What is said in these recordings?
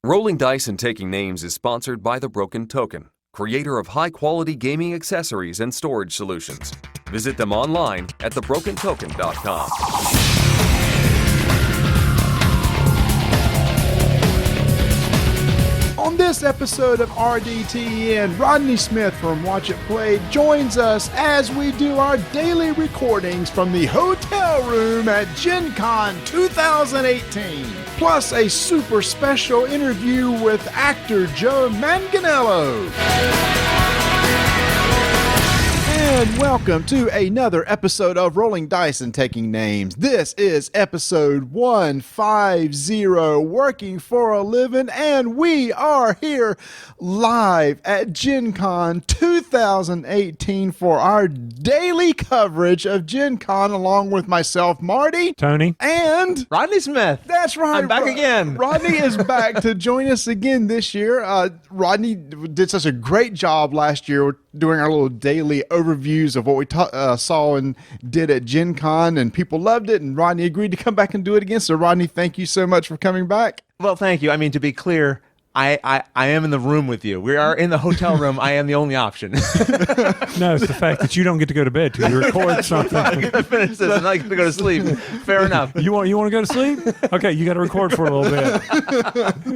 Rolling Dice and Taking Names is sponsored by The Broken Token, creator of high-quality gaming accessories and storage solutions. Visit them online at thebrokentoken.com. On this episode of RDTN, Rodney Smith from Watch It Play joins us as we do our daily recordings from the hotel room at Gen Con 2018. Plus a super special interview with actor Joe Manganiello. And welcome to another episode of Rolling Dice and Taking Names. This is episode 150, Working for a Living, and we are here live at Gen Con 2018 for our daily coverage of Gen Con, along with myself, Marty, Tony, and Rodney Smith. That's right. I'm back again. Rodney is back to join us again this year. Rodney did such a great job last year doing our little daily overviews of what we saw and did at Gen Con, and people loved it, and Rodney agreed to come back and do it again. So, Rodney, thank you so much for coming back. Well, thank you. I mean, to be clear, I am in the room with you. We are in the hotel room. I am the only option. No, it's the fact that you don't get to go to bed till you record something. I'm going to finish this and I get to go to sleep. Fair enough. You want to go to sleep? Okay, you got to record for a little bit.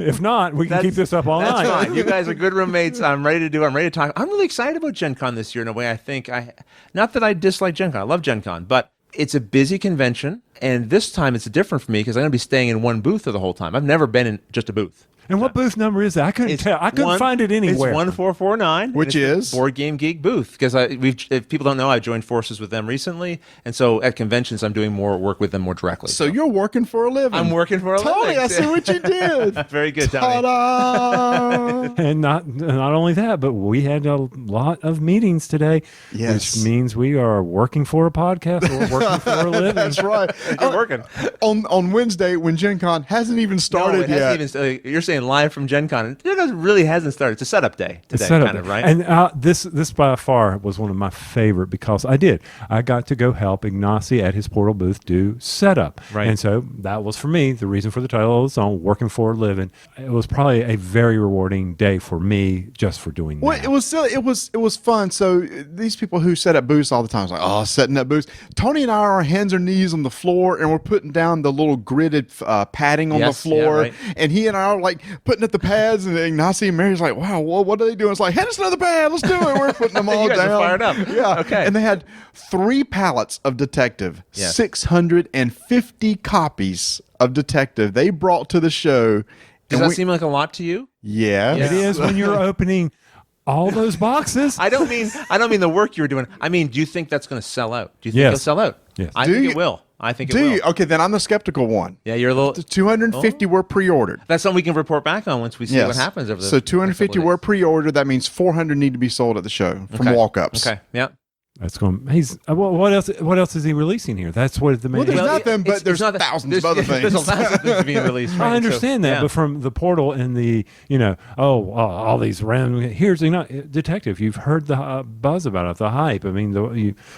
If not, we can keep this up all night. That's fine. You guys are good roommates. I'm ready to talk. I'm really excited about Gen Con this year in a way. Not that I dislike Gen Con. I love Gen Con, but it's a busy convention, and this time it's different for me because I'm going to be staying in one booth for the whole time. I've never been in just a booth. And what booth number is that? I couldn't tell. I couldn't find it anywhere. It's 1449. Which is? Board Game Geek booth. Because if people don't know, I joined forces with them recently. And so at conventions, I'm doing more work with them more directly. So you're working for a living. I'm working for a living. Tony, I see what you did. Very good, Tony. Ta-da! And not only that, but we had a lot of meetings today. Yes. Which means we are working for a podcast or working for a living. That's right. You're working. On Wednesday, when Gen Con hasn't even started yet. You're saying live from Gen Con. It really hasn't started. It's a setup day today, kind of, right? And this by far was one of my favorite because I got to go help Ignacy at his portal booth do setup. Right. And so that was, for me, the reason for the title of the song, Working for a Living. It was probably a very rewarding day for me just for doing that. Well, it was silly. It was fun. So these people who set up booths all the time, it's like, setting up booths. Tony and I are on hands and knees on the floor, and we're putting down the little gridded padding on the floor. Yeah, right. And he and I are like putting up the pads, and Ignacy and Mary's like, wow, what are they doing? It's like, hand us another pad. Let's do it. We're putting them all you guys down. are fired up. Yeah. Okay. And they had 3 pallets of Detective, 650 copies of Detective they brought to the show. Does that seem like a lot to you? Yeah. It is when you're opening all those boxes. I don't mean the work you're doing. I mean, do you think that's going to sell out? Do you think Yes. it'll sell out? Yes. I think it will. I think it will. Do you? Okay, then I'm the skeptical one. Yeah, you're a little. The 250 were pre-ordered. That's something we can report back on once we see what happens over the So 250 next were couple of pre-ordered. That means 400 need to be sold at the show from days. walk-ups. Okay. Yeah. That's going. He's what else? What else is he releasing here? That's what the main. Well, there's nothing, but it's there's not that- thousands of other things. There's a lot of things being released. Right? I understand that, but from the portal and the, all these random. Here's Detective. You've heard the buzz about it, the hype. I mean,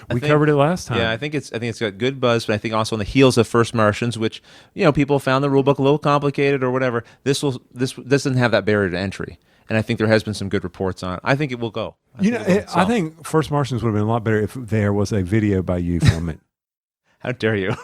we covered it last time. Yeah, I think it's got good buzz, but I think also on the heels of First Martians, which people found the rulebook a little complicated or whatever. This doesn't have that barrier to entry. And I think there has been some good reports on it. I think it will go. I think First Martians would have been a lot better if there was a video by you from it. How dare you?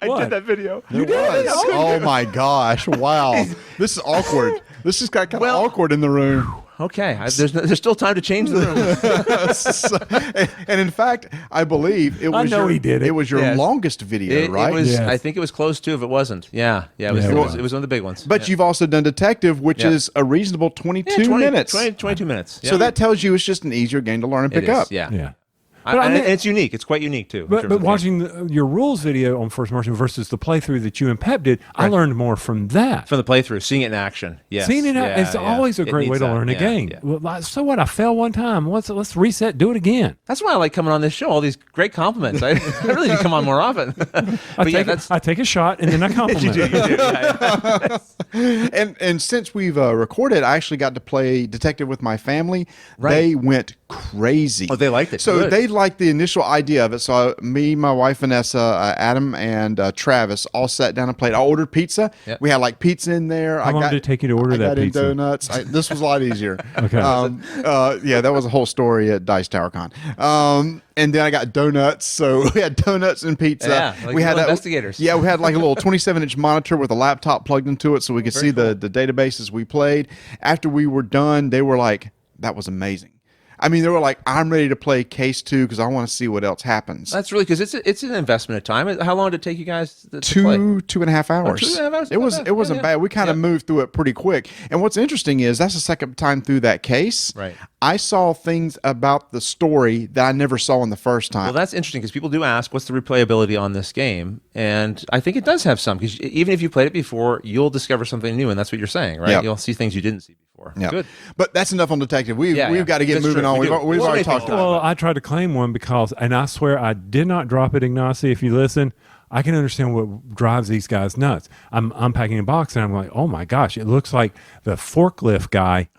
I did that video. You did? Oh my gosh! Wow, this is awkward. This is kind of awkward in the room. Okay, there's still time to change the room. And in fact, I believe it was. I know he did it. It was your longest video, right? It was. Yes. I think it was close to. If it wasn't, it was one of the big ones. But you've also done Detective, which is a reasonable 22 minutes. 22 minutes. So that tells you it's just an easier game to learn and pick up. Yeah. But and it's unique. It's quite unique too. But watching your rules video on First Martian versus the playthrough that you and Pep did, I learned more from that. From the playthrough, seeing it in action. Yes. Seeing it, it's always a great way to learn a game. Yeah. Well, so what? I fell one time. Let's reset, do it again. That's why I like coming on this show. All these great compliments. I really need to come on more often. I take a shot and then I compliment. You do. And since we've recorded, I actually got to play Detective with my family. Right. They went crazy. Oh, they liked it. So Good. they liked the initial idea of it. So me, my wife Vanessa, Adam, and Travis all sat down and played. I ordered pizza. Yep. We had like pizza in there. How long did it take you to order I that got in pizza? donuts. This was a lot easier. Okay. Yeah, that was a whole story at Dice Tower Con. And then I got donuts. So we had donuts and pizza. Yeah, like we had little investigators. Yeah, we had like a little 27-inch monitor with a laptop plugged into it, so we could see the databases we played. After we were done, they were like, "That was amazing." I mean, they were like, "I'm ready to play case 2 because I want to see what else happens." That's really because it's an investment of time. How long did it take you guys to play? 2.5 hours. 2.5 hours? It was. Not It wasn't bad. bad. We kind of moved through it pretty quick. And what's interesting is that's the second time through that case. Right. I saw things about the story that I never saw in the first time. Well, that's interesting because people do ask, what's the replayability on this game? And I think it does have some because even if you played it before, you'll discover something new, and that's what you're saying, right? Yeah. You'll see things you didn't see before. Yeah. Good. But that's enough on Detective. We've Yeah. got to get That's moving true. on. We We've do. already So many talked things. about it. Well, I tried to claim one because, and I swear I did not drop it, Ignacy. If you listen, I can understand what drives these guys nuts. I'm unpacking a box and I'm like, oh my gosh, it looks like the forklift guy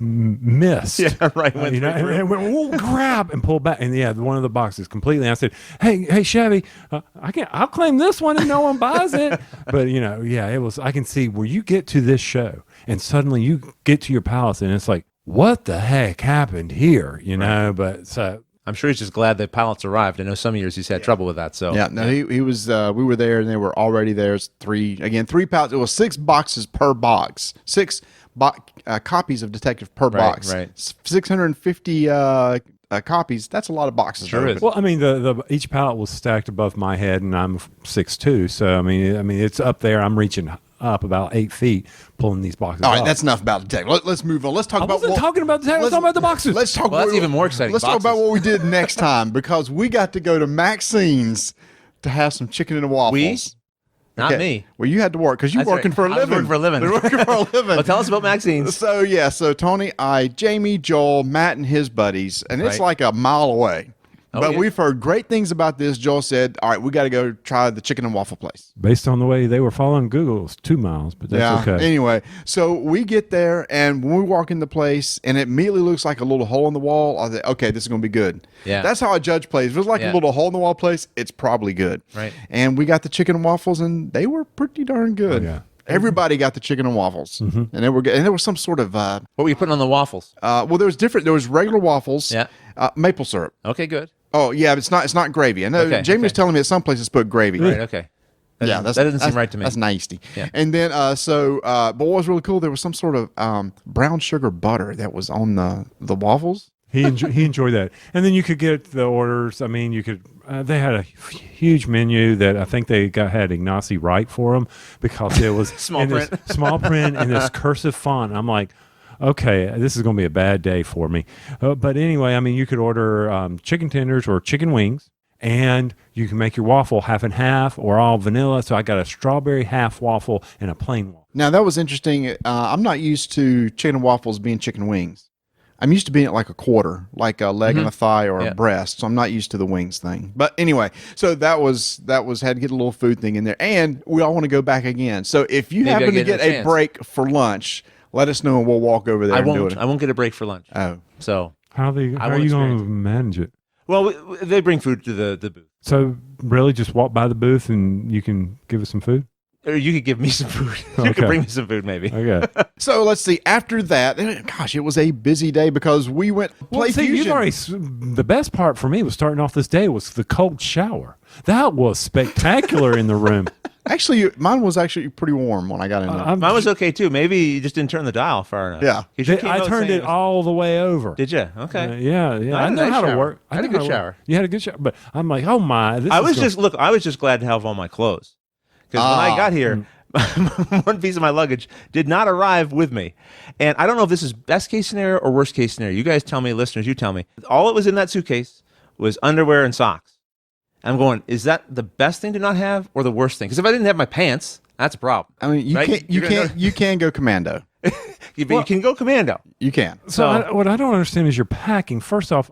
missed. Yeah, right. Went You know, through. and went, oh, grab and pull back. And yeah, one of the boxes completely. I said, hey, Chevy, I'll claim this one and no one buys it. But you know, yeah, it was, I can see where you get to this show and suddenly you get to your palace and it's like, what the heck happened here? You know, but so. I'm sure he's just glad the pallets arrived. I know some years he's had trouble with that. So Yeah, no, he was. We were there, and they were already there. It's three pallets. It was 6 boxes per box. 6 copies of Detective per box. right. 650 copies. That's a lot of boxes. Sure to is. open. Well, I mean, the each pallet was stacked above my head, and I'm 6'2", so I mean, it's up there. I'm reaching up about 8 feet, pulling these boxes. All right, off. that's enough about Detective. Let's move on. Let's talk I about. wasn't talking about the tag. I was talking about the boxes. Let's talk. Well, that's even more exciting. Let's talk about Boxes. what we did next time because we got to go to Maxine's to have some chicken and waffles. Not Okay. me. Well, you had to work because you're That's working right. for a I was living. working for a living. You're working for a living. Well, tell us about Maxine's. So Tony, Jamie, Joel, Matt, and his buddies, and it's Right. like a mile away. Oh, But yeah. we've heard great things about this. Joel said, "All right, we got to go try the chicken and waffle place." Based on the way they were following Google, it's 2 miles, but that's okay. Anyway, so we get there, and when we walk in the place, and it immediately looks like a little hole in the wall, I think, okay, this is going to be good. Yeah. That's how I judge plays. If it was like a Yeah. little hole in the wall place, it's probably good. Right. And we got the chicken and waffles, and they were pretty darn good. Oh, yeah. Everybody got the chicken and waffles, and they were good. And there was some sort of What were you putting on the waffles? well, there was different. There was regular waffles, Yeah. maple syrup. Okay, good. Oh yeah, but it's not gravy. I know Okay, Jamie was okay. telling me at some places put gravy. Right, okay. Yeah, that doesn't seem right to me. That's nasty. Yeah. And then but what was really cool, there was some sort of brown sugar butter that was on the waffles. He enjoyed that, and then you could get the orders. I mean, you could. They had a huge menu that I think they had Ignacy write for them because it was Small in this print. small print in this cursive font. I'm like, okay, this is going to be a bad day for me. But anyway, I mean, you could order chicken tenders or chicken wings, and you can make your waffle half and half or all vanilla. So I got a strawberry half waffle and a plain waffle. Now that was interesting. I'm not used to chicken and waffles being chicken wings. I'm used to being at like a quarter, like a leg and a thigh or Yeah. a breast. So I'm not used to the wings thing. But anyway, so that was had to get a little food thing in there, and we all want to go back again. So if you Maybe I happen to get get a a chance. break for lunch, let us know and we'll walk over there I and do won't. it. I won't get a break for lunch. Oh, So, How are you won't going experience to manage it? well, they bring food to the booth, So really, just walk by the booth and you can give us some food. or you could give me some food. You Okay. could bring me some food, maybe. Okay. so let's see. After that, gosh, it was a busy day because we went play Well, see, fusion. you've already. The best part for me was starting off this day was the cold shower. That was spectacular in the room. Actually, mine was actually pretty warm when I got in there. I'm- Mine was okay too. Maybe you just didn't turn the dial far enough. Yeah. 'Cause you came I out turned saying it all the way over. Did you? Okay. Yeah. I I had a know nice how to shower. work. I had a know good how to work. shower. You had a good shower, but I'm like, oh my! This I is was gonna- I was just glad to have all my clothes because when I got here, one piece of my luggage did not arrive with me, and I don't know if this is best case scenario or worst case scenario. You guys tell me, listeners. You tell me. All that was in that suitcase was underwear and socks. I'm going. Is that the best thing to not have, or the worst thing? Because if I didn't have my pants, that's a problem. I mean, Right? you can go commando. You can go commando. You can. So what I don't understand is you're packing. First off,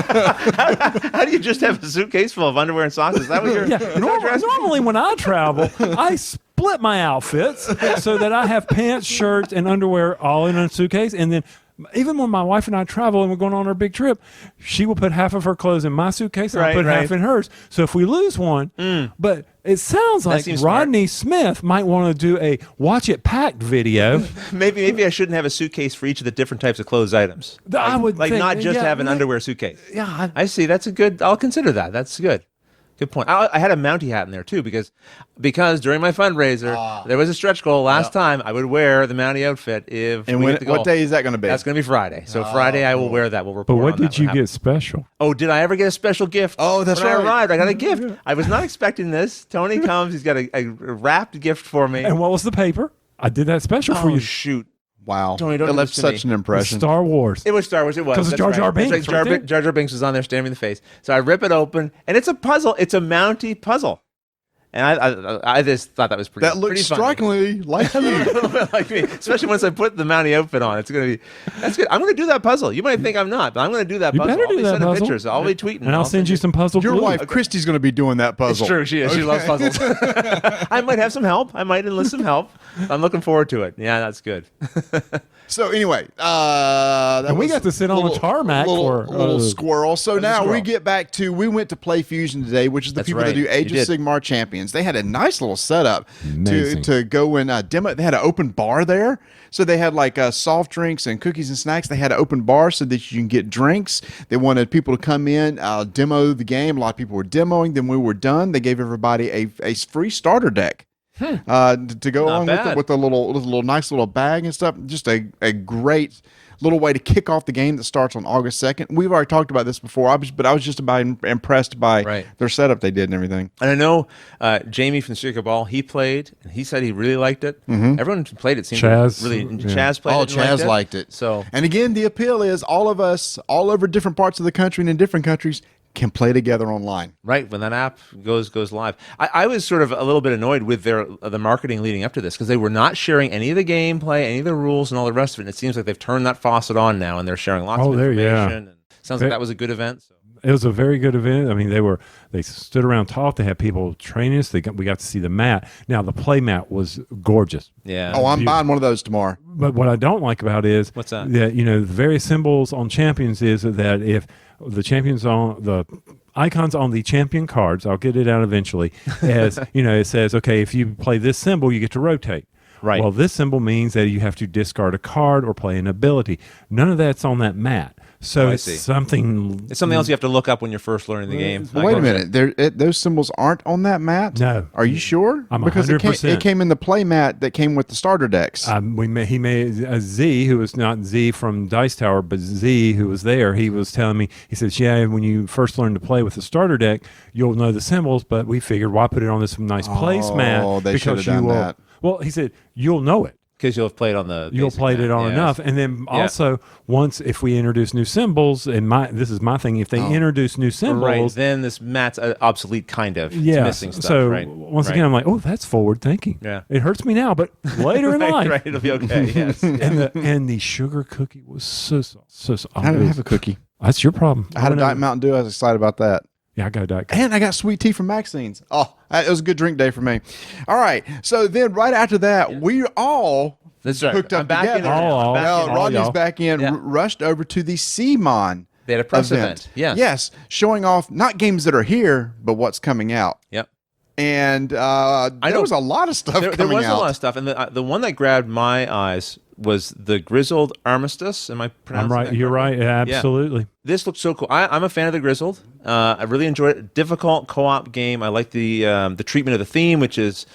How do you just have a suitcase full of underwear and socks? Is that what you're? yeah. Normally when I travel, I split my outfits so that I have pants, shirts, and underwear all in a suitcase, and then even when my wife and I travel and we're going on our big trip, she will put half of her clothes in my suitcase and I'll put half in hers. So if we lose one, but it sounds like Rodney Smith might want to do a watch it packed video. Maybe I shouldn't have a suitcase for each of the different types of clothes items. I would like think, not just have an underwear suitcase. Yeah, I see. That's a good. I'll consider that. That's good. Good point. I had a Mountie hat in there too because during my fundraiser there was a stretch goal last time. I would wear the Mountie outfit if we hit the goal. What day is that going to be? That's going to be Friday. So Friday I will wear that. We'll report. But what on did that you get special? Oh, did I ever get a special gift? Oh, that's when right. I arrived, I got a gift. I was not expecting this. Tony comes. He's got a wrapped gift for me. And what was the paper? I did that special for you. Shoot. Wow. Tony, don't it do left this to such me. an impression. Star Wars. It was Star Wars. It was. 'Cause of Jar Jar Binks, That's right there. Jar Jar Binks was on there staring me in the face. So I rip it open, and it's a puzzle. It's a Mountie puzzle. And I just thought that was pretty. That looks pretty funny. strikingly like you. A little bit like me, especially once I put the Mountie outfit on. That's good. I'm going to do that puzzle. You might think I'm not, but I'm going to do that You puzzle. better do I'll be that sending puzzle. pictures. I'll be tweeting. And I'll send you some puzzle Your glue. wife, Christy's going to be doing that puzzle. It's true. She is. She loves puzzles. I might have some help. I might enlist some help. I'm looking forward to it. Yeah, that's good. So anyway, we got to sit on a tarmac for a little squirrel. So now squirrel. we get back to we went to Play Fusion today, which is the That's people that right. do Age You of did. Sigmar Champions. They had a nice little setup Amazing. to go and demo. They had an open bar there, so they had like soft drinks and cookies and snacks. They had an open bar so that you can get drinks. They wanted people to come in, demo the game. A lot of people were demoing. Then we were done. They gave everybody a free starter deck. To go along bad. with a little nice little bag and stuff. Just a great little way to kick off the game that starts on August 2nd. We've already talked about this before, but I was just about impressed by their setup they did and everything. And I know Jamie from Circuit Ball, he played, and he said he really liked it. Everyone who played it seemed Chaz, to really. yeah. Chaz played it. And Chaz liked it. So, And again, the appeal is all of us, all over different parts of the country and in different countries, can play together online. right when that app goes live, I was sort of a little bit annoyed with the marketing leading up to this because they were not sharing any of the gameplay, any of the rules, and all the rest of it. And it seems like they've turned that faucet on now, and they're sharing lots of information. And sounds like that was a good event. So. It was a very good event. I mean, they stood around, talked. They had people training us. We got to see the mat. Now, the play mat was gorgeous. Yeah. Oh, I'm buying one of those tomorrow. But what I don't like about it is What's that? That the various symbols on champions is that if the champions on the icons on the champion cards, I'll get it out eventually. As it says, okay, if you play this symbol, you get to rotate. Right. Well, this symbol means that you have to discard a card or play an ability. None of that's on that mat. So I it's see. something. It's something else you have to look up when you're first learning the game. Wait a minute. Those symbols aren't on that mat? No. Are you sure? I'm because it 100%. came in the play mat that came with the starter decks. He made a Z, who was not Z from Dice Tower, but Z, who was there. He was telling me, he says, yeah, when you first learn to play with the starter deck, you'll know the symbols, but we figured, why put it on this nice placemat? They should have done that. Well, he said, you'll know it. Because you'll have played on the. You'll basic played mat. it on Yeah. enough, and then also once if we introduce new symbols, and this is my thing, if they introduce new Right. symbols, Then this mat's obsolete, kind of. It's yeah. missing stuff. So right. once again, I'm like, oh, that's forward thinking. Yeah. It hurts me now, but later in life, right. It'll be okay. Yes. and the sugar cookie was so soft. I didn't have a cookie. That's your problem. I had a Diet Mountain Dew. I was excited about that. Yeah, I got a Diet Coke. And I got sweet tea from Maxine's. Oh, it was a good drink day for me. All right. So then right after that, we all That's right. hooked up I'm back in together. it now. All- I'm back Now, in it. Rodney's y'all. back in, Yeah. rushed over to the CMON They had a press event. Yes. Yes, showing off not games that are here, but what's coming out. Yep. And there know. was a lot of stuff There coming was out. a lot of stuff, and the one that grabbed my eyes was the Grizzled Armistice. Am I pronouncing I'm right. that You're correctly? right. Absolutely. This looks so cool. I'm a fan of the Grizzled. I really enjoyed it. Difficult co-op game. I like the treatment of the theme, which is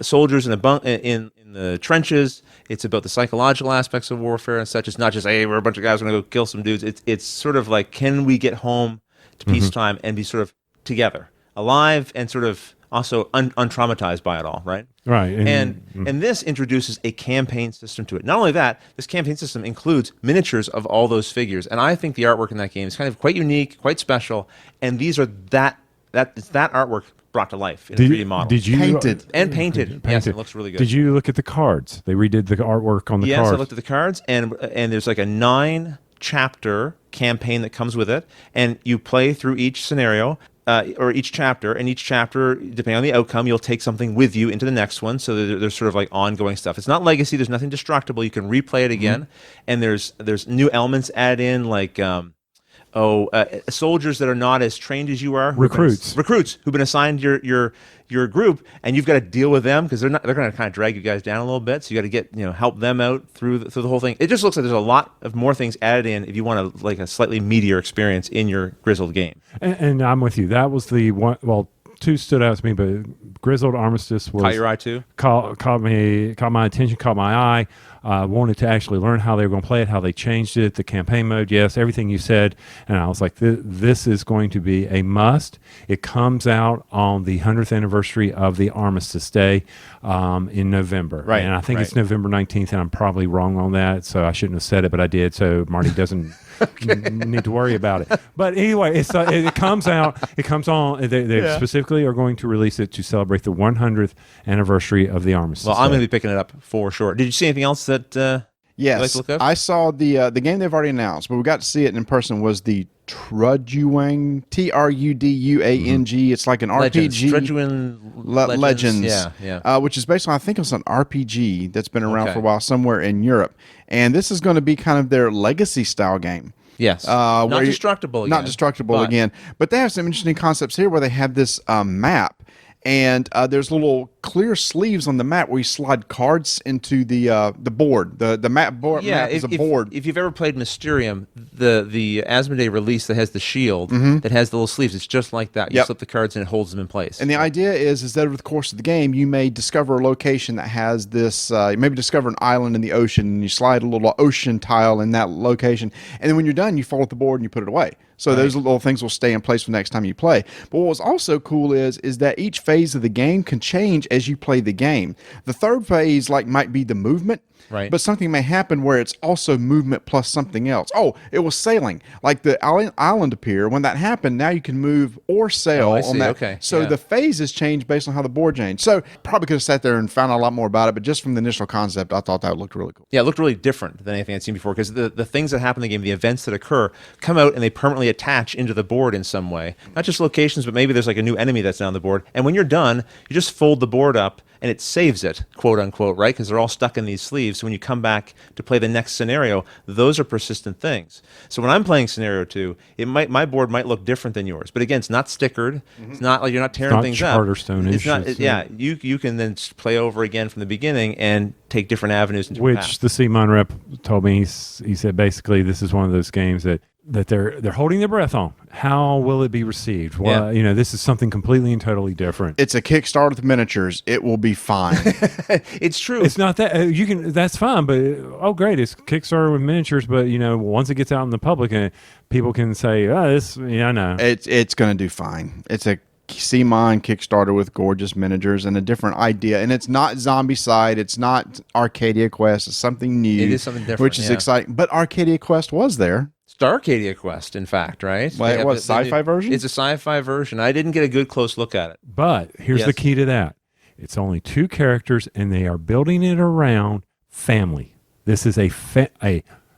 soldiers in in the trenches. It's about the psychological aspects of warfare and such. It's not just hey, we're a bunch of guys going to go kill some dudes. It's sort of like can we get home to peacetime and be sort of together, alive, and sort of also untraumatized by it all, right? Right. And this introduces a campaign system to it. Not only that, this campaign system includes miniatures of all those figures, and I think the artwork in that game is kind of quite unique, quite special. And these are that artwork brought to life in a 3D model. Did you Painted. And painted. Yes, it looks really good. Did you look at the cards? They redid the artwork on the Yes, cards. I looked at the cards, and there's like a 9-chapter campaign that comes with it, and you play through each scenario. or each chapter, and each chapter, depending on the outcome, you'll take something with you into the next one. So there's sort of like ongoing stuff. It's not legacy. There's nothing destructible. You can replay it again, and there's new elements added in, like soldiers that are not as trained as you are, recruits who've been assigned your group, and you've got to deal with them because they're going to kind of drag you guys down a little bit. So you got to get help them out through the whole thing. It just looks like there's a lot of more things added in if you want a slightly meatier experience in your Grizzled game. And I'm with you. That was the one. Well, two stood out to me, but Grizzled Armistice was Caught your eye too? Caught my attention, caught my eye. Wanted to actually learn how they were going to play it, how they changed it, the campaign mode, yes, everything you said. And I was like, this is going to be a must. It comes out on the 100th anniversary of the Armistice Day in November. Right. And I think it's November 19th, and I'm probably wrong on that, so I shouldn't have said it, but I did, so Marty doesn't need to worry about it. But anyway, it comes out. It comes on. They specifically are going to release it to celebrate the 100th anniversary of the Armistice Well, I'm Day. going to be picking it up for sure. Did you see anything else that Yes, you like to look up? I saw the game they've already announced, but we got to see it in person. Was the Truduang, Truduang? It's like an RPG. Truduang Legends. Yeah. Which is based on, I think it's an RPG that's been around Okay. for a while somewhere in Europe, and this is going to be kind of their legacy style game. Yes. Not destructible again. But they have some interesting concepts here where they have this map, and there's little clear sleeves on the map where you slide cards into the board. The map is a board. If you've ever played Mysterium, the Asmodee release that has the shield that has the little sleeves, it's just like that. You slip the cards and it holds them in place. And the idea is that over the course of the game, you may discover a location that has this, you maybe discover an island in the ocean, and you slide a little ocean tile in that location. And then when you're done, you fold up the board and you put it away. So those little things will stay in place for the next time you play. But what was also cool is that each phase of the game can change as you play the game. The third phase might be the movement. Right. But something may happen where it's also movement plus something else. Oh, it was sailing. Like the island appear. When that happened, now you can move or sail on that. Okay. So the phases change based on how the board changed. So probably could have sat there and found out a lot more about it, but just from the initial concept, I thought that looked really cool. Yeah, it looked really different than anything I'd seen before, because the things that happen in the game, the events that occur, come out and they permanently attach into the board in some way. Not just locations, but maybe there's like a new enemy that's on the board. And when you're done, you just fold the board up and it saves it, quote unquote, right? Because they're all stuck in these sleeves. So when you come back to play the next scenario, those are persistent things. So when I'm playing scenario 2, my board might look different than yours. But again, it's not stickered. It's not like you're not tearing things up. Charterstone-ish. It's not. You can then play over again from the beginning and take different avenues into Which the CMON rep told me. He said basically this is one of those games that they're holding their breath on. How will it be received? Well, this is something completely and totally different. It's a Kickstarter with miniatures. It will be fine. It's true. It's not that you can. That's fine, but great! It's Kickstarter with miniatures. But once it gets out in the public, and people can say, this. Yeah, I know. It's going to do fine. It's a CMON Kickstarter with gorgeous miniatures and a different idea. And it's not Zombicide. It's not Arcadia Quest. It's something new. It is something different, which is exciting. But Arcadia Quest was there. It's Arcadia Quest, in fact, right? Well, it was sci-fi version? It's a sci-fi version. I didn't get a good close look at it. But here's the key to that. It's only 2 characters, and they are building it around family. This is a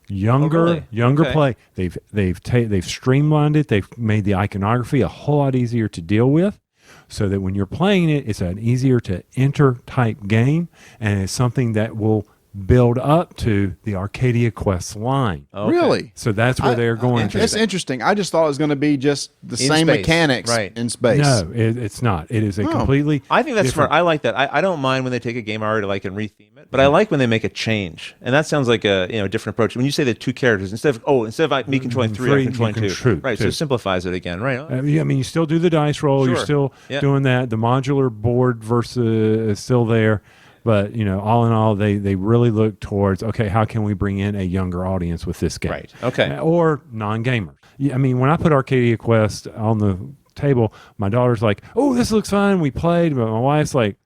younger play. They've streamlined it. They've made the iconography a whole lot easier to deal with, so that when you're playing it, it's an easier to enter type game, and it's something that will build up to the Arcadia Quest line. Okay. Really? So that's where they're going to. It's interesting. I just thought it was going to be just the same mechanics in space. No, it's not. It is a completely I think that's different. smart. I like that. I don't mind when they take a game already and retheme it, but I like when they make a change. And that sounds like a different approach. When you say the 2 characters, instead of me controlling 3, I'm controlling 2. Right, so it simplifies it again, right? I mean, you still do the dice roll. Sure. You're still doing that. The modular board versus is still there. But, all in all, they really look towards, okay, how can we bring in a younger audience with this game? Right, okay. Or non-gamers. I mean, when I put Arcadia Quest on the table, my daughter's like, oh, this looks fun. We played. But my wife's like,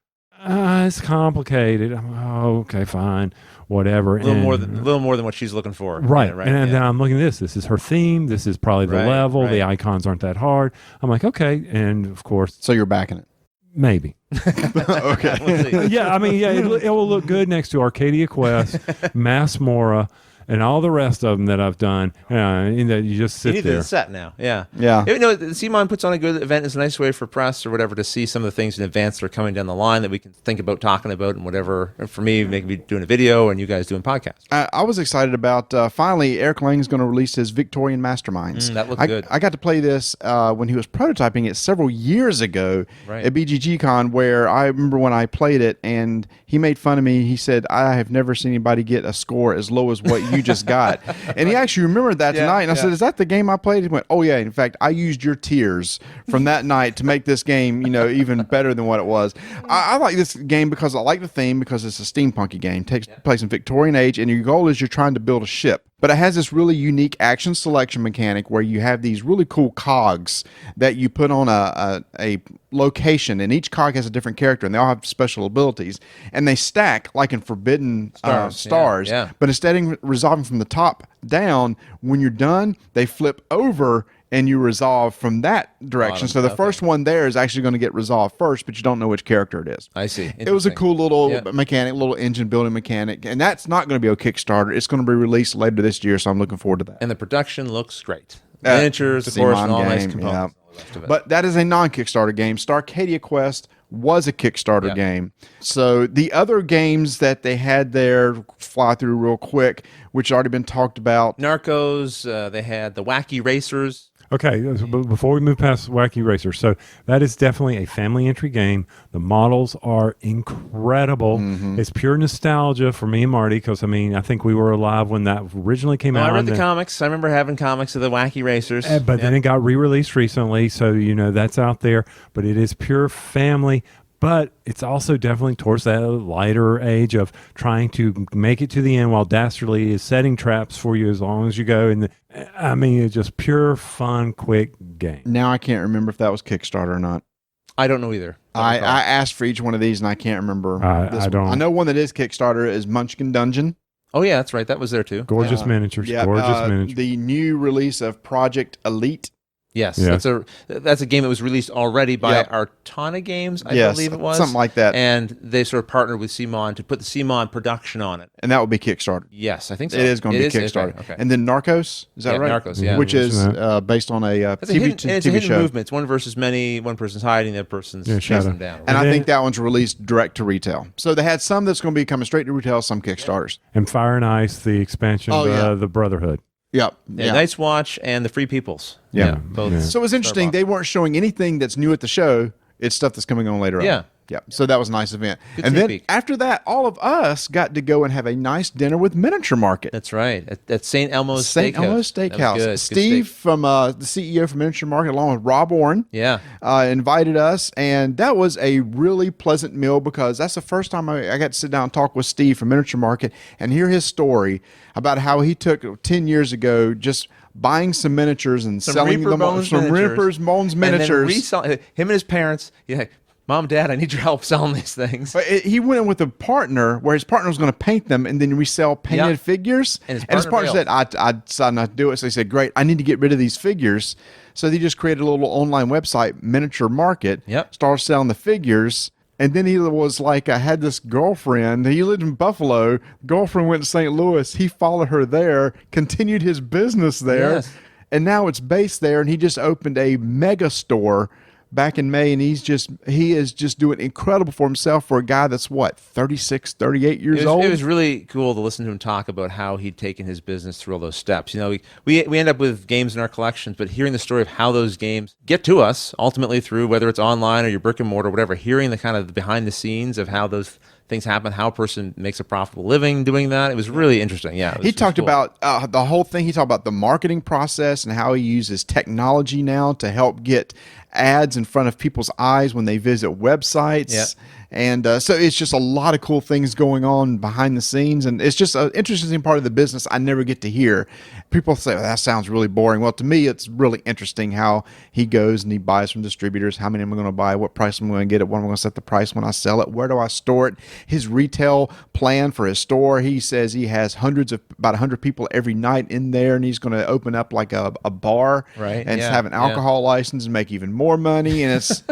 it's complicated. I'm like, oh, okay, fine, whatever. A little more than what she's looking for. Right. Right. And then I'm looking at this. This is her theme. This is probably the level. Right. The icons aren't that hard. I'm like, okay. And, of course. So you're backing it. Maybe. Okay. We'll see. Yeah, I mean, it will look good next to Arcadia Quest, Mass Mora, and all the rest of them that I've done. You just sit You need there. the set now. Yeah. Yeah. You know, CMON puts on a good event. It's a nice way for press or whatever to see some of the things in advance that are coming down the line that we can think about talking about and whatever. And for me, maybe doing a video and you guys doing podcasts. I was excited about finally Eric Lang is going to release his Victorian Masterminds. That looks good. I got to play this when he was prototyping it several years ago Right. at BGG Con, where I remember when I played it and he made fun of me. He said, I have never seen anybody get a score as low as what you just got. And he actually remembered that tonight. And I said, is that the game I played? He went, oh yeah. In fact, I used your tears from that night to make this game, even better than what it was. I like this game because I like the theme, because it's a steampunky game. It takes place in Victorian age, and your goal is you're trying to build a ship. But it has this really unique action selection mechanic where you have these really cool cogs that you put on a location, and each cog has a different character, and they all have special abilities, and they stack like in Forbidden Stars. Yeah. But instead of resolving from the top down, when you're done, they flip over and you resolve from that direction. So the first one there is actually going to get resolved first, but you don't know which character it is. I see. It was a cool little mechanic, little engine building mechanic, and that's not going to be a Kickstarter. It's going to be released later this year, so I'm looking forward to that. And the production looks great. Miniatures, of course, and all nice game, components. yeah. All the rest of it. But that is a non-Kickstarter game. Starcadia Quest was a Kickstarter game. So the other games that they had there, fly through real quick, which already been talked about. Narcos, they had the Wacky Racers. Okay, before we move past Wacky Racer, so that is definitely a family entry game. The models are incredible. It's pure nostalgia for me and Marty, because I think we were alive when that originally came out. I read the comics. I remember having comics of the Wacky Racers. But then it got re-released recently, so that's out there. But it is pure family. But it's also definitely towards that lighter age of trying to make it to the end while Dastardly is setting traps for you as long as you go. And it's just pure fun, quick game. Now I can't remember if that was Kickstarter or not. I don't know either. I asked for each one of these, and I can't remember. I don't. I know one that is Kickstarter is Munchkin Dungeon. Oh, yeah, that's right. That was there, too. Gorgeous miniatures. Gorgeous miniatures. The new release of Project Elite. Yes, Yeah. that's a game that was released already by Artana Games, I believe it was. Something like that. And they sort of partnered with CMON to put the CMON production on it. And that would be Kickstarter. Yes, I think so. It is going to be Kickstarter. Okay. And then Narcos, is that right? Narcos, yeah. Which is based on a It's TV, it's a TV hidden show. movement. It's one versus many. One person's hiding, the other person's chasing them down. And I then- think that one's released direct to retail. So they had some that's going to be coming straight to retail, some Kickstarters. And Fire and Ice, the expansion, the Brotherhood. Yep. Yeah, Night's Watch and the Free Peoples. Yeah. both. Yeah. So it was interesting. They weren't showing anything that's new at the show. It's stuff that's coming on later Yeah. on. Yeah. So that was a nice event. Good and sneak then peek. after that, all of us got to go and have a nice dinner with Miniature Market. That's right. At St. Elmo's St. Steakhouse. Elmo's That was Steakhouse. good. Good Steve steak. from the CEO from Miniature Market, along with Rob Warren, Yeah. invited us, and that was a really pleasant meal because that's the first time I got to sit down and talk with Steve from Miniature Market and hear his story about how he took 10 years ago just buying some miniatures and selling Reaper them Bones some miniatures. Reaper's Bones And then miniatures. resell- him and his parents. Yeah. Mom, Dad, I need your help selling these things. But he went in with a partner where his partner was going to paint them and then resell painted figures. And his partner partner said, I decided not to do it. So he said, great, I need to get rid of these figures. So he just created a little online website, Miniature Market, started selling the figures. And then he was like, I had this girlfriend. He lived in Buffalo. Girlfriend went to St. Louis. He followed her there, continued his business there. Yes. And now it's based there. And he just opened a mega store back in May, and he is just doing incredible for himself for a guy that's 36, 38 years old. It was really cool to listen to him talk about how he'd taken his business through all those steps. We end up with games in our collections, but hearing the story of how those games get to us ultimately through whether it's online or your brick and mortar, whatever, hearing the kind of behind the scenes of how those things happen, how a person makes a profitable living doing that. It was really interesting. Yeah. He talked about the whole thing. He talked about the marketing process and how he uses technology now to help get ads in front of people's eyes when they visit websites. Yeah. And so it's just a lot of cool things going on behind the scenes. And it's just an interesting part of the business I never get to hear. People say, that sounds really boring. Well, to me, it's really interesting how he goes and he buys from distributors. How many am I going to buy? What price am I going to get it? When am I going to set the price when I sell it? Where do I store it? His retail plan for his store, he says he has about 100 people every night in there, and he's going to open up like a bar Right, and yeah, have an alcohol license and make even more money. And it's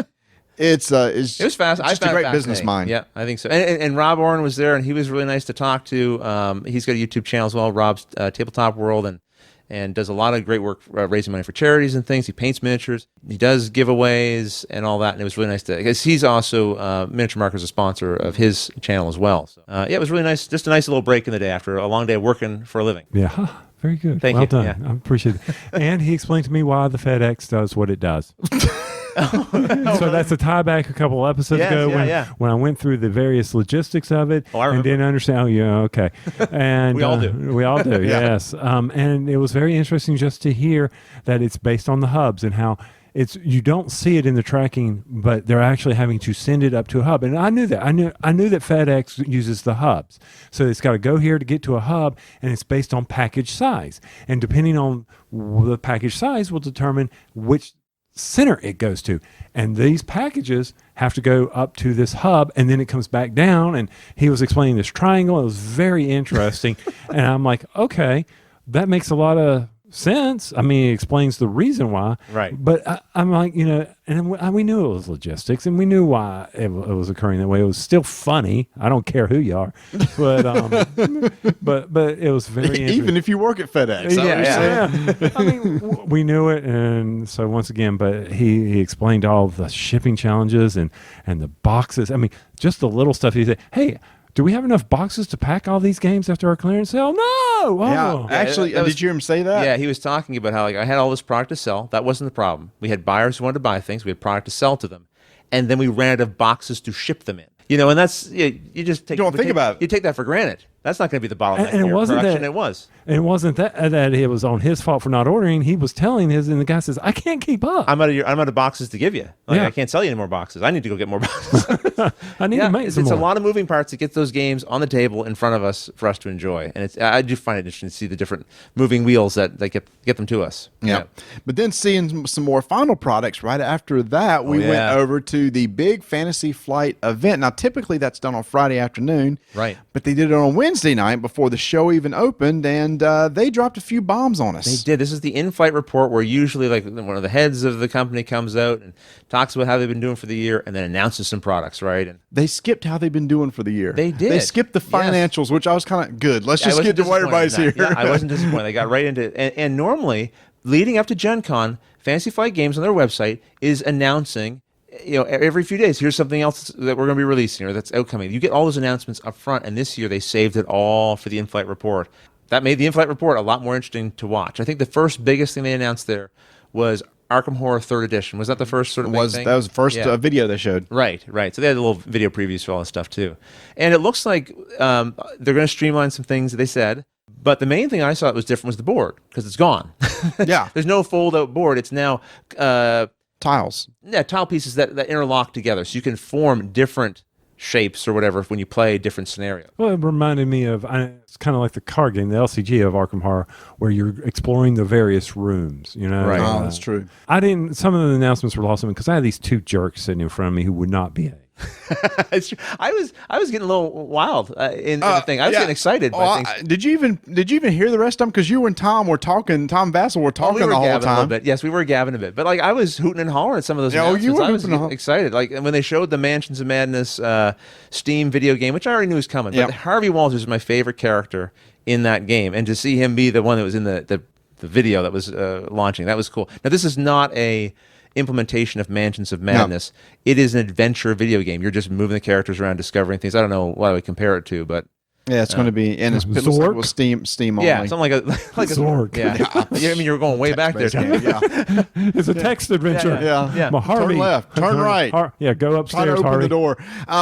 It was fast. It's just a great business mind. Yeah, I think so. And Rob Oren was there, and he was really nice to talk to. He's got a YouTube channel as well, Rob's Tabletop World, and does a lot of great work raising money for charities and things. He paints miniatures. He does giveaways and all that. And it was really nice because he's also Miniature Marker's a sponsor of his channel as well. So it was really nice. Just a nice little break in the day after a long day of working for a living. Yeah, very good. Thank well you. done. Yeah. I appreciate it. And he explained to me why the FedEx does what it does. So that's a tie back a couple of episodes ago when I went through the various logistics of it and didn't understand. Oh, yeah, okay. And we all do. We all do, yes. And it was very interesting just to hear that it's based on the hubs and how you don't see it in the tracking, but they're actually having to send it up to a hub. And I knew that. I knew that FedEx uses the hubs. So it's got to go here to get to a hub, and it's based on package size. And depending on the package size will determine which center it goes to, and these packages have to go up to this hub, and then it comes back down. And he was explaining this triangle. It was very interesting. And I'm like, okay, that makes a lot of sense. I mean, it explains the reason why. Right. But I'm like, and we knew it was logistics, and we knew why it was occurring that way. It was still funny. I don't care who you are, but but it was very interesting. Even if you work at FedEx. Yeah. I mean, we knew it, and so once again, but he explained all the shipping challenges and the boxes. I mean, just the little stuff. He said, "Hey, do we have enough boxes to pack all these games after our clearance sale?" No. Oh. Yeah, actually, did you hear him say that? Yeah, he was talking about how I had all this product to sell. That wasn't the problem. We had buyers who wanted to buy things. We had product to sell to them, and then we ran out of boxes to ship them in. And that's you just take. Don't think about it. You take that for granted. That's not going to be the bottleneck. And it wasn't production. that. It was. And it wasn't that it was on his fault for not ordering. He was telling and the guy says, "I can't keep up. I'm out of boxes to give you. I can't sell you any more boxes. I need to go get more boxes." I need to make some It's more. a lot of moving parts to get those games on the table in front of us for us to enjoy. And I do find it interesting to see the different moving wheels that get them to us. Yeah. But then seeing some more final products right after that, we went over to the big Fantasy Flight event. Now, typically that's done on Friday afternoon. Right. But they did it on Wednesday night before the show even opened, and they dropped a few bombs on us. They did. This is the in-flight report where usually one of the heads of the company comes out and talks about how they've been doing for the year and then announces some products, right? And they skipped how they've been doing for the year. They did. They skipped the financials, which I was kind of good. Let's just get to what everybody's here. Yeah, I wasn't disappointed. They got right into it. And normally, leading up to Gen Con, Fantasy Flight Games on their website is announcing every few days, here's something else that we're going to be releasing or that's outcoming. You get all those announcements up front, and this year they saved it all for the in-flight report. That made the in-flight report a lot more interesting to watch. I think the first biggest thing they announced there was Arkham Horror 3rd Edition. Was that the first sort of big thing? That was the first video they showed. Right. So they had a little video previews for all this stuff too. And it looks like they're going to streamline some things that they said. But the main thing I saw that was different was the board, because it's gone. Yeah. There's no fold-out board. It's now... tiles. Yeah, tile pieces that interlock together, so you can form different shapes or whatever when you play different scenarios. Well, it reminded me of, it's kind of like the card game, the LCG of Arkham Horror, where you're exploring the various rooms, Right. Oh, that's true. Some of the announcements were lost on me because I had these two jerks sitting in front of me who would not behave. It's true. I was getting a little wild in the thing. I was getting excited by things. Did you even hear the rest of them? Because you and Tom were talking. Tom Vassell were talking the whole gabbing time. a little bit. Yes, we were gabbing a bit. But I was hooting and hollering at some of those announcements. You were I was hooting and hollering. excited. When they showed the Mansions of Madness Steam video game, which I already knew was coming. But Harvey Walters is my favorite character in that game, and to see him be the one that was in the video that was launching, that was cool. Now, this is not a implementation of Mansions of Madness. No. It is an adventure video game. You're just moving the characters around, discovering things. I don't know what I would compare it to, but yeah, it's going to be, and it looks like it was Steam only. Yeah, something like a Zork. Yeah. I mean, you're going way back there. It's a text adventure. Yeah. Harvey, turn left, turn right. Go upstairs. Try to open Harvey. the door.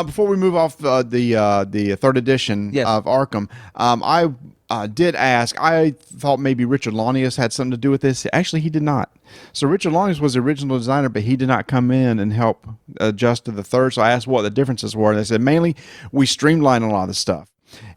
Before we move off the 3rd edition of Arkham, I did ask. I thought maybe Richard Launius had something to do with this. Actually, he did not. So Richard Launius was the original designer, but he did not come in and help adjust to the 3rd. So I asked what the differences were. And they said mainly we streamlined a lot of the stuff.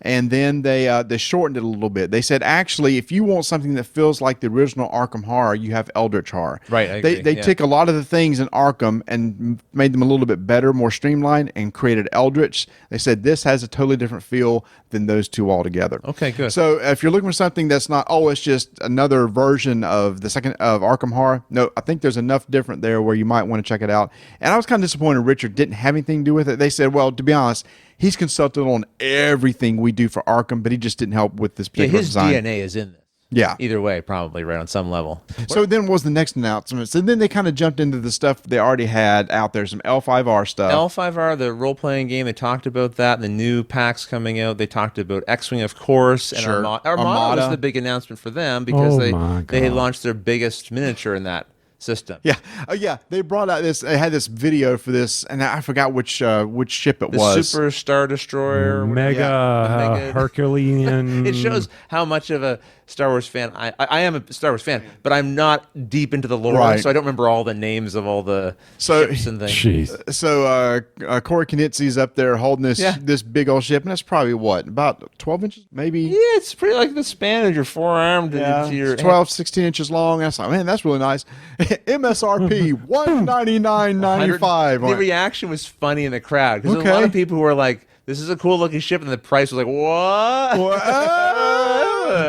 and then they shortened it a little bit. They said, actually, if you want something that feels like the original Arkham Horror, you have Eldritch Horror. Right, I agree, They took a lot of the things in Arkham and made them a little bit better, more streamlined, and created Eldritch. They said this has a totally different feel than those two altogether. Okay, good. So if you're looking for something that's not, it's just another version of the second of Arkham Horror, no, I think there's enough different there where you might want to check it out. And I was kind of disappointed Richard didn't have anything to do with it. They said, well, to be honest, he's consulted on everything we do for Arkham, but he just didn't help with this particular his design. DNA is in this. Yeah. Either way, probably, right, on some level. So then what was the next announcement? So then they kind of jumped into the stuff they already had out there, some L5R stuff. L5R, the role-playing game, they talked about that, the new packs coming out. They talked about X-Wing, of course, and Sure. Armada was the big announcement for them because Oh they my had God. launched their biggest miniature in that system. Yeah. Yeah. They brought out this, they had this video for this, and I forgot which ship it The was. Super Star Destroyer. or whatever. Mega, Mega- Herculean. It shows how much of a Star Wars fan I am a Star Wars fan, but I'm not deep into the lore, Right. so I don't remember all the names of all the So- ships and things. Jeez. So Corey Knizi's up there holding this Yeah. this big old ship, and that's probably what, about 12 inches, maybe? Yeah, it's pretty like the span of your forearm to your It's 12, 16 inches long. That's like, man, that's really nice. MSRP $199.95. The reaction was funny in the crowd because there's a lot Okay. of people who were like, "This is a cool looking ship," and the price was like, "What?"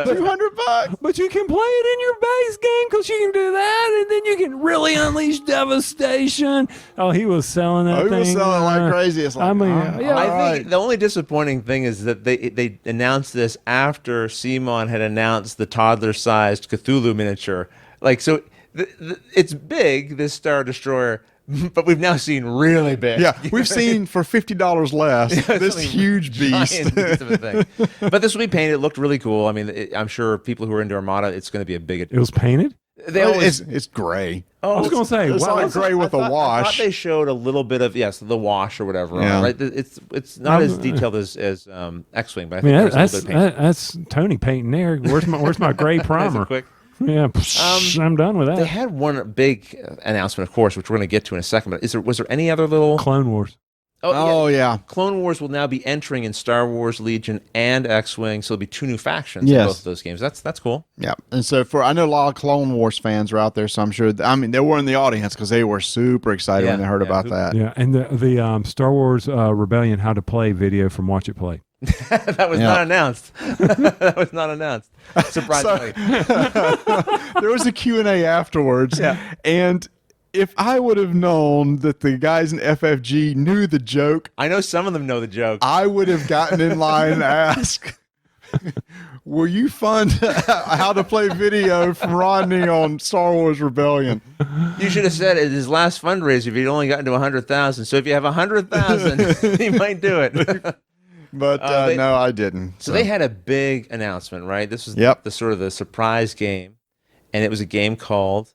$200. But you can play it in your base game because you can do that, and then you can really unleash devastation. Oh, he was selling that He thing. was selling like crazy. It's like, I mean, oh, yeah, all I think right. the only disappointing thing is that they announced this after CMON had announced the toddler-sized Cthulhu miniature. Like, so it's big, this Star Destroyer, but we've now seen really big. Yeah, we've seen for $50 less this Something huge beast. giant beast of a thing. But this will be painted. It looked really cool. I mean, I'm sure people who are into Armada, it's going to be a big. it was painted. They always. It's gray. I was going to say, It's wow, like gray with a I wash. thought they showed a little bit of the wash or whatever. Yeah. Right. It's not as detailed as X-wing, but I I think mean, there's a little bit of paint. that's Tony painting there. Where's my gray Nice and primer? quick. Yeah, I'm done with They that. had one big announcement, of course, which we're going to get to in a second. But was there any other little? Clone Wars. Oh, yeah. Clone Wars will now be entering in Star Wars Legion and X-wing, so there'll be 2 new factions Yes. in both of those games. That's cool. Yeah. And so I know a lot of Clone Wars fans are out there, so I'm sure, they were in the audience because they were super excited when they heard about that. Yeah, and the Star Wars Rebellion How to Play video from Watch It Play. That was not announced. That was not announced. Surprisingly. There was a Q&A afterwards. Yeah. And if I would have known that the guys in FFG knew the joke, I know some of them know the joke. I would have gotten in line and asked, will you fund how to play video from Rodney on Star Wars Rebellion? You should have said at his last fundraiser, if you'd only gotten to 100,000. So if you have 100,000, you might do it. But no, I didn't. So they had a big announcement, right? This was Yep. the sort of the surprise game, and it was a game called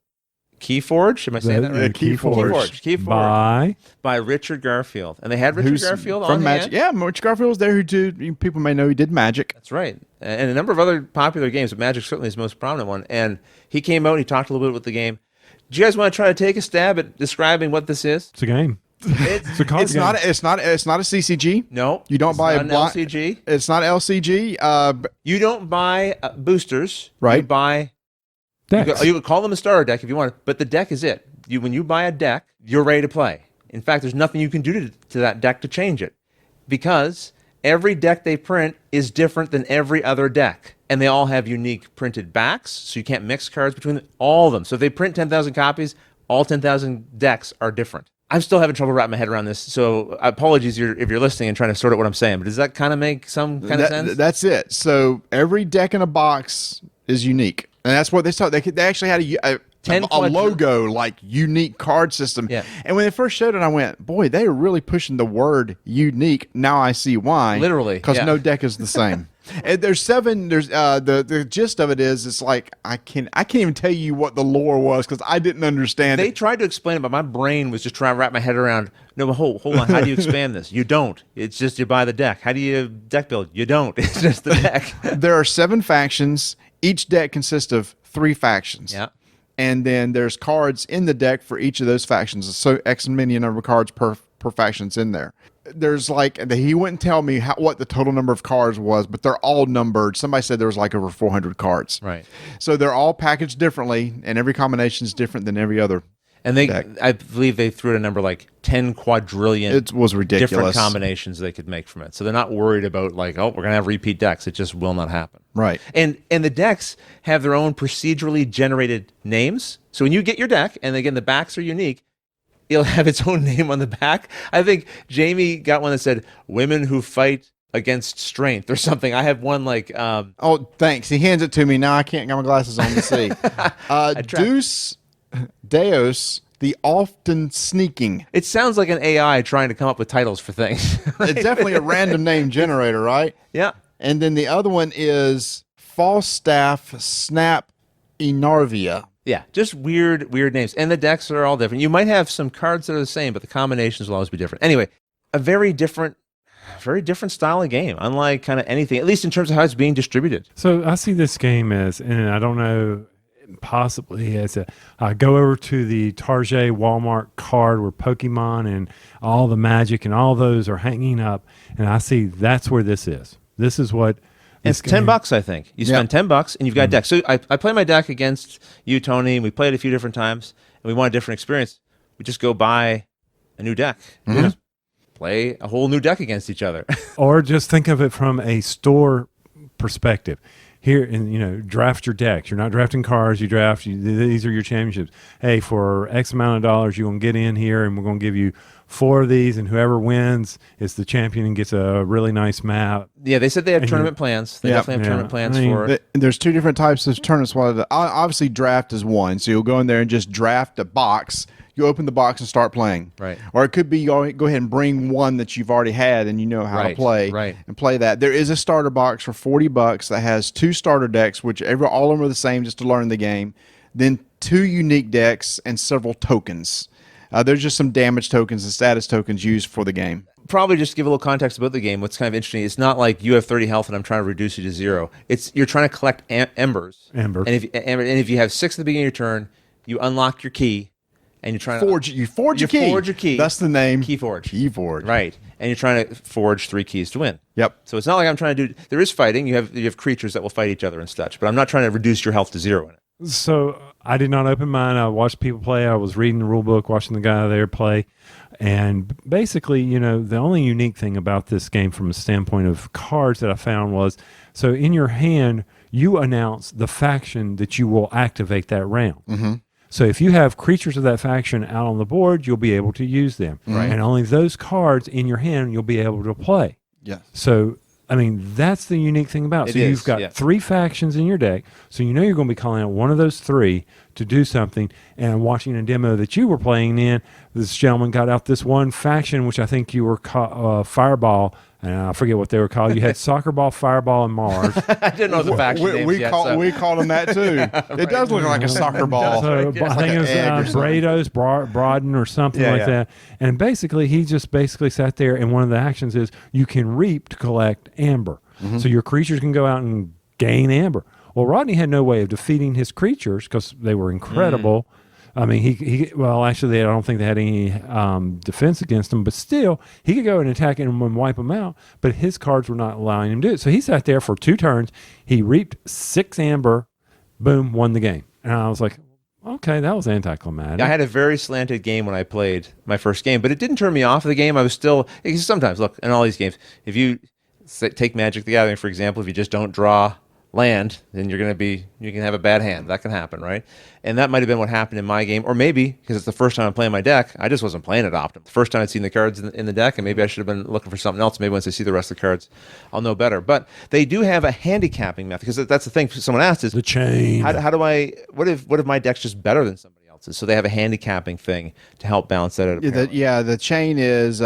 Keyforge. Am I saying that right? Keyforge. By Richard Garfield, and they had Richard Who's Garfield from on Magic. hand. Yeah, Rich Garfield was there. People may know he did Magic. That's right, and a number of other popular games, but Magic certainly is the most prominent one. And he came out and he talked a little bit about the game. Do you guys want to try to take a stab at describing what this is? It's a game. It's a card It's game. not a CCG. No, You don't it's buy not a an block- LCG. It's not LCG. You don't buy boosters. You Right. buy. Decks. You could call them a starter deck if you want, but the deck is it. When you buy a deck, you're ready to play. In fact, there's nothing you can do to that deck to change it, because every deck they print is different than every other deck, and they all have unique printed backs, so you can't mix cards between all of them. So if they print 10,000 copies, all 10,000 decks are different. I'm still having trouble wrapping my head around this, so apologies if you're listening and trying to sort out what I'm saying, but does that kind of make some kind of sense? That's it. So every deck in a box is unique, and that's what they saw. They actually had a logo, like unique card system. Yeah. And when they first showed it, I went, boy, they are really pushing the word unique. Now I see why. Literally, because yeah. no deck is the same. And there's 7. There's the gist of it is it's like I can't even tell you what the lore was because I didn't understand They it. tried to explain it, but my brain was just trying to wrap my head around. No, but hold on. How do you expand this? You don't. It's just you buy the deck. How do you deck build? You don't. It's just the deck. There are 7 factions. Each deck consists of 3 factions. Yeah. And then there's cards in the deck for each of those factions. So X many number of cards per faction's in there. there's like he wouldn't tell me what the total number of cards was, but they're all numbered. Somebody said there was like over 400 cards. Right. So they're all packaged differently, and every combination is different than every other. And I believe they threw in a number like 10 quadrillion. It was ridiculous. Different combinations they could make from it. So they're not worried about like, oh, we're gonna have repeat decks. It just will not happen. Right. And the decks have their own procedurally generated names. So when you get your deck, and again the backs are unique, it'll have its own name on the back. I think Jamie got one that said "Women Who Fight Against Strength" or something. I have one like. Oh, thanks. He hands it to me now. I can't get my glasses on to see. Deuce Deus, the often sneaking. It sounds like an AI trying to come up with titles for things. It's definitely a random name generator, right? Yeah. And then the other one is Falstaff Snap Enarvia. Yeah, just weird names. And the decks are all different. You might have some cards that are the same, but the combinations will always be different. Anyway, a very different style of game, unlike kind of anything, at least in terms of how it's being distributed. So I see this game as, and I don't know, possibly as a go over to the Target Walmart card where Pokemon and all the Magic and all those are hanging up, and I see that's where this is. This is what It's $10, I think. You spend $10 and you've got a deck. So I play my deck against you, Tony, and we played a few different times, and we want a different experience. We just go buy a new deck. We just play a whole new deck against each other. Or just think of it from a store perspective. Here, and draft your decks. You're not drafting cards. You draft. These are your championships. Hey, for X amount of dollars, you're gonna get in here, and we're gonna give you 4 of these, and whoever wins is the champion and gets a really nice map. Yeah, they said they have tournament plans. They definitely have tournament plans for it. There's 2 different types of tournaments. Obviously, draft is one. So you'll go in there and just draft a box. You open the box and start playing. Right. Or it could be go ahead and bring one that you've already had and you know how to play. Right. And play that. There is a starter box for $40 that has 2 starter decks, which all of them are the same just to learn the game. Then 2 unique decks and several tokens. There's just some damage tokens and status tokens used for the game. Probably just to give a little context about the game. What's kind of interesting, it's not like you have 30 health and I'm trying to reduce you to 0. You're trying to collect embers. Ember. And if you have 6 at the beginning of your turn, you unlock your key. And you're trying to forge your key. Forge your key. That's the name. Keyforge. Keyforge. Right. And you're trying to forge 3 keys to win. Yep. So it's not like I'm trying to do. There is fighting. You have creatures that will fight each other and such. But I'm not trying to reduce your health to 0 in it. So I did not open mine. I watched people play. I was reading the rule book, watching the guy there play, and basically, the only unique thing about this game from a standpoint of cards that I found was, so in your hand, you announce the faction that you will activate that round. Mm-hmm. So if you have creatures of that faction out on the board, you'll be able to use them. Right. And only those cards in your hand you'll be able to play. Yeah. So, that's the unique thing about it. So you've got 3 factions in your deck, so you're going to be calling out one of those 3 to do something. And watching a demo that you were playing in, this gentleman got out this one faction, which I think you were Fireball, and I forget what they were called. You had Soccer Ball, Fireball, and Mars. I didn't know the faction names we called them that too. It does look like a soccer ball. So I think it was Brados, Broaden, or something like that. And basically, he just sat there, and one of the actions is you can reap to collect amber. Mm-hmm. So your creatures can go out and gain amber. Well, Rodney had no way of defeating his creatures because they were incredible. Actually, I don't think they had any defense against him, but still, he could go and attack him and wipe them out, but his cards were not allowing him to do it. So he sat there for 2 turns. He reaped 6 amber, boom, won the game. And I was like, okay, that was anticlimactic. I had a very slanted game when I played my first game, but it didn't turn me off of the game. I was still, sometimes, look, in all these games, if you take Magic the Gathering, for example, if you just don't draw land, then you can have a bad hand. That can happen, right? And that might have been what happened in my game, or maybe because it's the first time I'm playing my deck, I just wasn't playing it optimum. The first time I'd seen the cards in the deck, and maybe I should have been looking for something else. Maybe once I see the rest of the cards, I'll know better. But they do have a handicapping method, because that's the thing someone asked is the chain. How do I? What if my deck's just better than somebody else's? So they have a handicapping thing to help balance that out. The chain is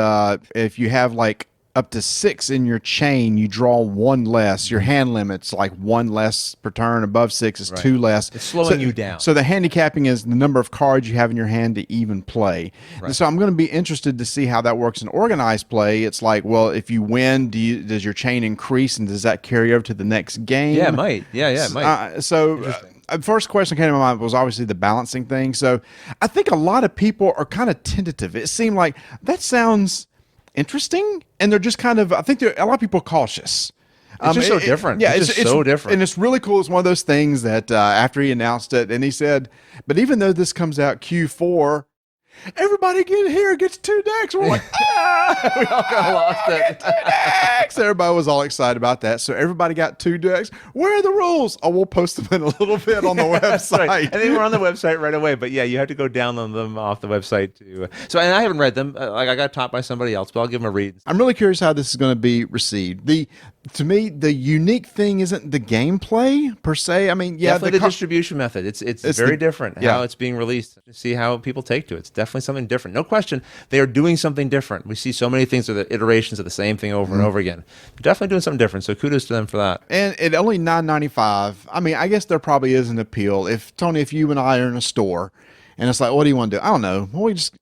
if you have like up to 6 in your chain, you draw 1 less. Your hand limit's like 1 less per turn. Above 6 is 2 less. It's slowing you down. So the handicapping is the number of cards you have in your hand to even play. Right. So I'm going to be interested to see how that works in organized play. It's like, well, if you win, does your chain increase, and does that carry over to the next game? Yeah, it might. Yeah, it might. First question came to my mind was obviously the balancing thing. So I think a lot of people are kind of tentative. It seemed like that sounds interesting, and they're just kind of, I think a lot of people are cautious. It's just so different. Yeah, it's just so different. And it's really cool. It's one of those things that after he announced it, and he said, but even though this comes out Q4, everybody get here, gets 2 decks. We're like, we all kind of lost it. 2 decks. Everybody was all excited about that. So everybody got 2 decks. Where are the rules? Oh, we'll post them in a little bit on the website. Right. And they were on the website right away. But yeah, you have to go download them off the website too. So, and I haven't read them. Like I got taught by somebody else, but I'll give them a read. I'm really curious how this is going to be received. To me, the unique thing isn't the gameplay per se. I mean, yeah, definitely the distribution method. It's very different yeah. how it's being released. To see how people take to it. It's definitely something different. No question, they are doing something different. We see so many things that are the iterations of the same thing over and over again. They're definitely doing something different. So kudos to them for that. And it only $9.95. I mean, I guess there probably is an appeal. If Tony, if you and I are in a store, and it's like, what do you want to do? I don't know. Well, we just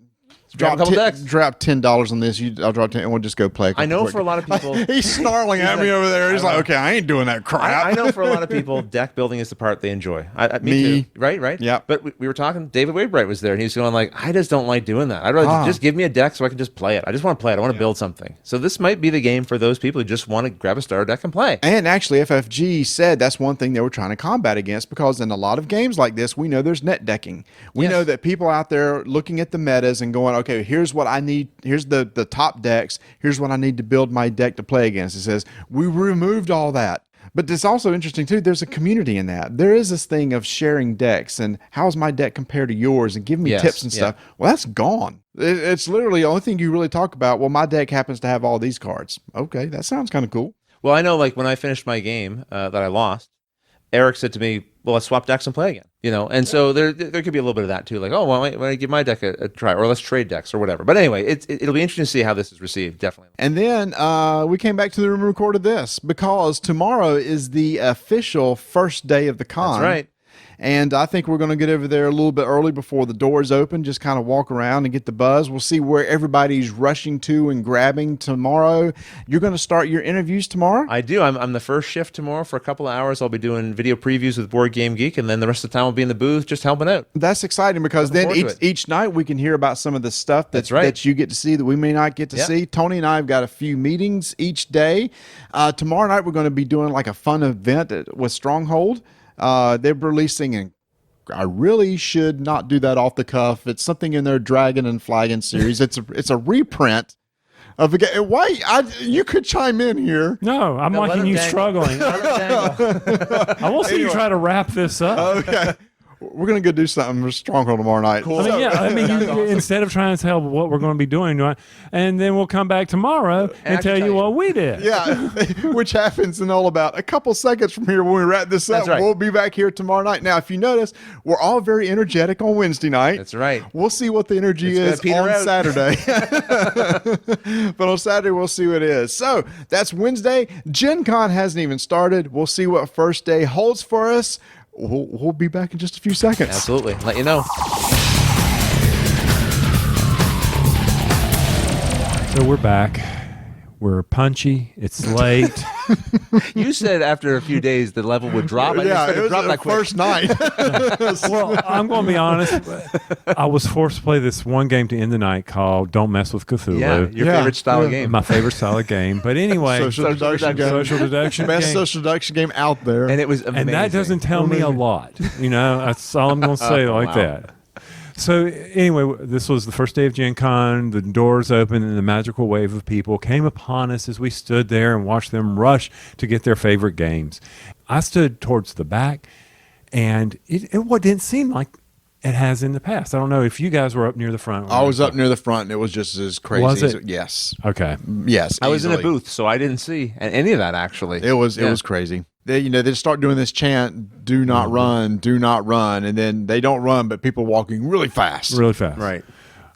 Drop a couple decks. Drop $10 on this. I'll drop 10, and we'll just go play. I know for a lot of people, he's snarling at me over there. He's like, "Okay, I ain't doing that crap." I know for a lot of people, deck building is the part they enjoy. Me too. Right. Yeah. But we were talking. David Wainwright was there, and he was going like, "I just don't like doing that. I'd rather just give me a deck so I can just play it. I just want to play it. I want to build something." So this might be the game for those people who just want to grab a starter deck and play. And actually, FFG said that's one thing they were trying to combat against, because in a lot of games like this, we know there's net decking. We know that people out there looking at the metas and going, "Okay, here's what I need. Here's the top decks. Here's what I need to build my deck to play against." It says we removed all that. But it's also interesting too, there's a community in that. There is this thing of sharing decks and how's my deck compared to yours and giving me tips and stuff. Well, that's gone. It's literally the only thing you really talk about. Well, my deck happens to have all these cards. Okay, that sounds kind of cool. Well, I know, like when I finished my game that I lost, Eric said to me, "Well, let's swap decks and play again." You know, and so there could be a little bit of that too. Like, oh, well, why don't I give my deck a try, or let's trade decks or whatever. But anyway, it'll be interesting to see how this is received. Definitely. And then we came back to the room and recorded this because tomorrow is the official first day of the con. That's right. And I think we're going to get over there a little bit early before the doors open, just kind of walk around and get the buzz. We'll see where everybody's rushing to and grabbing tomorrow. You're going to start your interviews tomorrow? I do. I'm the first shift tomorrow for a couple of hours. I'll be doing video previews with Board Game Geek, and then the rest of the time I'll be in the booth just helping out. That's exciting because then each night we can hear about some of the stuff that you get to see that we may not get to see. Tony and I have got a few meetings each day. Tomorrow night we're going to be doing like a fun event with Stronghold. They're releasing, and I really should not do that off the cuff. It's something in their Dragon and Flagon series. It's a reprint of a game. Why? You could chime in here. No, I'm liking you struggling. I will see you try to wrap this up. Okay. We're going to go do something with Stronghold tomorrow night. Cool. I mean, instead of trying to tell what we're going to be doing, and then we'll come back tomorrow and tell you what we did. Yeah, which happens in all about a couple seconds from here when we wrap this up. Right. We'll be back here tomorrow night. Now, if you notice, we're all very energetic on Wednesday night. That's right. We'll see what the energy is on Saturday. But on Saturday, we'll see what it is. So that's Wednesday. Gen Con hasn't even started. We'll see what first day holds for us. We'll be back in just a few seconds. Absolutely. Let you know. So we're back. We're punchy. It's late. You said after a few days the level would drop. It was the first night. Well, I'm going to be honest. I was forced to play this one game to end the night called Don't Mess with Cthulhu. Yeah, your favorite style of game. My favorite style of game. But anyway, social deduction best game. Social deduction game out there. And it was amazing. And that doesn't tell me a lot. That's all I'm going to say that. So anyway, this was the first day of Gen Con. The doors opened and the magical wave of people came upon us as we stood there and watched them rush to get their favorite games. I stood towards the back, and it didn't seem like it has in the past. I don't know if you guys were up near the front. I was up near the front, and it was just as crazy. Was it? Yes. Okay. Yes. I was in a booth, so I didn't see any of that, actually. It was crazy. They start doing this chant, do not run, and then they don't run, but people walking really fast. Right.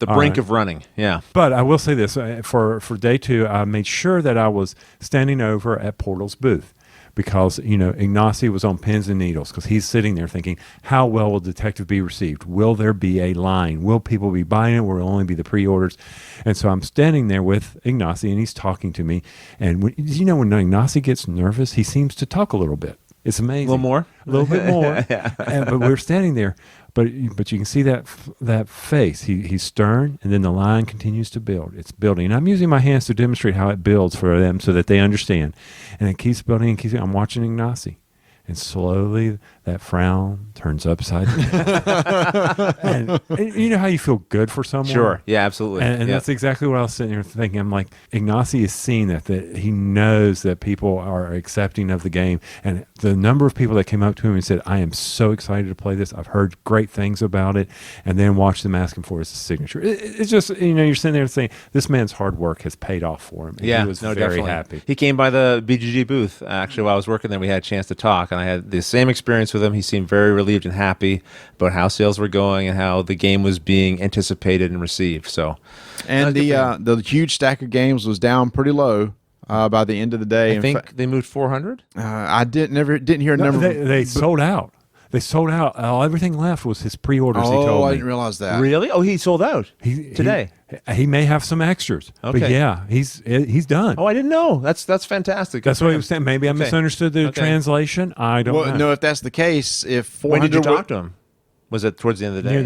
The brink of running. Yeah. But I will say this, for day 2, I made sure that I was standing over at Portal's booth because, Ignacy was on pins and needles because he's sitting there thinking, how well will Detective be received? Will there be a line? Will people be buying it? Will it only be the pre-orders? And so I'm standing there with Ignacy, and he's talking to me. And when Ignacy gets nervous, he seems to talk a little bit. It's amazing. A little more? A little bit more. But we're standing there. But you can see that face. He's stern, and then the line continues to build. It's building. And I'm using my hands to demonstrate how it builds for them so that they understand. And it keeps building and keeps building. I'm watching Ignacy. And slowly that frown turns upside down. and you know how you feel good for someone? Sure. Yeah, absolutely. And that's exactly what I was sitting here thinking. I'm like, Ignacy is seeing that he knows that people are accepting of the game. And the number of people that came up to him and said, I am so excited to play this. I've heard great things about it. And then watch them ask him for his signature. It's just, you're sitting there saying, this man's hard work has paid off for him. And he was very definitely happy. He came by the BGG booth. Actually, while I was working there, we had a chance to talk. And I had the same experience with him. He seemed very relieved and happy about how sales were going and how the game was being anticipated and received. So, and the huge stack of games was down pretty low by the end of the day. I think they moved 400. I didn't hear a number. They sold out. They sold out. Everything left was his pre-orders. He told me. I didn't realize that. Really? Oh, he sold out today. He may have some extras, okay. But yeah, he's done. Oh, I didn't know. That's fantastic. That's what he was saying. Maybe I misunderstood the translation. I don't know. No, if that's the case, if 400 when did you talk to him? Was it towards the end of the day? Near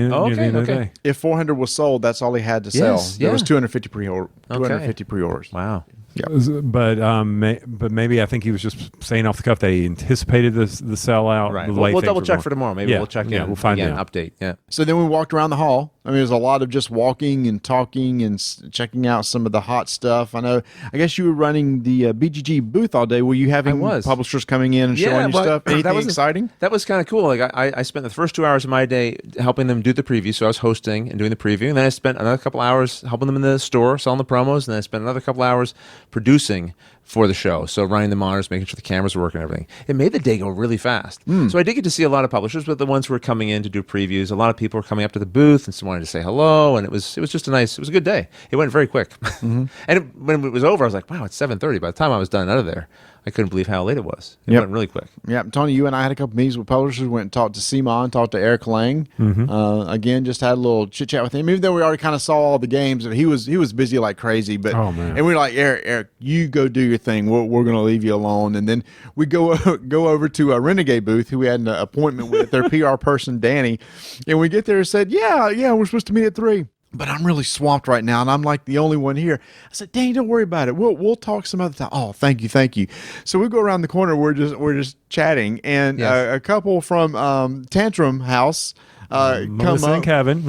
the end of the day. If 400 was sold, that's all he had to sell. There was 250 pre-orders. Wow. Yeah. But maybe I think he was just saying off the cuff that he anticipated the sellout. Right. We'll double check for tomorrow. Maybe we'll check in. We'll find an out. Update. Yeah. So then we walked around the hall. I mean, there's a lot of just walking and talking and checking out some of the hot stuff. I guess you were running the BGG booth all day. Were you having publishers coming in and showing you stuff? Anything exciting? That was kind of cool. Like I spent the first 2 hours of my day helping them do the preview. So I was hosting and doing the preview, and then I spent another couple hours helping them in the store, selling the promos, and then I spent another couple hours producing for the show. So running the monitors, making sure the cameras were working and everything. It made the day go really fast. So I did get to see a lot of publishers, but the ones who were coming in to do previews, a lot of people were coming up to the booth and wanted to say hello, and it was just it was a good day. It went very quick. And when it was over, I was like, wow, it's 7:30. By the time I was done out of there, I couldn't believe how late it was. It went really quick. Yeah, Tony, you and I had a couple meetings with publishers. We went and talked to CMON, talked to Eric Lang. Again, just had a little chit chat with him. Even though we already kind of saw all the games, he was busy like crazy. But and we were like, Eric, you go do your thing. We're going to leave you alone. And then we go over to a Renegade booth, who we had an appointment with their PR person, Danny. And we get there and said, yeah, we're supposed to meet at 3. But I'm really swamped right now, and I'm like the only one here. I said, Danny, don't worry about it. We'll talk some other time. Oh, thank you. So we go around the corner. We're just chatting, and a couple from Tantrum House come Melissa up. and Kevin,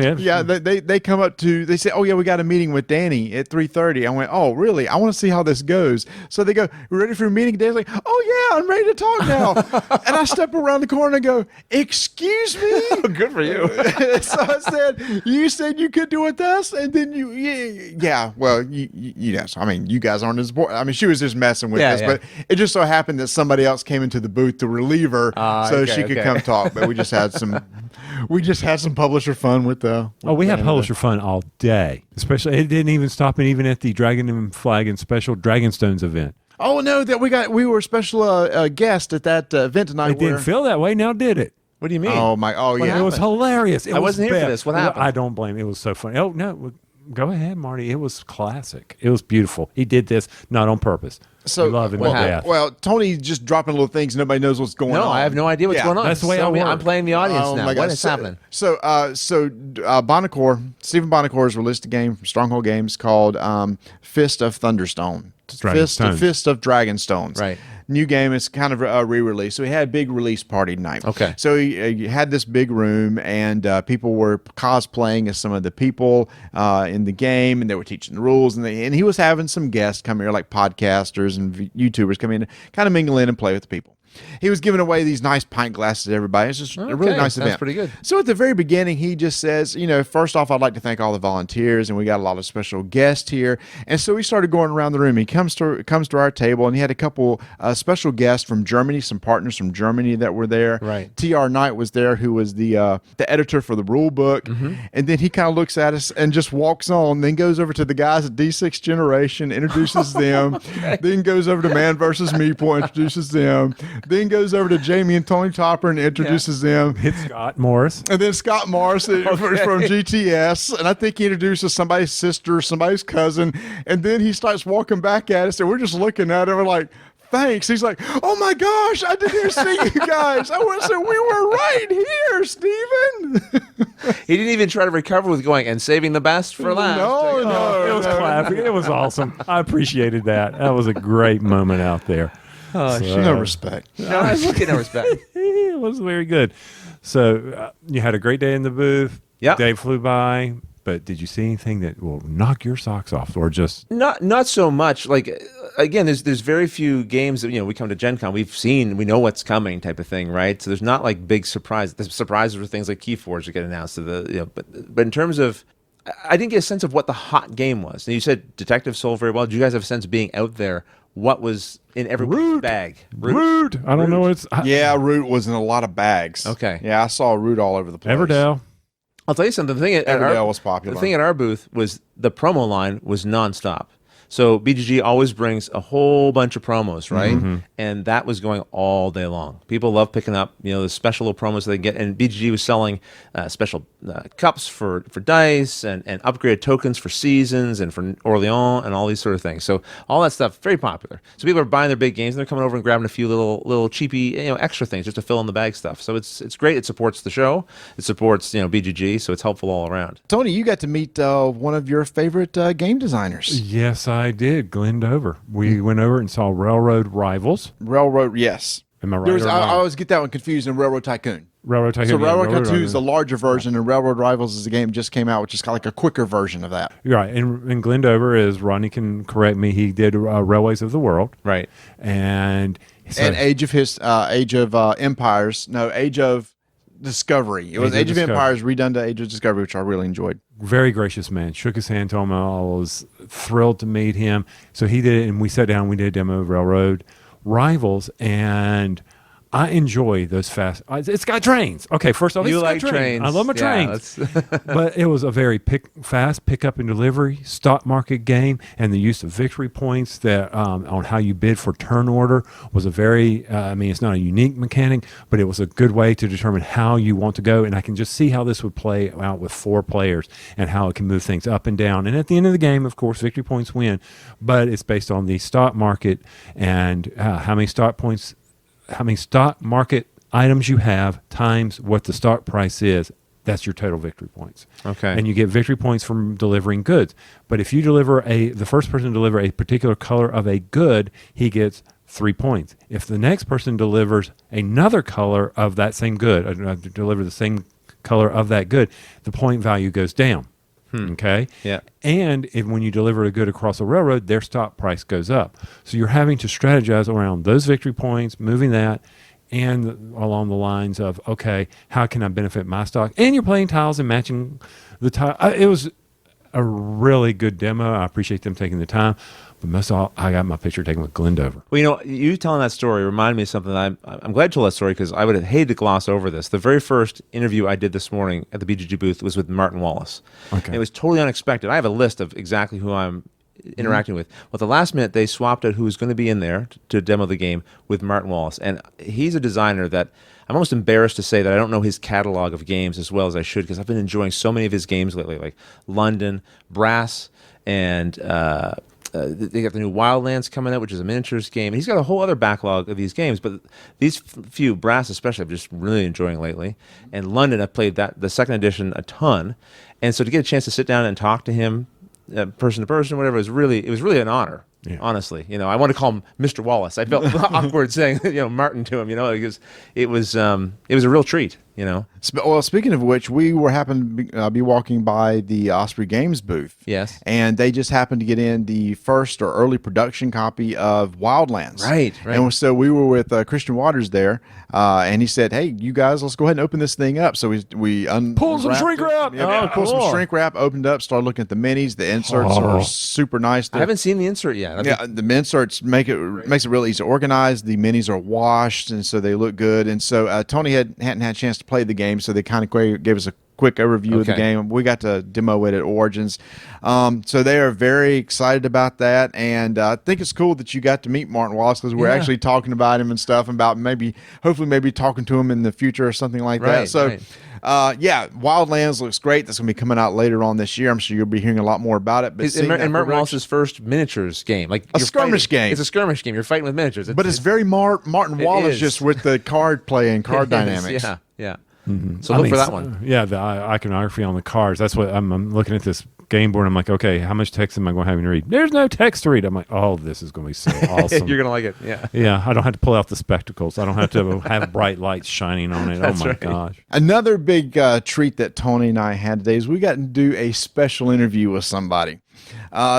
they come up they say, oh yeah, we got a meeting with Danny at 3:30. I went, oh really? I want to see how this goes. So they go, we ready for a meeting? Danny's like, oh yeah, I'm ready to talk now. And I step around the corner and go, excuse me? Good for you. So I said, you said you could do with us, and then you I mean, you guys aren't as important. I mean, she was just messing with us, but it just so happened that somebody else came into the booth to relieve her she could come talk. But we just had some publisher fun with we had publisher fun all day. Especially, it didn't even stop me even at the Dragon and Flag and Special Dragonstones event. Oh no, we were a special guest at that event tonight. It didn't feel that way. Now did it? What do you mean? It was hilarious. I wasn't here for this. What happened? I don't blame. It was so funny. Oh no, go ahead, Marty. It was classic. It was beautiful. He did this not on purpose. So, love him to death. Well, Tony's just dropping little things. Nobody knows what's going on. No, I have no idea what's going on. That's the way I work. I'm playing the audience now. What is happening? So Bonacore, Stephen Bonacore has released a game from Stronghold Games called Fist of Thunderstone. Fist of Dragonstones. Right. New game. It's kind of a re-release. So he had a big release party tonight. Okay. So he had this big room, and people were cosplaying as some of the people in the game, and they were teaching the rules. And he was having some guests come here, like podcasters and YouTubers come in, kind of mingle in and play with the people. He was giving away these nice pint glasses to everybody. It's just a really nice event. That's pretty good. So at the very beginning, he just says, first off, I'd like to thank all the volunteers, and we got a lot of special guests here. And so we started going around the room. He comes to our table, and he had a couple special guests from Germany, some partners from Germany that were there. Right. T.R. Knight was there, who was the editor for the rule book. And then he kind of looks at us and just walks on, then goes over to the guys at D6 Generation, introduces them, then goes over to Man vs. Meeple, introduces them, then goes over to Jamie and Tony Topper and introduces them. It's Scott Morris. And then Scott Morris from GTS. And I think he introduces somebody's sister, somebody's cousin. And then he starts walking back at us, and we're just looking at him. We're like, thanks. He's like, oh my gosh, I didn't even see you guys. I was we were right here, Stephen. He didn't even try to recover with going and saving the best for last. No, It was clapping. It was awesome. I appreciated that. That was a great moment out there. Oh, No respect. no, I was looking at respect. It was very good. So you had a great day in the booth. Yep. Day flew by. But did you see anything that will knock your socks off, or just Not so much. Like again, there's very few games that we come to Gen Con, we know what's coming type of thing, right? So there's not like big surprises. The surprises are things like Keyforge that get announced to but in terms of, I didn't get a sense of what the hot game was. And you said Detective sold very well. Did you guys have a sense of being out there? What was in everybody's bag? Root? I don't know what it's. Yeah, Root was in a lot of bags. Okay. Yeah, I saw Root all over the place. Everdell. I'll tell you something. The thing Everdell was popular. The thing at our booth was the promo line was nonstop. So BGG always brings a whole bunch of promos, right? Mm-hmm. And that was going all day long. People love picking up, the special little promos they get. And BGG was selling special cups for dice and upgraded tokens for seasons and for Orleans and all these sort of things. So all that stuff, very popular. So people are buying their big games and they're coming over and grabbing a few little cheapy, extra things just to fill in the bag stuff. So it's great. It supports the show. It supports, BGG. So it's helpful all around. Tony, you got to meet one of your favorite game designers. Yes, I did. Glenn Dover. We went over and saw Railroad Rivals. Railroad, yes. Am I right? I always get that one confused in Railroad Tycoon. Railroad Tycoon. So Railroad Railroad Tycoon is the Tycoon. larger version, and Railroad Rivals is the game that just came out, which is kind of like a quicker version of that. You're right. And Glenn Dover, as Rodney can correct me, he did Railways of the World. Right. And so, And Age of Empires. No, Age of Discovery. It was Age Age of of Discovery. Empires redone to Age of Discovery, which I really enjoyed. very gracious man. Shook his hand, told me I was thrilled to meet him. So he did it, and we sat down. We did a demo of Railroad Rivals, and I enjoy those fast. It's got trains. Okay, first off, You it's like got trains. trains. I love my Yeah, trains. But it was a very fast pickup and delivery stock market game, and the use of victory points that on how you bid for turn order was a very. It's not a unique mechanic, but it was a good way to determine how you want to go. And I can just see how this would play out with 4 players and how it can move things up and down. And at the end of the game, of course, victory points win, but it's based on the stock market and how many stock market items you have times what the stock price is. That's your total victory points. Okay. And you get victory points from delivering goods. But if you deliver the first person to deliver a particular color of a good, he gets 3 points. If the next person delivers another color of that same good, deliver the same color of that good, the point value goes down. Okay. Yeah. And when you deliver a good across a railroad, their stock price goes up. So you're having to strategize around those victory points, moving that, and along the lines of, okay, how can I benefit my stock? And you're playing tiles and matching the tile. It was a really good demo. I appreciate them taking the time. But most of all, I got my picture taken with Glenn Dover. Well, you telling that story reminded me of something. I'm glad you told that story because I would have hated to gloss over this. The very first interview I did this morning at the BGG booth was with Martin Wallace. Okay. And it was totally unexpected. I have a list of exactly who I'm interacting with. Well, at the last minute, they swapped out who was going to be in there to demo the game with Martin Wallace. And he's a designer that I'm almost embarrassed to say that I don't know his catalog of games as well as I should because I've been enjoying so many of his games lately, like London, Brass, and they got the new Wildlands coming out, which is a miniatures game. He's got a whole other backlog of these games, but these few, Brass especially, I'm just really enjoying lately. And London, I've played the second edition a ton. And so to get a chance to sit down and talk to him, person to person, whatever, it was really an honor. Yeah. Honestly, I want to call him Mr. Wallace. I felt awkward saying, Martin to him, because it was a real treat, Well, speaking of which, we happened to be walking by the Osprey Games booth. Yes. And they just happened to get in the first or early production copy of Wildlands. Right. And so we were with Christian Waters there, and he said, "Hey, you guys, let's go ahead and open this thing up." So we Pull some shrink wrap. Yeah, pulled some shrink wrap, opened up, started looking at the minis. The inserts are super nice. I haven't seen the insert yet. The inserts makes it really easy to organize. The minis are washed, and so they look good. And so Tony hadn't had a chance to play the game, so they kind of gave us a quick overview of the Okay. game. We got to demo it at Origins. So they are very excited about that. And I think it's cool that you got to meet Martin Wallace because we're Yeah. actually talking about him and stuff, about hopefully maybe talking to him in the future or something like that. Right, So, right. Wildlands looks great. That's going to be coming out later on this year. I'm sure you'll be hearing a lot more about it. But seeing that And Martin production- Wallace's first miniatures game, like A you're skirmish fighting- game. It's a skirmish game. You're fighting with miniatures. but it's very Martin Wallace is. just with the card play and card it is, dynamics. Yeah, yeah. Mm-hmm. So look for that one. Yeah, the iconography on the cards. That's what I'm looking at this game board. I'm like, okay, how much text am I going to have to read? There's no text to read. I'm like, oh, this is going to be so awesome. You're gonna like it. Yeah. Yeah, I don't have to pull out the spectacles. I don't have to have bright lights shining on it. That's oh my right. gosh. Another big treat that Tony and I had today is we got to do a special interview with somebody.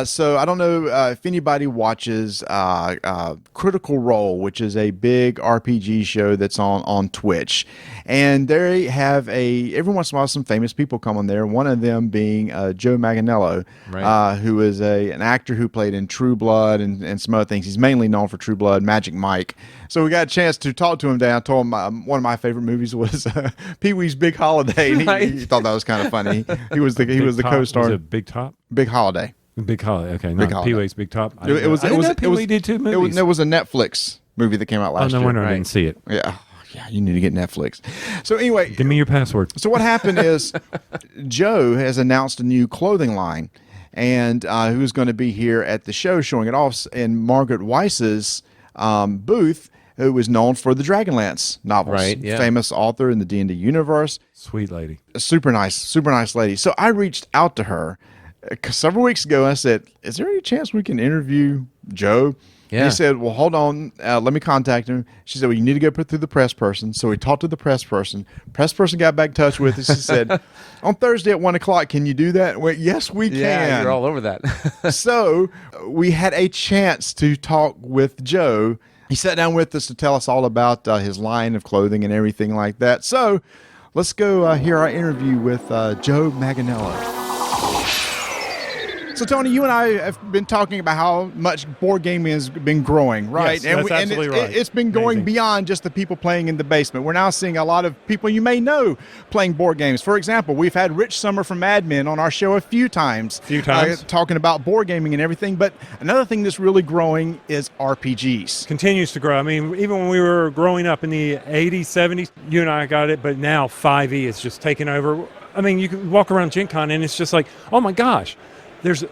So I don't know if anybody watches Critical Role, which is a big RPG show that's on Twitch. And they have every once in a while, some famous people come on there. One of them being Joe Manganiello, Right. who is an actor who played in True Blood and some other things. He's mainly known for True Blood, Magic Mike. So we got a chance to talk to him today. I told him one of my favorite movies was Pee-wee's Big Holiday. And Right. he thought that was kind of funny. He was the Big Top? co-star. Was it Big Top? Big Holiday. Big Holiday. Okay, Big not Holiday. Pee-wee's Big Top. It was. I It didn't was. know It Pee-wee was. did two It movies. was. It was a Netflix movie that came out Oh, last no year. wonder I Right. didn't see it. Yeah. Yeah. You need to get Netflix. So anyway, Give me your password. so what happened is Joe has announced a new clothing line, and who's going to be here at the show showing it off in Margaret Weiss's booth, who is known for the Dragonlance novels. Right, yeah. Famous author in the D&D universe. Sweet lady. A super nice lady. So I reached out to her several weeks ago. And I said, "Is there any chance we can interview Joe?" And Yeah. he said, "Well, hold on. Let me contact him." She said, "Well, you need to go put through the press person." So we talked to the press person. Press person got back in touch with us. She said, "On Thursday at 1:00, can you do that?" I went, "Yes, we Yeah, can." you're all over that. So we had a chance to talk with Joe. He sat down with us to tell us all about his line of clothing and everything like that. So let's go hear our interview with Joe Manganiello. So, Tony, you and I have been talking about how much board gaming has been growing, right? Yes, that's absolutely right. It's been going Amazing. beyond just the people playing in the basement. We're now seeing a lot of people you may know playing board games. For example, we've had Rich Summer from Mad Men on our show a few times. Talking about board gaming and everything. But another thing that's really growing is RPGs. Continues to grow. I mean, even when we were growing up in the 80s, 70s, you and I got it, but now 5e is just taking over. I mean, you can walk around Gen Con and it's just like, oh my gosh, there's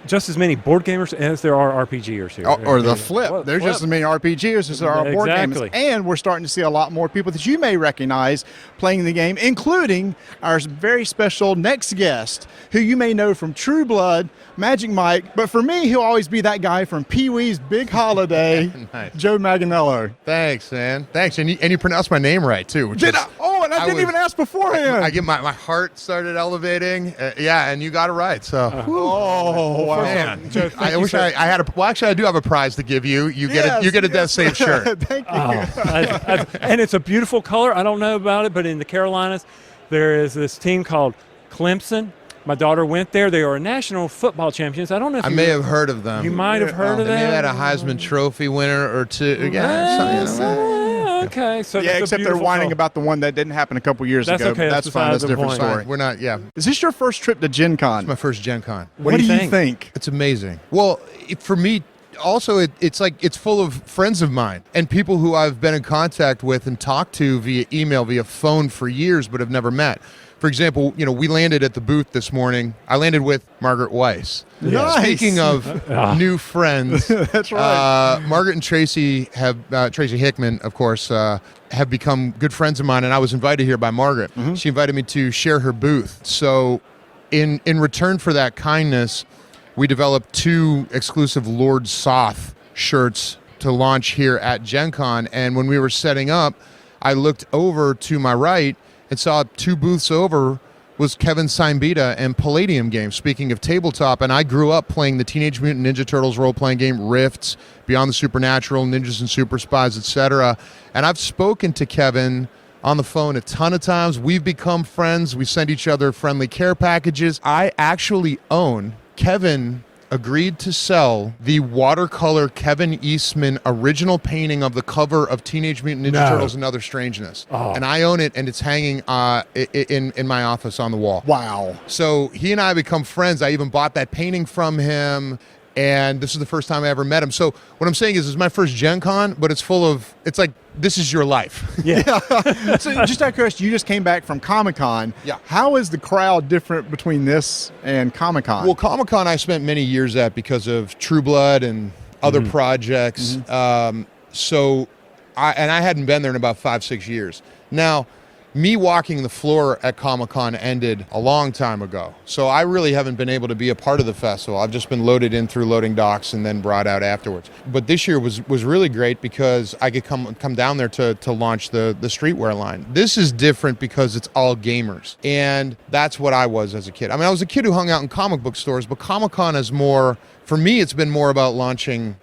just as many board gamers as there are RPGers here. Or the flip. Well, There's just as many RPGers as there are board Exactly. gamers. And we're starting to see a lot more people that you may recognize playing the game, including our very special next guest, who you may know from True Blood, Magic Mike. But for me, he'll always be that guy from Pee-wee's Big Holiday, Nice. Joe Manganiello. Thanks, man. Thanks, and you pronounced my name right too. Which Did is- I? Oh, and I didn't was- even ask beforehand. I get my heart started elevating. Yeah, and you got it right. So, Oh, wow. man, Joe, thank I you wish so- I had a. Well, actually, I do have a prize to give you. You Yes, get a Death yes. Save shirt. Thank you. And it's a beautiful color. I don't know about it, but in the Carolinas, there is this team called Clemson. My daughter went there. They are national football champions. I don't know if I you may have heard of them. You might have heard of They may have them. had a Heisman Trophy winner or two. Yeah, something, Okay, so Yeah, that's a except they're beautiful whining color. about the one that didn't happen a couple years That's ago. okay, But that's that's fine. That's a beside the different point. story. Fine. We're not. Yeah, Is this your first trip to Gen Con? my first Gen Con. What do you think? It's amazing. Well, for me, also, it's like it's full of friends of mine and people who I've been in contact with and talked to via email, via phone for years, but have never met. For example, we landed at the booth this morning. I landed with Margaret Weiss. Nice. Speaking of new friends, That's right. Margaret and Tracy Tracy Hickman, of course, have become good friends of mine, and I was invited here by Margaret. Mm-hmm. She invited me to share her booth. So, in return for that kindness, we developed 2 exclusive Lord Soth shirts to launch here at Gen Con. And when we were setting up, I looked over to my right and saw 2 booths over was Kevin Simbita and Palladium Games. Speaking of tabletop, and I grew up playing the Teenage Mutant Ninja Turtles role-playing game Rifts, Beyond the Supernatural, Ninjas and Super Spies, etc. And I've spoken to Kevin on the phone a ton of times. We've become friends. We send each other friendly care packages. I actually own Kevin agreed to sell the watercolor Kevin Eastman original painting of the cover of Teenage Mutant Ninja Turtles and Other Strangeness. And I own it, and it's hanging in my office on the wall. Wow. So he and I become friends. I even bought that painting from him, and this is the first time I ever met him. So what I'm saying is, it's my first Gen Con, but it's like, this is your life. Yeah. So just out of curiosity, you just came back from Comic-Con. Yeah. How is the crowd different between this and Comic-Con? Well, Comic-Con I spent many years at because of True Blood and other projects. So I hadn't been there in about 5-6 years. Now, me walking the floor at Comic-Con ended a long time ago. So I really haven't been able to be a part of the festival. I've just been loaded in through loading docks and then brought out afterwards. But this year was really great because I could come down there to launch the streetwear line. This is different because it's all gamers. And that's what I was as a kid. I mean, I was a kid who hung out in comic book stores, but Comic-Con is more, for me, it's been more about launching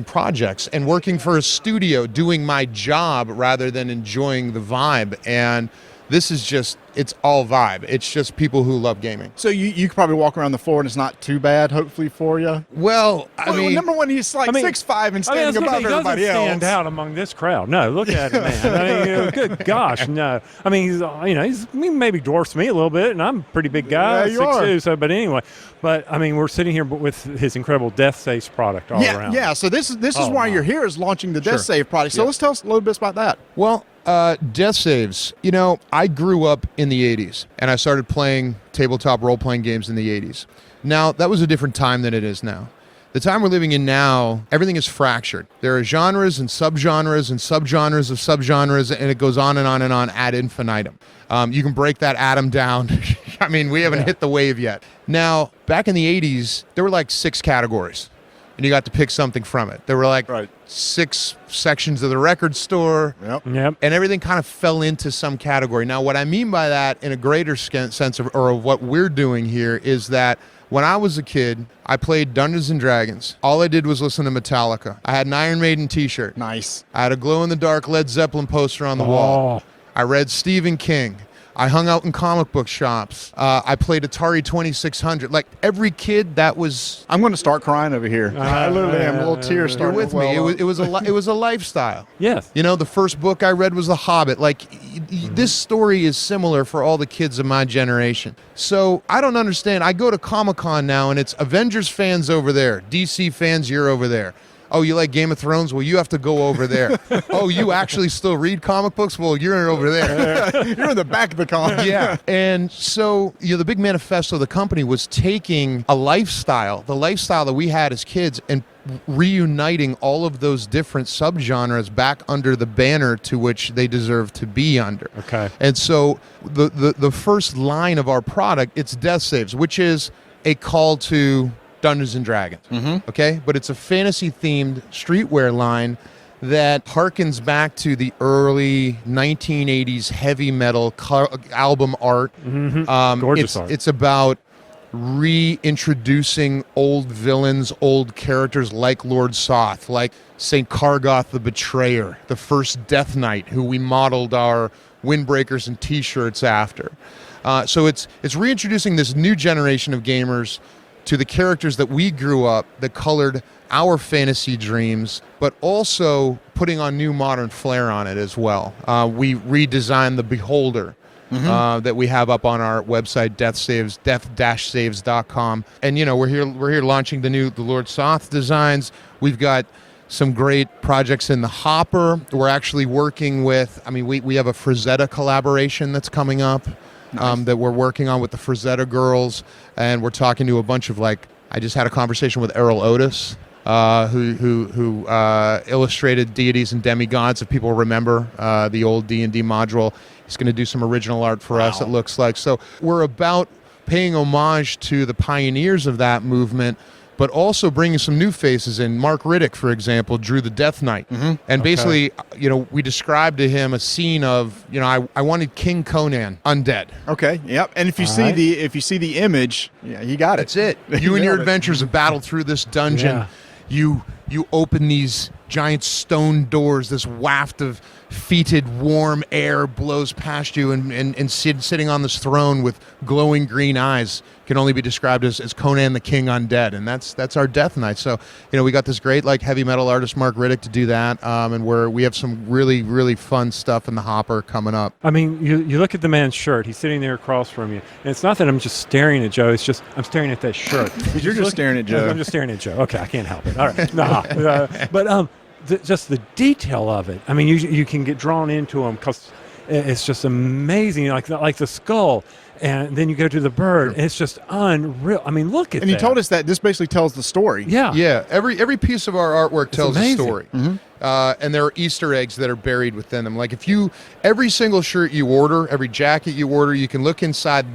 projects and working for a studio, doing my job rather than enjoying the vibe. And this is just, it's all vibe. It's just people who love gaming. So you could probably walk around the floor and it's not too bad, hopefully, for you. Well, I mean, number one, he's like 6'5" and standing above everybody he doesn't else. stand out among this crowd. No, look at him, man. I mean, good gosh, no. I mean, he maybe dwarfs me a little bit, and I'm a pretty big guy, Yeah, you 6'2". So, but anyway, I mean, we're sitting here with his incredible Death Saves product all around. Yeah. So this is why you're here, is launching the Death Save product. So let's tell us a little bit about that. Well, Death Saves. I grew up in the 80s, and I started playing tabletop role-playing games in the 80s. Now, that was a different time than it is now. The time we're living in now, everything is fractured. There are genres and subgenres and subgenres of subgenres, and it goes on and on and on ad infinitum. You can break that atom down. I mean, we haven't hit the wave yet. Now, back in the 80s, there were like 6 categories, and you got to pick something from it. There were like 6 sections of the record store, Yep. and everything kind of fell into some category. Now, what I mean by that in a greater sense of what we're doing here is that when I was a kid, I played Dungeons & Dragons. All I did was listen to Metallica. I had an Iron Maiden t-shirt. Nice. I had a glow-in-the-dark Led Zeppelin poster on the wall. I read Stephen King. I hung out in comic book shops. I played Atari 2600. Like, every kid, that was... I'm going to start crying over here. I literally am. A little tear starting You're with to well me. up. It was a lifestyle. Yes. The first book I read was The Hobbit. Like, this story is similar for all the kids of my generation. So I don't understand. I go to Comic-Con now, and it's Avengers fans over there. DC fans, you're over there. Oh, you like Game of Thrones? Well, you have to go over there. Oh, you actually still read comic books? Well, you're over there. You're in the back of the con. Yeah. And so, the big manifesto of the company was taking a lifestyle, the lifestyle that we had as kids, and reuniting all of those different subgenres back under the banner to which they deserve to be under. Okay. And so the first line of our product, it's Death Saves, which is a call to Dungeons & Dragons, okay? But it's a fantasy-themed streetwear line that harkens back to the early 1980s heavy metal album art. Gorgeous art. It's about reintroducing old villains, old characters like Lord Soth, like St. Kargoth the Betrayer, the first Death Knight, who we modeled our windbreakers and T-shirts after. So it's reintroducing this new generation of gamers to the characters that we grew up, that colored our fantasy dreams, but also putting on new modern flair on it as well. We redesigned the Beholder that we have up on our website, death-saves.com. And we're here launching the Lord Soth designs. We've got some great projects in the hopper. We're actually working with, we have a Frazetta collaboration that's coming up. Nice. That we're working on with the Frazetta girls, and we're talking to a bunch of I just had a conversation with Errol Otis, who illustrated deities and demigods. If people remember the old D&D module, he's going to do some original art for us. It looks like so. We're about paying homage to the pioneers of that movement, but also bringing some new faces in. Mark Riddick, for example, drew the Death Knight. And basically, we described to him a scene of, I wanted King Conan undead. Okay, yep. And if you see the image, you got it. That's it. You and your adventures have battled through this dungeon. Yeah. You open these giant stone doors, this waft of fetid, warm air blows past you, and sitting on this throne with glowing green eyes can only be described as Conan the King Undead, and that's our Death Knight. So, we got this great heavy metal artist Mark Riddick to do that, and we have some really, really fun stuff in the hopper coming up. I mean, you look at the man's shirt. He's sitting there across from you, and it's not that I'm just staring at Joe. It's just I'm staring at that shirt. You're just staring at Joe. I'm just staring at Joe. Okay, I can't help it. All right, but just the detail of it. I mean, you can get drawn into them because it's just amazing. Like the skull. And then you go to the bird, and it's just unreal. I mean, look at that. And you told us that this basically tells the story. Yeah. Yeah, every piece of our artwork tells a story. Mm-hmm. And there are Easter eggs that are buried within them. Like every single shirt you order, every jacket you order, you can look inside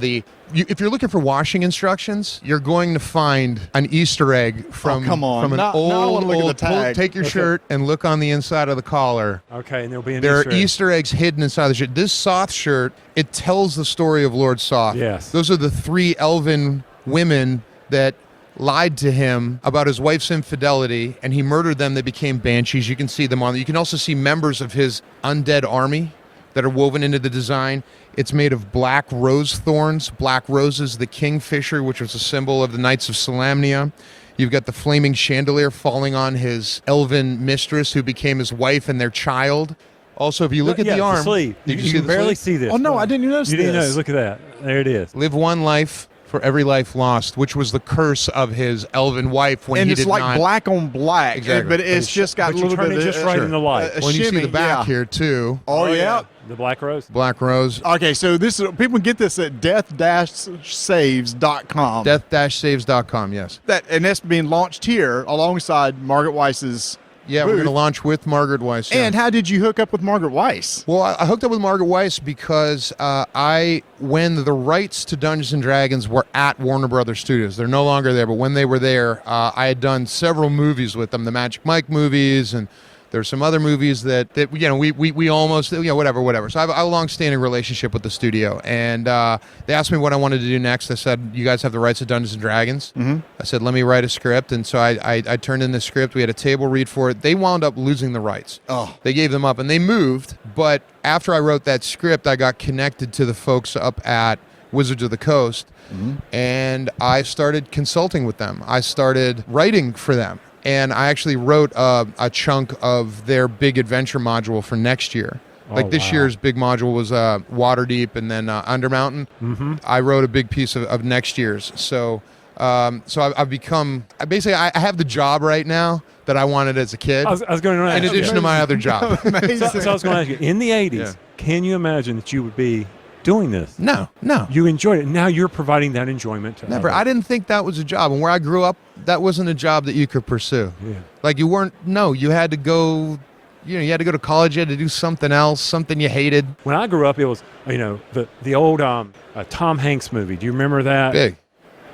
if you're looking for washing instructions, you're going to find an Easter egg from an old tag. Take your shirt and look on the inside of the collar. Okay, and there'll be There are Easter eggs hidden inside the shirt. This Soth shirt, it tells the story of Lord Soth. Yes. Those are the 3 elven women that lied to him about his wife's infidelity, and he murdered them. They became banshees. You can see them on. You can also see members of his undead army that are woven into the design. It's made of black rose thorns. Black roses, the kingfisher, which was a symbol of the Knights of Solamnia. You've got the flaming chandelier falling on his elven mistress, who became his wife and their child. Also, if you look at the arm, the sleeve. Did you can barely see this. Oh no, I didn't notice You didn't this. know. Look at that. There it is. Live one life for every life lost, which was the curse of his elven wife when And he it's did like not. black on black, Exactly. but it's just got a But you little turn bit it of just right in the light. a When you see shimmy, the back yeah. here too, Oh yeah. The black rose. black rose, Okay, so people get this at death-saves.com. death-saves.com. Yes. And that's being launched here alongside Margaret Weiss's Yeah, we're booth. going to launch with Margaret Weiss. Yeah. And how did you hook up with Margaret Weiss? Well, I hooked up with Margaret Weiss because when the rights to Dungeons and Dragons were at Warner Brothers Studios, they're no longer there, but when they were there, I had done several movies with them, the Magic Mike movies, and there's some other movies that we almost, whatever. So I have a long-standing relationship with the studio, and they asked me what I wanted to do next. I said, you guys have the rights to Dungeons and Dragons? Mm-hmm. I said, let me write a script, and so I turned in the script. We had a table read for it. They wound up losing the rights. Oh. They gave them up, and they moved, but after I wrote that script, I got connected to the folks up at Wizards of the Coast, and I started consulting with them. I started writing for them. And I actually wrote a chunk of their big adventure module for next year. This year's big module was Waterdeep and then Undermountain. Mm-hmm. I wrote a big piece of next year's. So I've become basically I have the job right now that I wanted as a kid. I was going to ask. In addition to my other job. So I was going to ask you, in the 80s, can you imagine that you would be doing this? No. You enjoyed it. Now you're providing that enjoyment to Never. others. I didn't think that was a job. And where I grew up, that wasn't a job that you could pursue. Yeah. Like you had to go, you had to go to college, you had to do something else, something you hated. When I grew up, it was, the old Tom Hanks movie. Do you remember that? Big.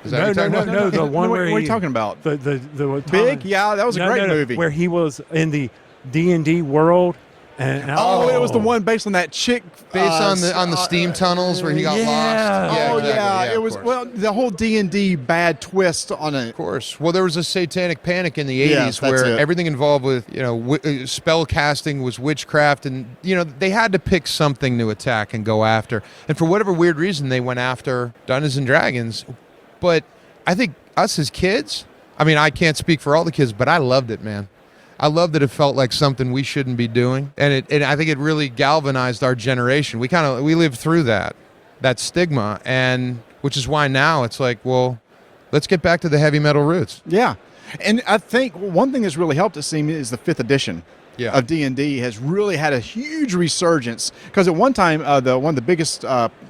Is that what you're talking about? No, the one where what are you talking about? The Big? Yeah, that was a great movie. Where he was in the D&D world. And it was the one based on that chick. Based on the steam tunnels where he got lost. Yeah. Exactly. It was the whole D&D bad twist on it. Of course. Well, there was a satanic panic in the 80s Yes, that's where it. everything involved with spell casting was witchcraft, and they had to pick something to attack and go after. And for whatever weird reason, they went after Dungeons and Dragons. But I think us as kids, I can't speak for all the kids, but I loved it, man. I love that it felt like something we shouldn't be doing, and I think it really galvanized our generation. We lived through that stigma, and which is why now it's like, well, let's get back to the heavy metal roots. Yeah. And I think one thing that's really helped it seem is the 5th edition of D&D has really had a huge resurgence, because at one time one of the biggest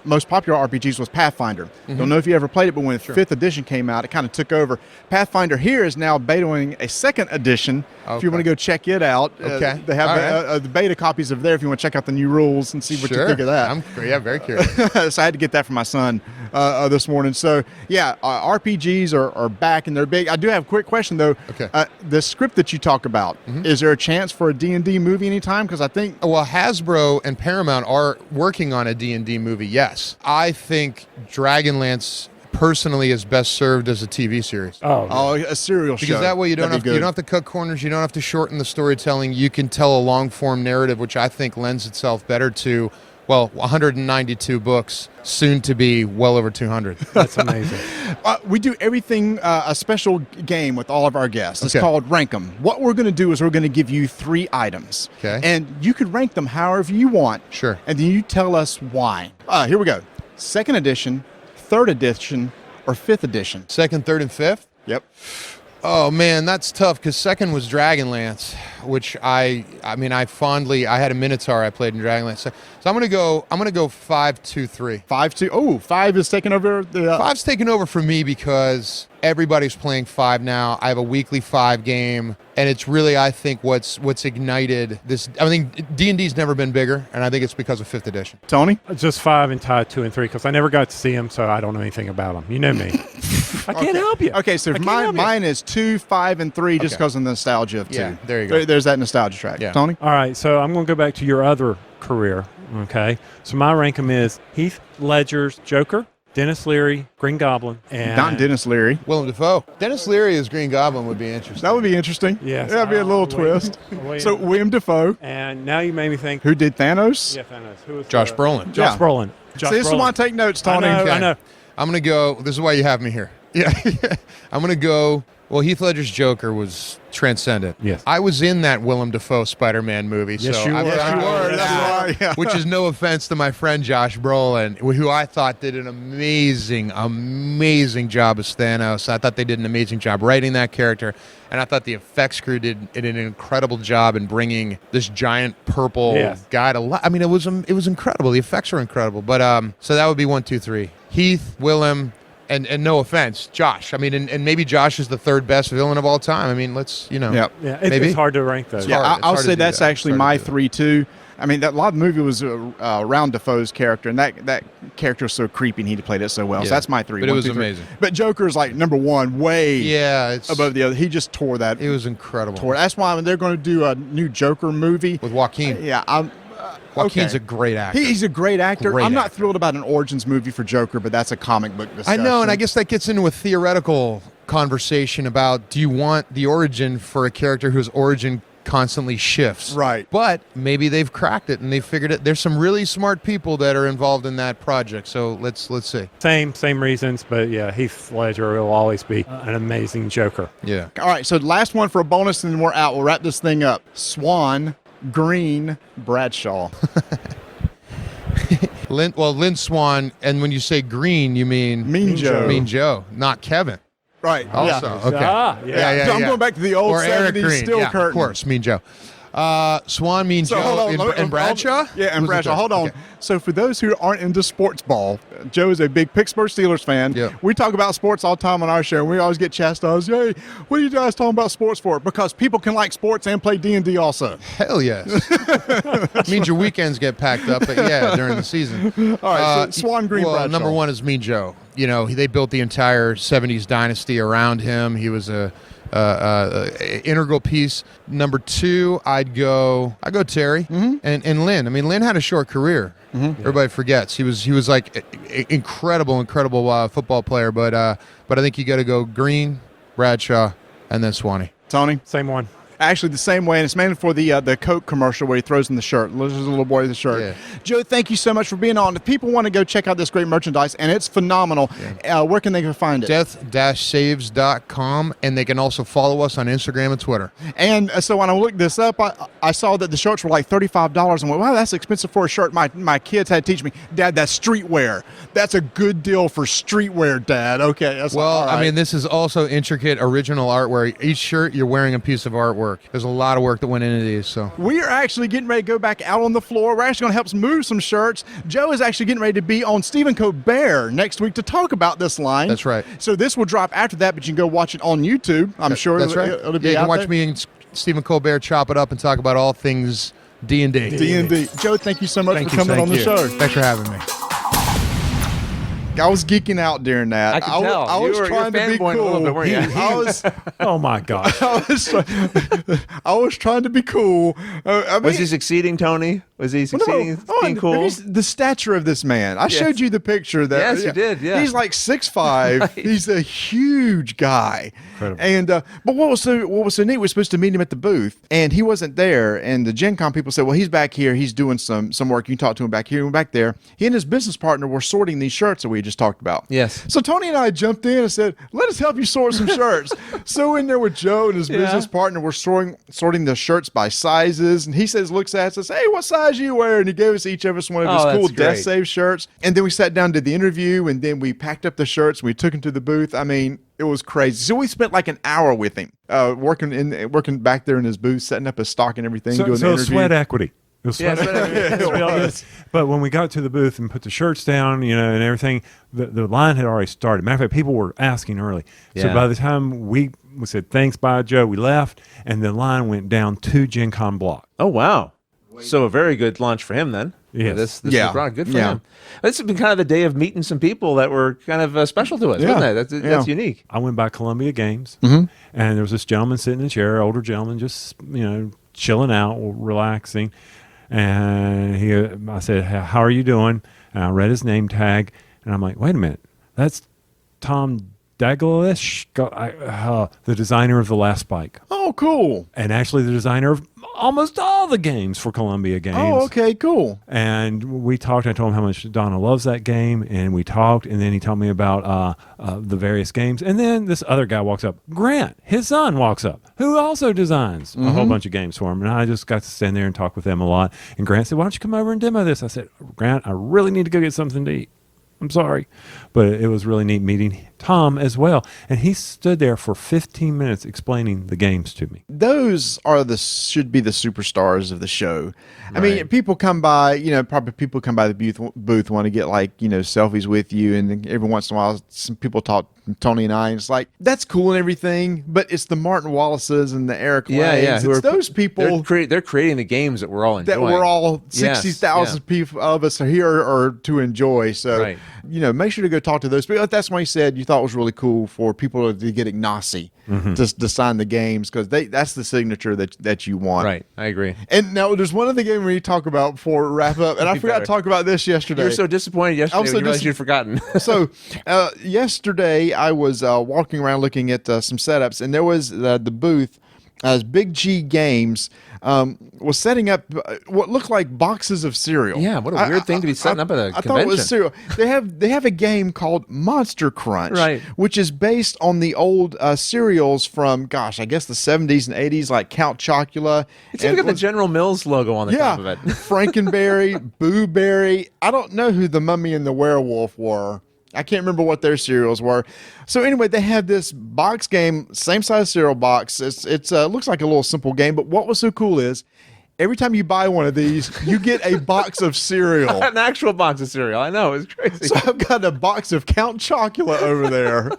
most popular RPGs was Pathfinder. Don't know if you ever played it, but when 5th edition came out, it kind of took over. Pathfinder here is now betaing a 2nd edition. If you want to go check it out, Okay. They have the beta copies of there if you want to check out the new rules and see what you think of that. I'm very curious. So I had to get that for my son this morning. So yeah, RPGs are back and they're big. I do have a quick question though. Okay. The script that you talk about, is there a chance for a D&D movie anytime? Because I think Well, Hasbro and Paramount are working on a D&D movie, yes. I think Dragonlance personally is best served as a TV series. Oh, a serial show. Because that way you don't That'd have be you don't have to cut corners, you don't have to shorten the storytelling. You can tell a long form narrative, which I think lends itself better to 192 books, soon to be well over 200. that's amazing. We do everything, a special game with all of our guests. It's Okay. called Rank 'em. What we're going to do is we're going to give you 3 items. Okay. And you could rank them however you want. Sure. And then you tell us why. Here we go. 2nd edition, 3rd edition, or 5th edition. 2nd, 3rd, and 5th? Yep. Oh man, that's tough because 2nd was Dragonlance, which I had a Minotaur I played in Dragonlance. So I'm gonna go 5, 2, 3. 5-2. Oh, 5 is taking over the. 5's taken over for me because everybody's playing 5 now. I have a weekly 5 game, and it's really, I think, what's ignited this. I think D&D's never been bigger, and I think it's because of 5th edition. Tony? Just 5 and tied 2 and 3 because I never got to see them, so I don't know anything about them. You know me. I can't help you. Okay, so I can't help you. mine is 2, 5, and 3 just Okay. because of the nostalgia of 2. Yeah, there you go. There's that nostalgia track. Yeah. Tony? All right, so I'm going to go back to your other career, okay? So my rankum is Heath Ledger's Joker, Dennis Leary, Green Goblin, and... Not Dennis Leary. Willem Dafoe. Dennis Leary as Green Goblin would be interesting. That would be interesting. Yes. That'd be a little twist. So William Dafoe. And now you made me think... Who did Thanos? Yeah, Thanos. Who was Josh Brolin. Josh Yeah. Brolin. Josh See, this is Brolin. why I take notes, Tony. I know. I'm going to go, this is why you have me here. Yeah. I'm going to go, Heath Ledger's Joker was transcendent. Yes. I was in that Willem Dafoe Spider-Man movie. Yes, so you I'm were. Yes, you gonna were. go That's that, why. Yeah. Which is no offense to my friend Josh Brolin, who I thought did an amazing job as Thanos. I thought they did an amazing job writing that character, and I thought the effects crew did an incredible job in bringing this giant purple Yes. guy to life. I mean, it was incredible. The effects were incredible. But so that would be 1, 2, 3. Heath, Willem. And no offense, Josh. I mean, and maybe Josh is the 3rd best villain of all time. I mean, let's, Yep. Yeah, Maybe. it's hard to rank those. Yeah, hard. It's I'll hard say to do that's that. actually It's hard my to do 3 too. I mean, that a lot of the movie was around Defoe's character, and that character was so creepy, and he played it so well. So Yeah. that's my 3. But it 1, was 2, 3. amazing. But Joker's like number 1, way Yeah, it's above the other. He just tore that. It was incredible. That's why when they're going to do a new Joker movie With Joaquin. Yeah, Joaquin's okay. a great actor. He's a great actor. Great I'm not actor. thrilled about an origins movie for Joker, but that's a comic book I discussion. know, and I guess that gets into a theoretical conversation about, do you want the origin for a character whose origin constantly shifts? Right. But maybe they've cracked it and they figured it. There's some really smart people that are involved in that project. So let's see. Same reasons, but yeah, Heath Ledger will always be an amazing Joker. Yeah. All right, so last one for a bonus, and then we're out. We'll wrap this thing up. Swan, Green, Bradshaw. Lynn Swan, and when you say Green, you mean Mean Joe. Mean Joe, not Kevin. Right. Also, yeah. okay. Yeah. So I'm going back to the old Or Eric 70s Green. steel Yeah, curtain. of course, Mean Joe. Swan, Mean So Joe, hold on, and Bradshaw? Yeah, and Was it Bradshaw. there? Hold on. Okay. So for those who aren't into sports ball, Joe is a big Pittsburgh Steelers fan. Yeah. We talk about sports all the time on our show, and we always get chastised. Hey, what are you guys talking about sports for? Because people can like sports and play D&D also. Hell yes. Means your weekends get packed up, but yeah, during the season. All right, so Swan, Green, Bradshaw. Number 1 is Mean Joe. You know, they built the entire 70s dynasty around him. He was a integral piece. Number 2, I'd go Terry and Lynn. I mean, Lynn had a short career. Everybody forgets he was like incredible football player. But I think you got to go Green, Bradshaw, and then Swanee. Tony? Same one. Actually, the same way, and it's mainly for the Coke commercial where he throws in the shirt. There's a little boy with the shirt. Yeah. Joe, thank you so much for being on. If people want to go check out this great merchandise, and it's phenomenal, where can they go find it? Death-saves.com, and they can also follow us on Instagram and Twitter. And so when I looked this up, I saw that the shirts were like $35. And went, wow, that's expensive for a shirt. My kids had to teach me, Dad, that's streetwear. That's a good deal for streetwear, Dad. Okay. That's Well, all right. I mean, this is also intricate original artwork. Each shirt, you're wearing a piece of artwork. There's a lot of work that went into these. So we are actually getting ready to go back out on the floor. We're actually going to help us move some shirts. Joe is actually getting ready to be on Stephen Colbert next week to talk about this line. That's right. So this will drop after that, but you can go watch it on YouTube. I'm sure that's right. it'll be you can out watch there. me and Stephen Colbert chop it up and talk about all things D&D. D&D. Joe, thank you so much Thank for you, coming thank on the you. show. Thanks for having me. geeking out during that. I can tell. I was You were trying to be fanboying a little cool. bit, weren't you? I was. Oh my gosh. I was trying to be cool. I mean, Was he succeeding, Tony? Was he succeeding in being cool? The stature of this man. I showed you the picture. That Yes, you did, yeah. He's like 6'5". Right. He's a huge guy. Incredible. And but what was so neat? We were supposed to meet him at the booth, and he wasn't there. And the Gen Con people said, "Well, he's back here. He's doing some work. You can talk to him back here." And back there, he and his business partner were sorting these shirts that we just talked about. Yes. So Tony and I jumped in and said, "Let us help you sort some shirts." So in there with Joe and his business partner, we're sorting the shirts by sizes. And he looks at us and says, "Hey, what size are you wearing?" And he gave us each of us one of his cool that's Death great. Save shirts. And then we sat down to the interview, and then we packed up the shirts and we took them to the booth. I mean, it was crazy. So we spent like an hour with him, working back there in his booth, setting up his stock and everything, doing the So interview. sweat equity. It was Yeah, sweat sweat equity. But when we got to the booth and put the shirts down, and everything, the line had already started. Matter of fact, people were asking early. So Yeah. by the time we said, "Thanks, bye, Joe," we left, and the line went down to Gen Con block. Oh, wow. So a very good launch for him then. Yes. This Yeah. was brought. Good for Yeah. him. This has been kind of the day of meeting some people that were kind of special to us, Yeah. wasn't it? That's unique. I went by Columbia Games, Mm-hmm. and there was this gentleman sitting in a chair, older gentleman, just chilling out, relaxing. And I said, "How are you doing?" And I read his name tag, and I'm like, "Wait a minute, that's Tom Daglish, the designer of The Last Spike, Oh, cool. and actually the designer of almost all the games for Columbia Games." Oh, okay, cool. And we talked. I told him how much Donna loves that game, and we talked. And then he told me about the various games. And then this other guy walks up. Grant, his son, walks up, who also designs a whole bunch of games for him. And I just got to stand there and talk with them a lot. And Grant said, "Why don't you come over and demo this?" I said, "Grant, I really need to go get something to eat. I'm sorry." But it was really neat meeting Tom as well. And he stood there for 15 minutes explaining the games to me. Those should be the superstars of the show. I mean, people come by, probably people come by the booth want to get selfies with you, and then every once in a while some people talk to Tony and I, and it's like, that's cool and everything, but it's the Martin Wallaces and the Eric Lanes. It's those people They're creating the games that we're all enjoying. that we're all Yes, 60,000 people of us are here are to enjoy. So, Right. Make sure to go talk to those people. That's why he said you thought it was really cool for people to get Ignacy to sign the games, because that's the signature that you want. Right. I agree. And now there's one other game we need to talk about before we wrap up, and I forgot to talk about this yesterday. You were so disappointed yesterday so when you realized you'd forgotten. So yesterday I was walking around looking at some setups, and there was the booth as Big G Games was setting up what looked like boxes of cereal. Yeah, what a weird thing to be setting up at a I thought it convention. was cereal. They have a game called Monster Crunch, Right. which is based on the old cereals from, I guess the 70s and 80s, like Count Chocula. It's even got the General Mills logo on the top of it. Frankenberry, Boo Berry. I don't know who the Mummy and the Werewolf were. I can't remember what their cereals were. So anyway, they had this box game, same size cereal box. It's looks like a little simple game, but what was so cool is every time you buy one of these, you get a box of cereal. An actual box of cereal. I know. It's crazy. So I've got a box of Count Chocula over there.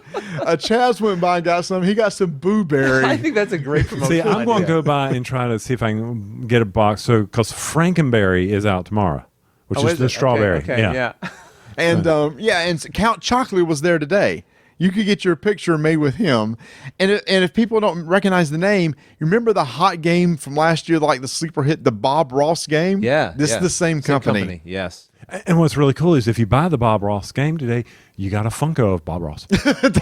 Chaz went by and got some. He got some Boo Berry. I think that's a great promotion. See, I'm going to idea. go by and try to see if I can get a box. So, because Frankenberry is out tomorrow, which Oh, is the it? strawberry. Okay, yeah. And and Count Chocula was there today. You could get your picture made with him. And if people don't recognize the name, you remember the hot game from last year, like the sleeper hit, the Bob Ross game? Yeah. This is the same company. Yes. And what's really cool is if you buy the Bob Ross game today, you got a Funko of Bob Ross.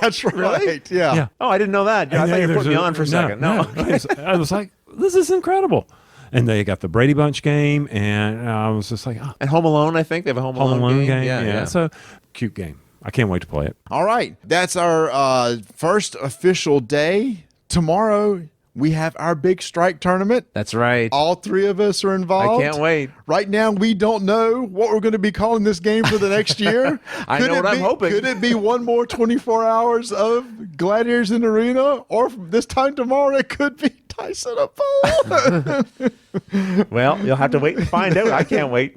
That's right. Yeah. Yeah. Oh, I didn't know that. I thought you were putting me on for a second. No. I was like, this is incredible. And they got the Brady Bunch game, and I was just like, oh, And Home Alone, I think. They have a Home Alone game. Yeah. So, cute game. I can't wait to play it. All right. That's our first official day. Tomorrow, we have our big strike tournament. That's right. All three of us are involved. I can't wait. Right now, we don't know what we're going to be calling this game for the next year. I know what I'm hoping. Could it be one more 24 hours of Gladiators in Arena? Or this time tomorrow, it could be Tyson Apollo. Well, you'll have to wait and find out. I can't wait.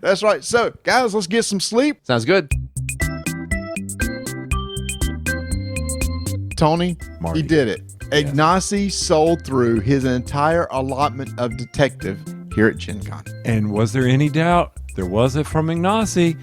That's right. So, guys, let's get some sleep. Sounds good. Tony, Marty. he did it. Ignacy sold through his entire allotment of detective here at Gen Con. And was there any doubt? There wasn't from Ignacy,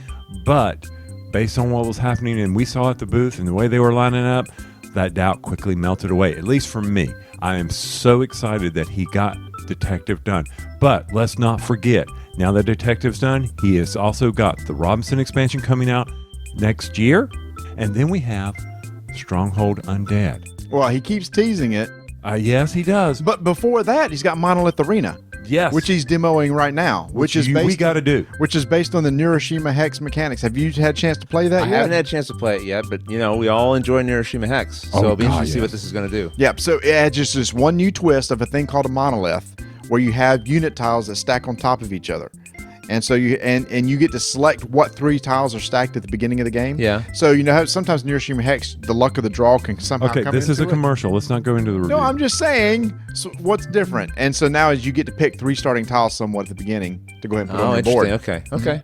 but based on what was happening and we saw at the booth and the way they were lining up, that doubt quickly melted away, at least for me. I am so excited that he got Detective done. But let's not forget, now that Detective's done, he has also got the Robinson expansion coming out next year. And then we have Stronghold Undead. Well, he keeps teasing it. Yes, he does. But before that, he's got Monolith Arena. Yes. Which he's demoing right now. Which is based we got to do. Which is based on the Neuroshima Hex mechanics. Have you had a chance to play that I yet? haven't had a chance to play it yet, but we all enjoy Neuroshima Hex, so it'll be interesting to see what this is going to do. Yep. So it adds just this one new twist of a thing called a monolith, where you have unit tiles that stack on top of each other. And so you get to select what 3 tiles are stacked at the beginning of the game. Yeah. So how sometimes Neuroshima Hex, the luck of the draw can somehow come this is a into it. commercial. Let's not go into the review. No, I'm just saying what's different. And so now as you get to pick 3 starting tiles somewhat at the beginning to go ahead and put on your board. Okay.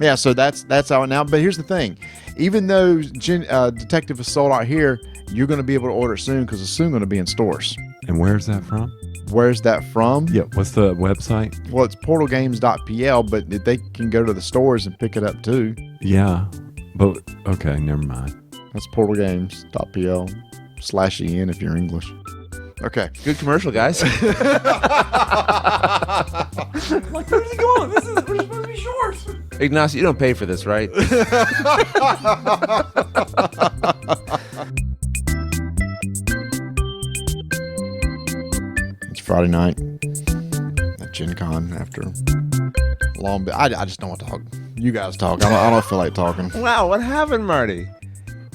Yeah, so that's how it now. But here's the thing. Even though Detective is sold out here, you're going to be able to order it soon because it's soon going to be in stores. And where's that from? Where's that from? Yeah, what's the website? Well, it's portalgames.pl, but they can go to the stores and pick it up too. Yeah, but okay, never mind. That's portalgames.pl/en if you're English. Okay. Good commercial, guys. Like, where's he going? We're supposed to be short. Ignacio, you don't pay for this, right? Friday night at Gen Con after a long bit. I just don't want to talk. You guys talk. I don't feel like talking. Wow, what happened, Marty?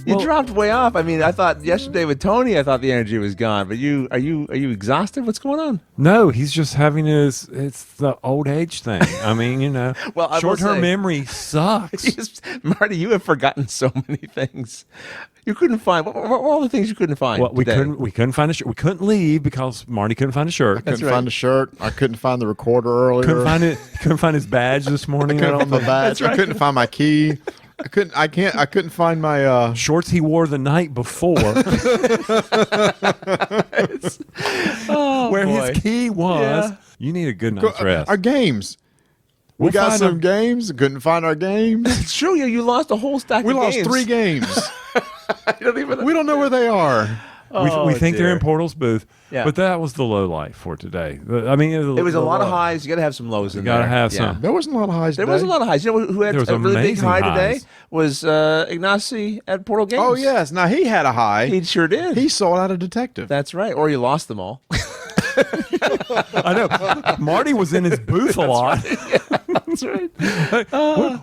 You dropped way off. I mean, I thought yesterday with Tony, I thought the energy was gone. But are you exhausted? What's going on? No, he's just having it's the old age thing. I mean, Well, I will short-term say- memory sucks. Marty, you have forgotten so many things. You couldn't find. What were all the things you couldn't find? Well, we today? couldn't find a shirt. We couldn't leave because Marty couldn't find a shirt. Couldn't find a shirt. I couldn't find the recorder earlier. Couldn't find it. Couldn't find his badge this morning. Couldn't find my badge. I couldn't find my key. I couldn't find my shorts he wore the night before. Where boy. his key was. Yeah. You need a good night's rest. our games. We We'll got find some them. games. Couldn't find our games. It's true. You lost a whole stack. We of lost games. 3 games. I don't even. We don't know where they are. We think they're dear. in Portal's booth, Yeah. but that was the low light for today. I mean, It was a lot of highs. You got to have some lows in there. Gotta have Yeah. some. There wasn't a lot of highs There today. was a lot of highs. You know who had There was a really big amazing high today? highs. Was Ignacy at Portal Games. Oh, yes. Now, he had a high. He sure did. He sold out a detective. That's right. Or you lost them all. I know. Marty was in his booth a lot. That's right.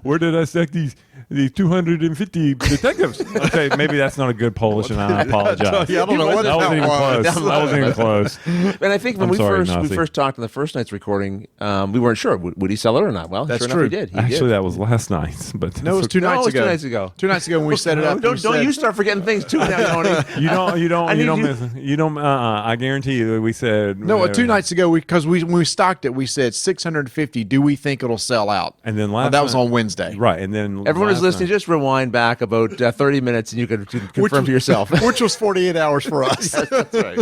Where did I stack these 250 detectives? Okay, maybe that's not a good Polish, and I apologize. Yeah, I don't know what that wasn't even close. was. That wasn't even close. And I think when I'm we sorry, first Nazi. talked on the first night's recording, we weren't sure would he sell it or not. Well, That's sure true. enough, he did. He Actually, did. that was last night. But No, it was 2 No, it nights was ago. 2 nights ago. 2 nights ago when we set it up. Don't you start forgetting things too now, Tony. You don't. I guarantee you. We said No, 2 nights ago, because when we stocked it, we said 650. Do we think it'll sell out? And then that was on Wednesday. right? And then Everyone who's last listening, night- just rewind back about 30 minutes and you can confirm for yourself. Which was 48 hours for us. That's right.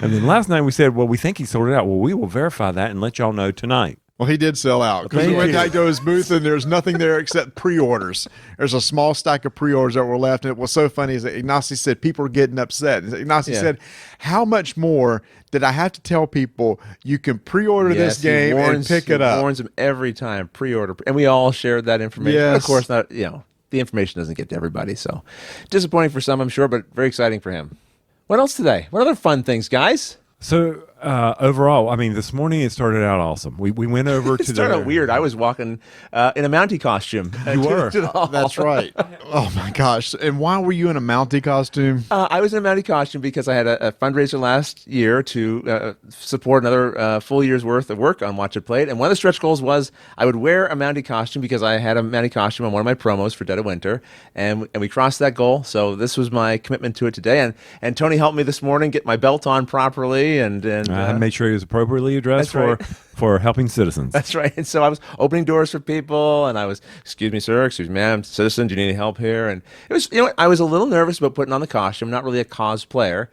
And then last night we said, well, we think he sold it out. Well, we will verify that and let y'all know tonight. Well, he did sell out because we Thank went you. back to his booth and there's nothing there except pre-orders. There's a small stack of pre-orders that were left. And what was so funny is that Ignacy said people are getting upset. Ignacy Yeah. said, how much more did I have to tell people you can pre-order this Yes, game and pick it He up? warns them every time, pre-order. And we all shared that information. But Yes. of course, not. The information doesn't get to everybody. So disappointing for some, I'm sure, but very exciting for him. What else today? What other fun things, guys? So overall, I mean, this morning it started out awesome. We went over It to started the out weird. I was walking in a Mountie costume. You were. to the hall. That's right. Oh my gosh. And why were you in a Mountie costume? I was in a Mountie costume because I had a fundraiser last year to support another full year's worth of work on Watch It Played. And one of the stretch goals was I would wear a Mountie costume because I had a Mountie costume on one of my promos for Dead of Winter. And we crossed that goal. So this was my commitment to it today. And Tony helped me this morning get my belt on properly and I made sure he was appropriately addressed for helping citizens. That's right. And so I was opening doors for people, and I was, excuse me, sir, excuse me, ma'am, citizen, do you need any help here? And it was, I was a little nervous about putting on the costume, not really a cosplayer.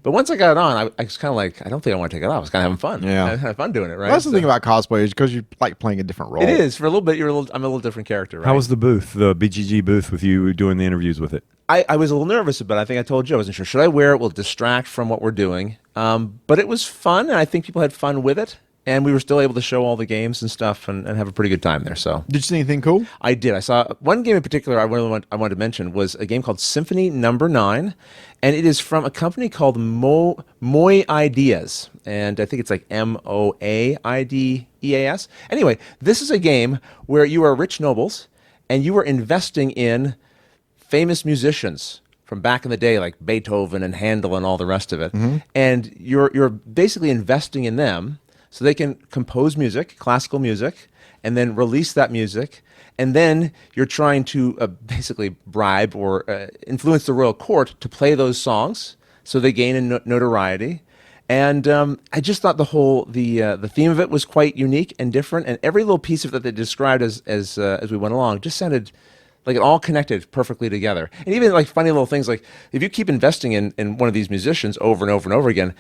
But once I got it on, I was kind of like, I don't think I want to take it off. I was kind of having fun. Yeah. I was having fun doing it, right? That's the thing about cosplay is because you like playing a different role. It is. For a little bit, I'm a little different character, right? How was the booth, the BGG booth with you doing the interviews with it? I was a little nervous about it. I think I told you I wasn't sure. Should I wear it? Will it distract from what we're doing? But it was fun, and I think people had fun with it. And we were still able to show all the games and stuff and have a pretty good time there. So, did you see anything cool? I did. I saw one game in particular I wanted to mention was a game called Symphony Number 9. And it is from a company called Moi Ideas. And I think it's like Moaideas. Anyway, this is a game where you are rich nobles and you are investing in famous musicians from back in the day, like Beethoven and Handel and all the rest of it. Mm-hmm. And you're basically investing in them so they can compose music, classical music, and then release that music. And then you're trying to basically bribe or influence the royal court to play those songs so they gain in notoriety. And I just thought the theme of it was quite unique and different. And every little piece of it that they described as we went along just sounded like it all connected perfectly together. And even like funny little things like if you keep investing in one of these musicians over and over and over again,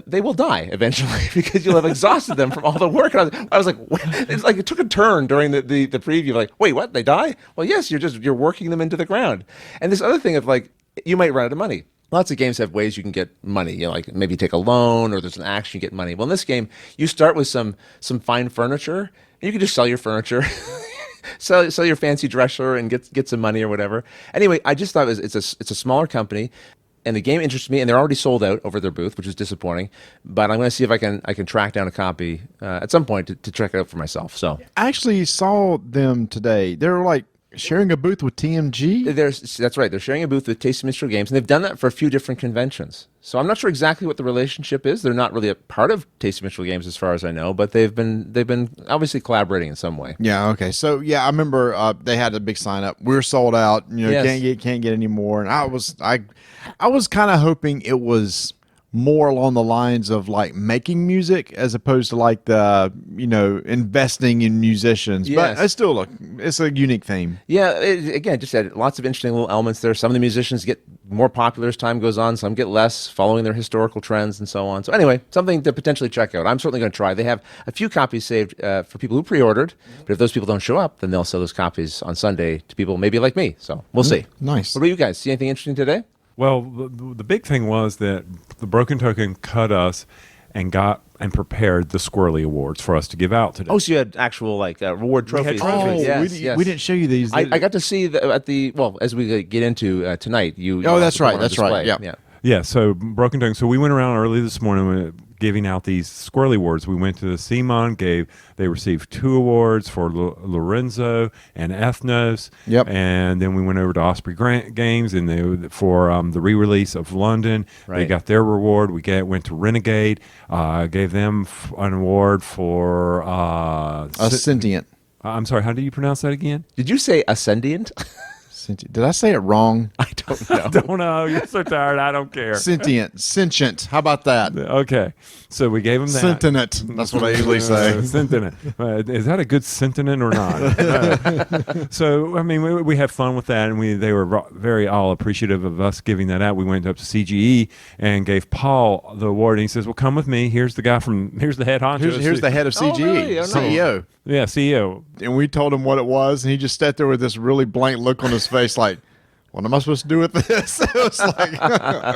they will die eventually because you'll have exhausted them from all the work. And I was like, it's like it took a turn during the preview. Like, wait, what? They die? Well, yes, you're working them into the ground. And this other thing of like, you might run out of money. Lots of games have ways you can get money. Like maybe take a loan or there's an action you get money. Well, in this game, you start with some fine furniture and you can just sell your furniture. Sell your fancy dresser and get some money or whatever. Anyway, I just thought it's a smaller company. And the game interested me, and they're already sold out over their booth, which is disappointing. But I'm going to see if I can track down a copy at some point to check it out for myself. So I actually saw them today. They're like sharing a booth with TMG. That's right. They're sharing a booth with Tasty Minstrel Games, and they've done that for a few different conventions. So I'm not sure exactly what the relationship is. They're not really a part of Tasty Minstrel Games as far as I know, but they've been obviously collaborating in some way. Yeah. Okay. So yeah, I remember they had a big sign up. We're sold out. Yes. Can't get any more. And I was kind of hoping it was more along the lines of like making music as opposed to like the investing in musicians. Yes. But it's a unique theme. Yeah, again, just had lots of interesting little elements there. Some of the musicians get more popular as time goes on. Some get less, following their historical trends and so on. So anyway, something to potentially check out. I'm certainly going to try. They have a few copies saved for people who pre-ordered. But if those people don't show up, then they'll sell those copies on Sunday to people maybe like me. So we'll see. Nice. What about you guys? See anything interesting today? Well, the big thing was that the Broken Token cut us and prepared the Squirrely Awards for us to give out today. Oh, so you had actual reward trophies. We didn't show you these. I got to see as we get into tonight. That's right. Yeah. So Broken Token. So we went around early this morning giving out these Squirrely Awards. We went to the CMON. They received 2 awards for Lorenzo and Ethnos. Yep. And then we went over to Osprey Games and for the re-release of London. Right. They got their reward. We went to Renegade. Gave them an award for Ascendient. I'm sorry. How do you pronounce that again? Did you say Ascendient? Did I say it wrong? I don't know. I don't know. You're so tired. I don't care. Sentient. How about that? Okay. So we gave them that. Sentient. That's what I usually say. Sentient. Is that a good sentiment or not? So, I mean, we had fun with that, and they were very all appreciative of us giving that out. We went up to CGE and gave Paul the award, and he says, well, come with me. Here's the head honcho. Here's the head of CGE, really? CEO. Yeah, CEO. And we told him what it was, and he just sat there with this really blank look on his face like, what am I supposed to do with this? It was like,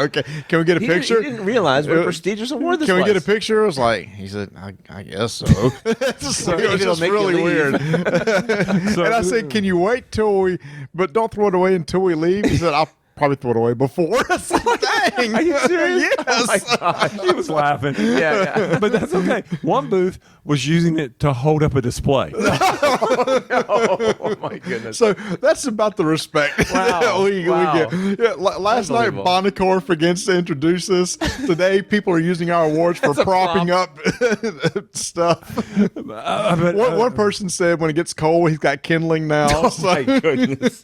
okay, can we get a picture? He didn't realize what a prestigious award this was. Can we get a picture? I was like, he said, I guess so. It was just really weird. And I said, can you wait but don't throw it away until we leave? He said, I'll probably throw it away before. It's like, dang. Are you serious? Yes. Oh my gosh. He was laughing. Yeah. But that's okay. One booth was using it to hold up a display. Oh my goodness. So that's about the respect Wow. we get. Yeah, last night, Unbelievable. Bonnecorp forgets to introduce us. Today, people are using our awards for propping up stuff. One person said when it gets cold, he's got kindling now. Oh my goodness.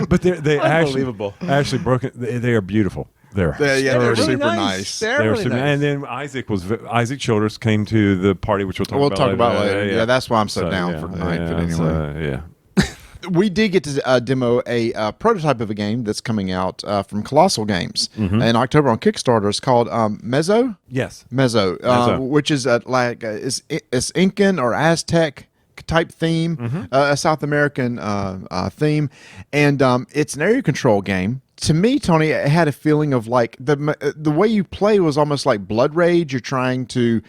But they Unbelievable. actually broken. They are beautiful. They're they're sturdy. super nice. They're They're really super- nice. And then Isaac Childress came to the party, which we'll talk about later. Yeah, that's why I'm so down yeah, for tonight. yeah, But anyway. so, We did get to demo a prototype of a game that's coming out from Kolossal Games in October on Kickstarter. It's called Mezo. yes. Mezo, which is it's Incan or Aztec type theme, a South American theme, and it's an area control game. To me, Tony, it had a feeling of like the way you play was almost like Blood Rage. You're trying to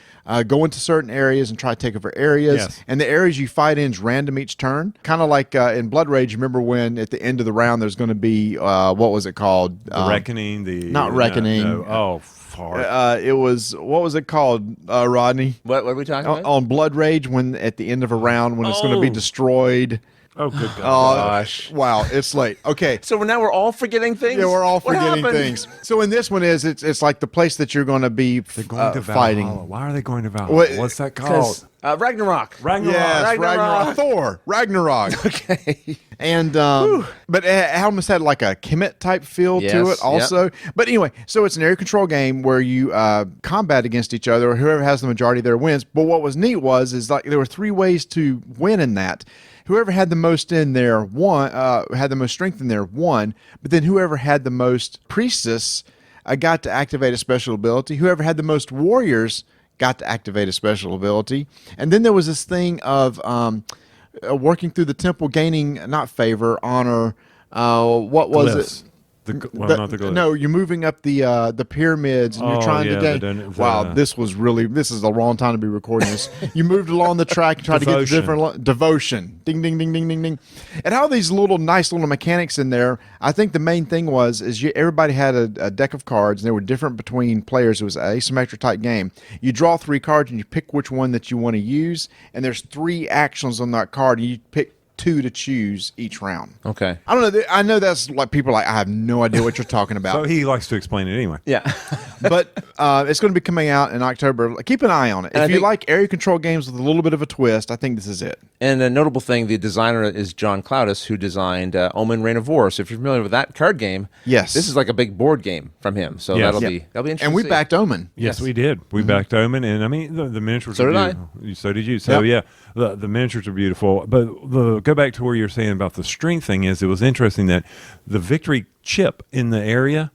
go into certain areas and try to take over areas, Yes. and the areas you fight in is random each turn. Kind of like in Blood Rage. Remember when at the end of the round there's going to be what was it called? The Reckoning. not Reckoning. Oh, far. It was what was it called, Rodney? What are we talking about? On Blood Rage, when at the end of a round when it's going to be Oh. destroyed. Oh, good God. Gosh. Wow, it's late. Okay. So now we're all forgetting things? Yeah, we're all What forgetting happened? things. So in this one it's like the place that you're going to be They're going to fighting. Valhalla. Why are they going to Valhalla? What- What's that called? Ragnarok. Ragnarok. Yes, Ragnarok. Ragnarok. Thor, Ragnarok. Okay. And but it almost had like a Kemet type feel to Yes, it also. But anyway, so it's an area control game where you combat against each other. Whoever has the majority there wins. But what was neat is like there were 3 ways to win in that. Whoever had the most in there won, had the most strength in there won. But then whoever had the most priestess got to activate a special ability. Whoever had the most warriors got to activate a special ability. And then there was this thing of working through the temple, gaining not favor, honor. What was Glyphs. it? Not the glyphs. No, you're moving up the pyramids, and you're Oh, trying yeah, to gain. Wow, this is the wrong time to be recording this. You moved along the track and tried to get the Devotion. different devotion. Ding, ding, ding, ding, ding, ding. And how these nice little mechanics in there. I think the main thing everybody had a deck of cards, and they were different between players. It was an asymmetric type game. You draw 3 cards, and you pick which one that you want to use. And there's 3 actions on that card. And you pick 2 to choose each round. Okay. I don't know. I know that's like people are like, I have no idea what you're talking about. So he likes to explain it anyway. Yeah. But it's going to be coming out in October. Keep an eye on it. And I If you think- like area control games with a little bit of a twist, I think this is it. And a notable thing, the designer is John Cloudis, who designed Omen Reign of War. So if you're familiar with that card game, Yes. this is like a big board game from him. So Yes. that'll Yeah. be interesting. And we to see. backed Omen. Yes, Yes. we did. We backed Omen, and I mean the miniatures. So are did I. beautiful. So did you. So Yep. yeah, the miniatures are beautiful. But go back to where you're saying about the strength thing. Is it was interesting that the victory chip in the area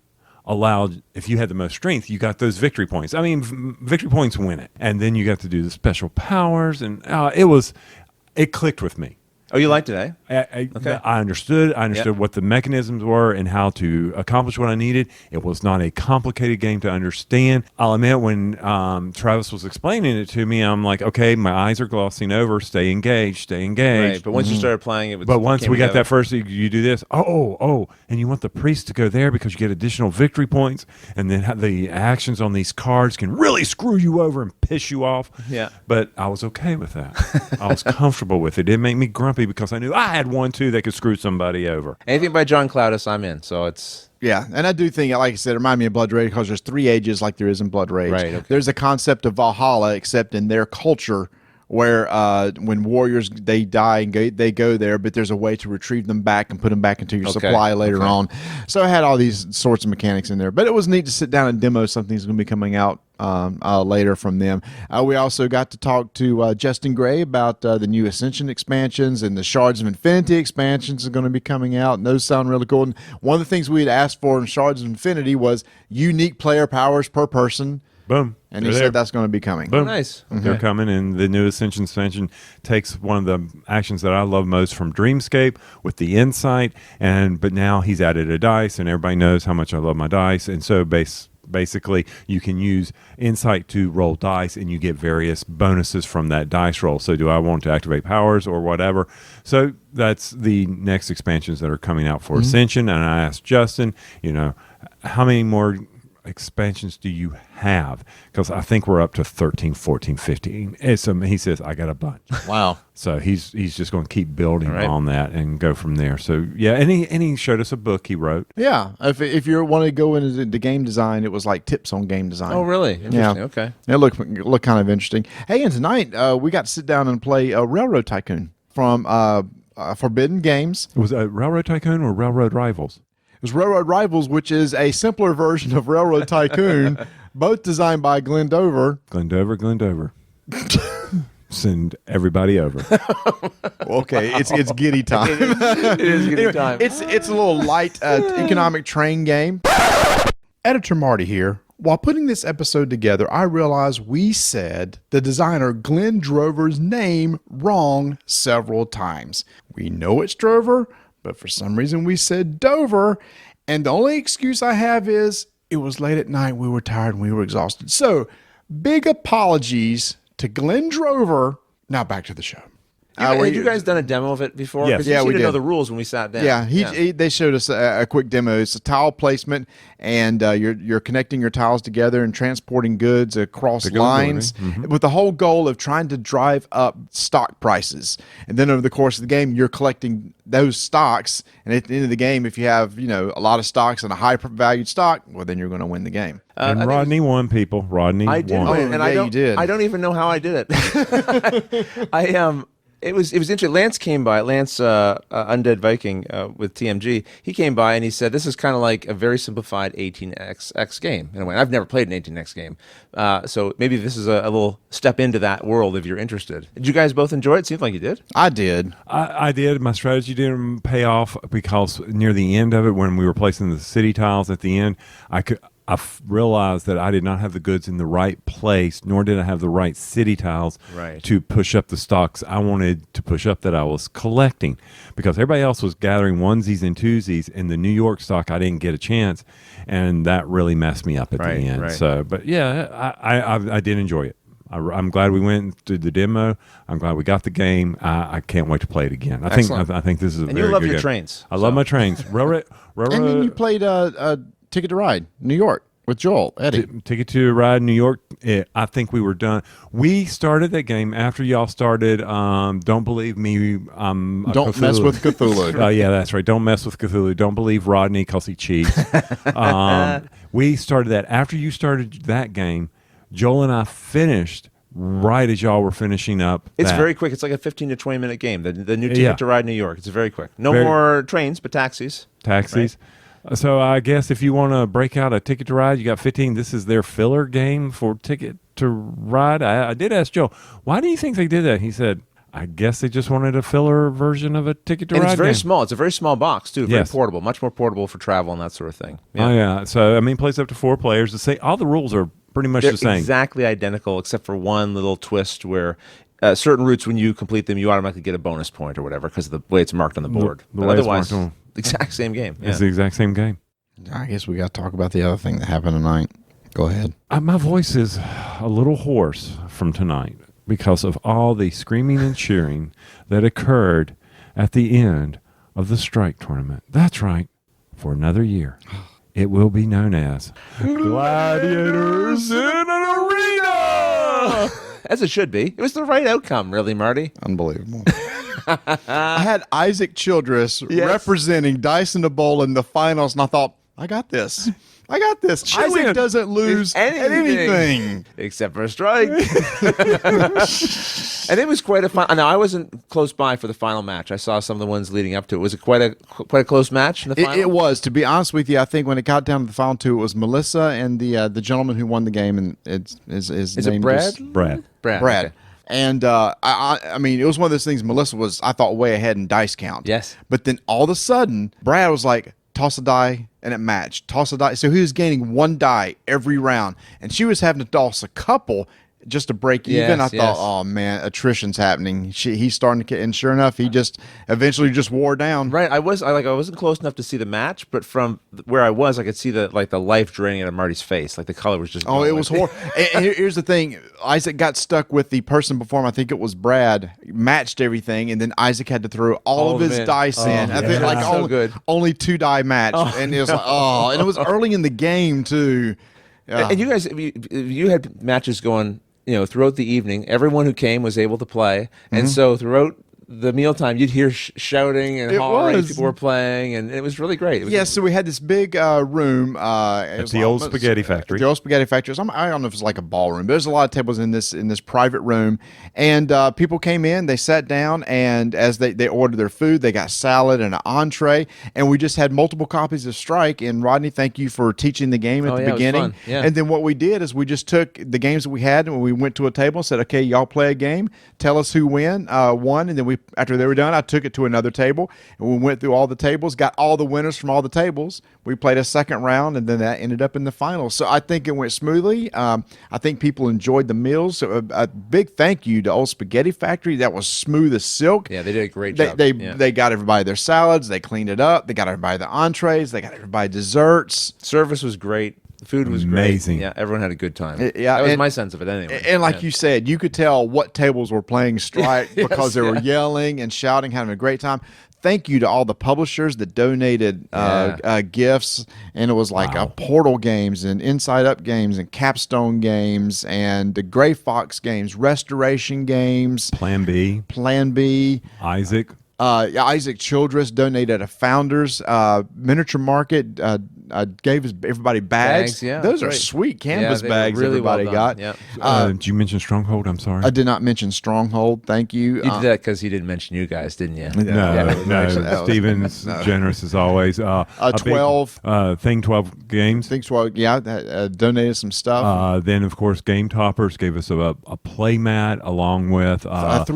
allowed, if you had the most strength, you got those victory points. I mean, victory points win it, and then you got to do the special powers, and it clicked with me. Oh, you liked it, eh? I understood. I understood Yep. what the mechanisms were and how to accomplish what I needed. It was not a complicated game to understand. I'll admit, when Travis was explaining it to me, I'm like, okay, my eyes are glossing over. Stay engaged. Right. But once you started playing, it was. But once came we got together. that first, you do this. And you want the priest to go there because you get additional victory points, and then the actions on these cards can really screw you over and piss you off. Yeah. But I was okay with that. I was comfortable with it. It didn't make me grumpy because I knew I had one too that could screw somebody over. Anything by John Cloudis, I'm in. So it's. Yeah, and I do think, like I said, it reminded me of Blood Rage because there's 3 ages like there is in Blood Rage. Right, okay. There's a concept of Valhalla, except in their culture, where when warriors, they die and they go there, but there's a way to retrieve them back and put them back into your Okay, supply later okay. on. So I had all these sorts of mechanics in there. But it was neat to sit down and demo something that's going to be coming out later from them. We also got to talk to Justin Gray about the new Ascension expansions, and the Shards of Infinity expansions are going to be coming out, and those sound really cool. And one of the things we had asked for in Shards of Infinity was unique player powers per person. Boom. And They're he there. said that's going to be coming. Boom. Nice. They're Okay. coming, and the new Ascension takes one of the actions that I love most from Dreamscape with the insight, but now he's added a dice, and everybody knows how much I love my dice, and so basically you can use insight to roll dice, and you get various bonuses from that dice roll. So do I want to activate powers or whatever? So that's the next expansions that are coming out for Ascension, and I asked Justin, how many more expansions do you have? Because I think we're up to 13, 14, 15. He says, I got a bunch. Wow. So he's just going to keep building All right. on that and go from there. So yeah, and he showed us a book he wrote. Yeah. If you want to go into the game design, it was like tips on game design. Oh, really? Interesting. Yeah. Okay. It looked kind of interesting. Hey, and tonight we got to sit down and play Railroad Tycoon from Forbidden Games. Was it Railroad Tycoon or Railroad Rivals? It There's Railroad Rivals, which is a simpler version of Railroad Tycoon, both designed by Glenn Dover. Glendover. Send everybody over. Okay, it's giddy time. It is giddy time. It's a little light economic train game. Editor Marty here. While putting this episode together, I realized we said the designer Glenn Drover's name wrong several times. We know it's Drover, but for some reason we said Dover, and the only excuse I have is it was late at night, we were tired, and we were exhausted. So, big apologies to Glenn Drover. Now back to the show. Had you guys done a demo of it before? Yes. 'Cause Yeah, you we didn't know did. the rules when we sat down. Yeah, they showed us a quick demo. It's a tile placement, and you're connecting your tiles together and transporting goods across lines with the whole goal of trying to drive up stock prices. And then over the course of the game, you're collecting those stocks. And at the end of the game, if you have a lot of stocks and a high valued stock, well, then you're going to win the game. And Rodney won, people. Rodney I did won. win, and yeah, you did. I don't even know how I did it. It was interesting. Lance came by. Lance, Undead Viking with TMG. He came by and he said, "This is kind of like a very simplified 18xx game." In a way, I've never played an 18x game, so maybe this is a little step into that world if you're interested. Did you guys both enjoy it? Seems like you did. I did. I did. My strategy didn't pay off because near the end of it, when we were placing the city tiles at the end, I realized that I did not have the goods in the right place, nor did I have the right city tiles to push up the stocks I wanted to push up that I was collecting, because everybody else was gathering onesies and twosies, and the New York stock I didn't get a chance, and that really messed me up at the end. Right. So, but yeah, I did enjoy it. I'm glad we went through the demo. I'm glad we got the game. I can't wait to play it again. I think this is a And very you love good your game. trains. I love my trains. Railroad. And then you played Ticket to Ride, New York, with Joel, Eddie. Ticket to Ride, New York. I think we were done. We started that game after y'all started. Don't believe me. Don't mess with Cthulhu. Oh yeah, that's right. Don't mess with Cthulhu. Don't believe Rodney because he cheats. We started that after you started that game. Joel and I finished right as y'all were finishing up. It's that. very quick. It's like a 15 to 20 minute game. The new Ticket to Ride New York. It's very quick. No more trains, but taxis. Taxis. Right? So I guess if you want to break out a Ticket to Ride, you got 15. This is their filler game for Ticket to Ride. I did ask Joe, why do you think they did that? He said, I guess they just wanted a filler version of a Ticket to Ride. And it's very game. small. It's a very small box too. Very Yes. portable. Much more portable for travel and that sort of thing. Oh yeah. So I mean, plays up to 4 players. To say all the rules are pretty much They're the same. exactly identical, except for one little twist where certain routes, when you complete them, you automatically get a bonus point or whatever because of the way it's marked on the board. The But way it's otherwise, marked on- the exact same game. Yeah. It's the exact same game. I guess we got to talk about the other thing that happened tonight. Go ahead. My voice is a little hoarse from tonight because of all the screaming and cheering that occurred at the end of the strike tournament. That's right. For another year, it will be known as Gladiators in an Arena. As it should be. It was the right outcome, really, Marty. Unbelievable. I had Isaac Childress representing Dyson to Bowl in the finals, and I thought, I got this. Isaac doesn't lose at anything. Except for a strike. And it was quite a fun. Now, I wasn't close by for the final match. I saw some of the ones leading up to it. Was it quite a close match in the final? It was. To be honest with you, I think when it got down to the final two, it was Melissa and the gentleman who won the game, and his Is name it Brad? just- Brad. Brad. Okay. And I mean, it was one of those things. Melissa was, I thought, way ahead in dice count. Yes. But then all of a sudden, Brad was like, toss a die, and it matched. Toss a die. So he was gaining 1 die every round, and she was having to toss a couple just to break even. I thought, oh man, attrition's happening. He's starting to get, and sure enough, he just eventually just wore down. Right. I wasn't close enough to see the match, but from where I was, I could see the life draining out of Marty's face. Like the color was just Oh, going. it was horrible. And here's the thing. Isaac got stuck with the person before him. I think it was Brad. Matched everything, and then Isaac had to throw all of his in. dice in. I think like So good. only 2 die match. And it was like, and it was early in the game too. And you guys, you had matches going, throughout the evening. Everyone who came was able to play, and so throughout the mealtime, you'd hear shouting and It hollering. was. People were playing, and it was really great. It was Yeah, so we had this big room. It's the old spaghetti factory. The old spaghetti factory. I don't know if it's like a ballroom, but there's a lot of tables in this private room. And people came in, they sat down, and as they ordered their food, they got salad and an entree. And we just had multiple copies of Strike. And Rodney, thank you for teaching the game at the yeah, it was beginning. fun. Yeah. And then what we did is we just took the games that we had, and we went to a table and said, okay, y'all play a game. Tell us who won. And then after they were done, I took it to another table, and we went through all the tables, got all the winners from all the tables. We played a second round, and then that ended up in the finals. So I think it went smoothly. I think people enjoyed the meals. So a big thank you to Old Spaghetti Factory. That was smooth as silk. Yeah, they did a great job. They got everybody their salads. They cleaned it up. They got everybody the entrees. They got everybody desserts. Service was great. The food was Amazing. great. Yeah, everyone had a good time. Yeah, that was and- my sense of it anyway. And like you said, you could tell what tables were playing Strike because they were yelling and shouting, having a great time. Thank you to all the publishers that donated gifts, and it was like Portal Games and Inside Up Games and Capstone Games and the Gray Fox Games, Restoration Games, Plan B, Isaac Isaac. Childress donated a Founders Miniature Market. Gave everybody bags. Yeah, those are great. sweet canvas they were bags really well everybody got. done. Yeah. Did you mention Stronghold? I'm sorry. I did not mention Stronghold. Thank you. You did that because he didn't mention you guys, didn't you? No. Stephen's generous as always. A 12. Thing 12 Games. Thanks for donated some stuff. Then, of course, Game Toppers gave us a play mat along with 3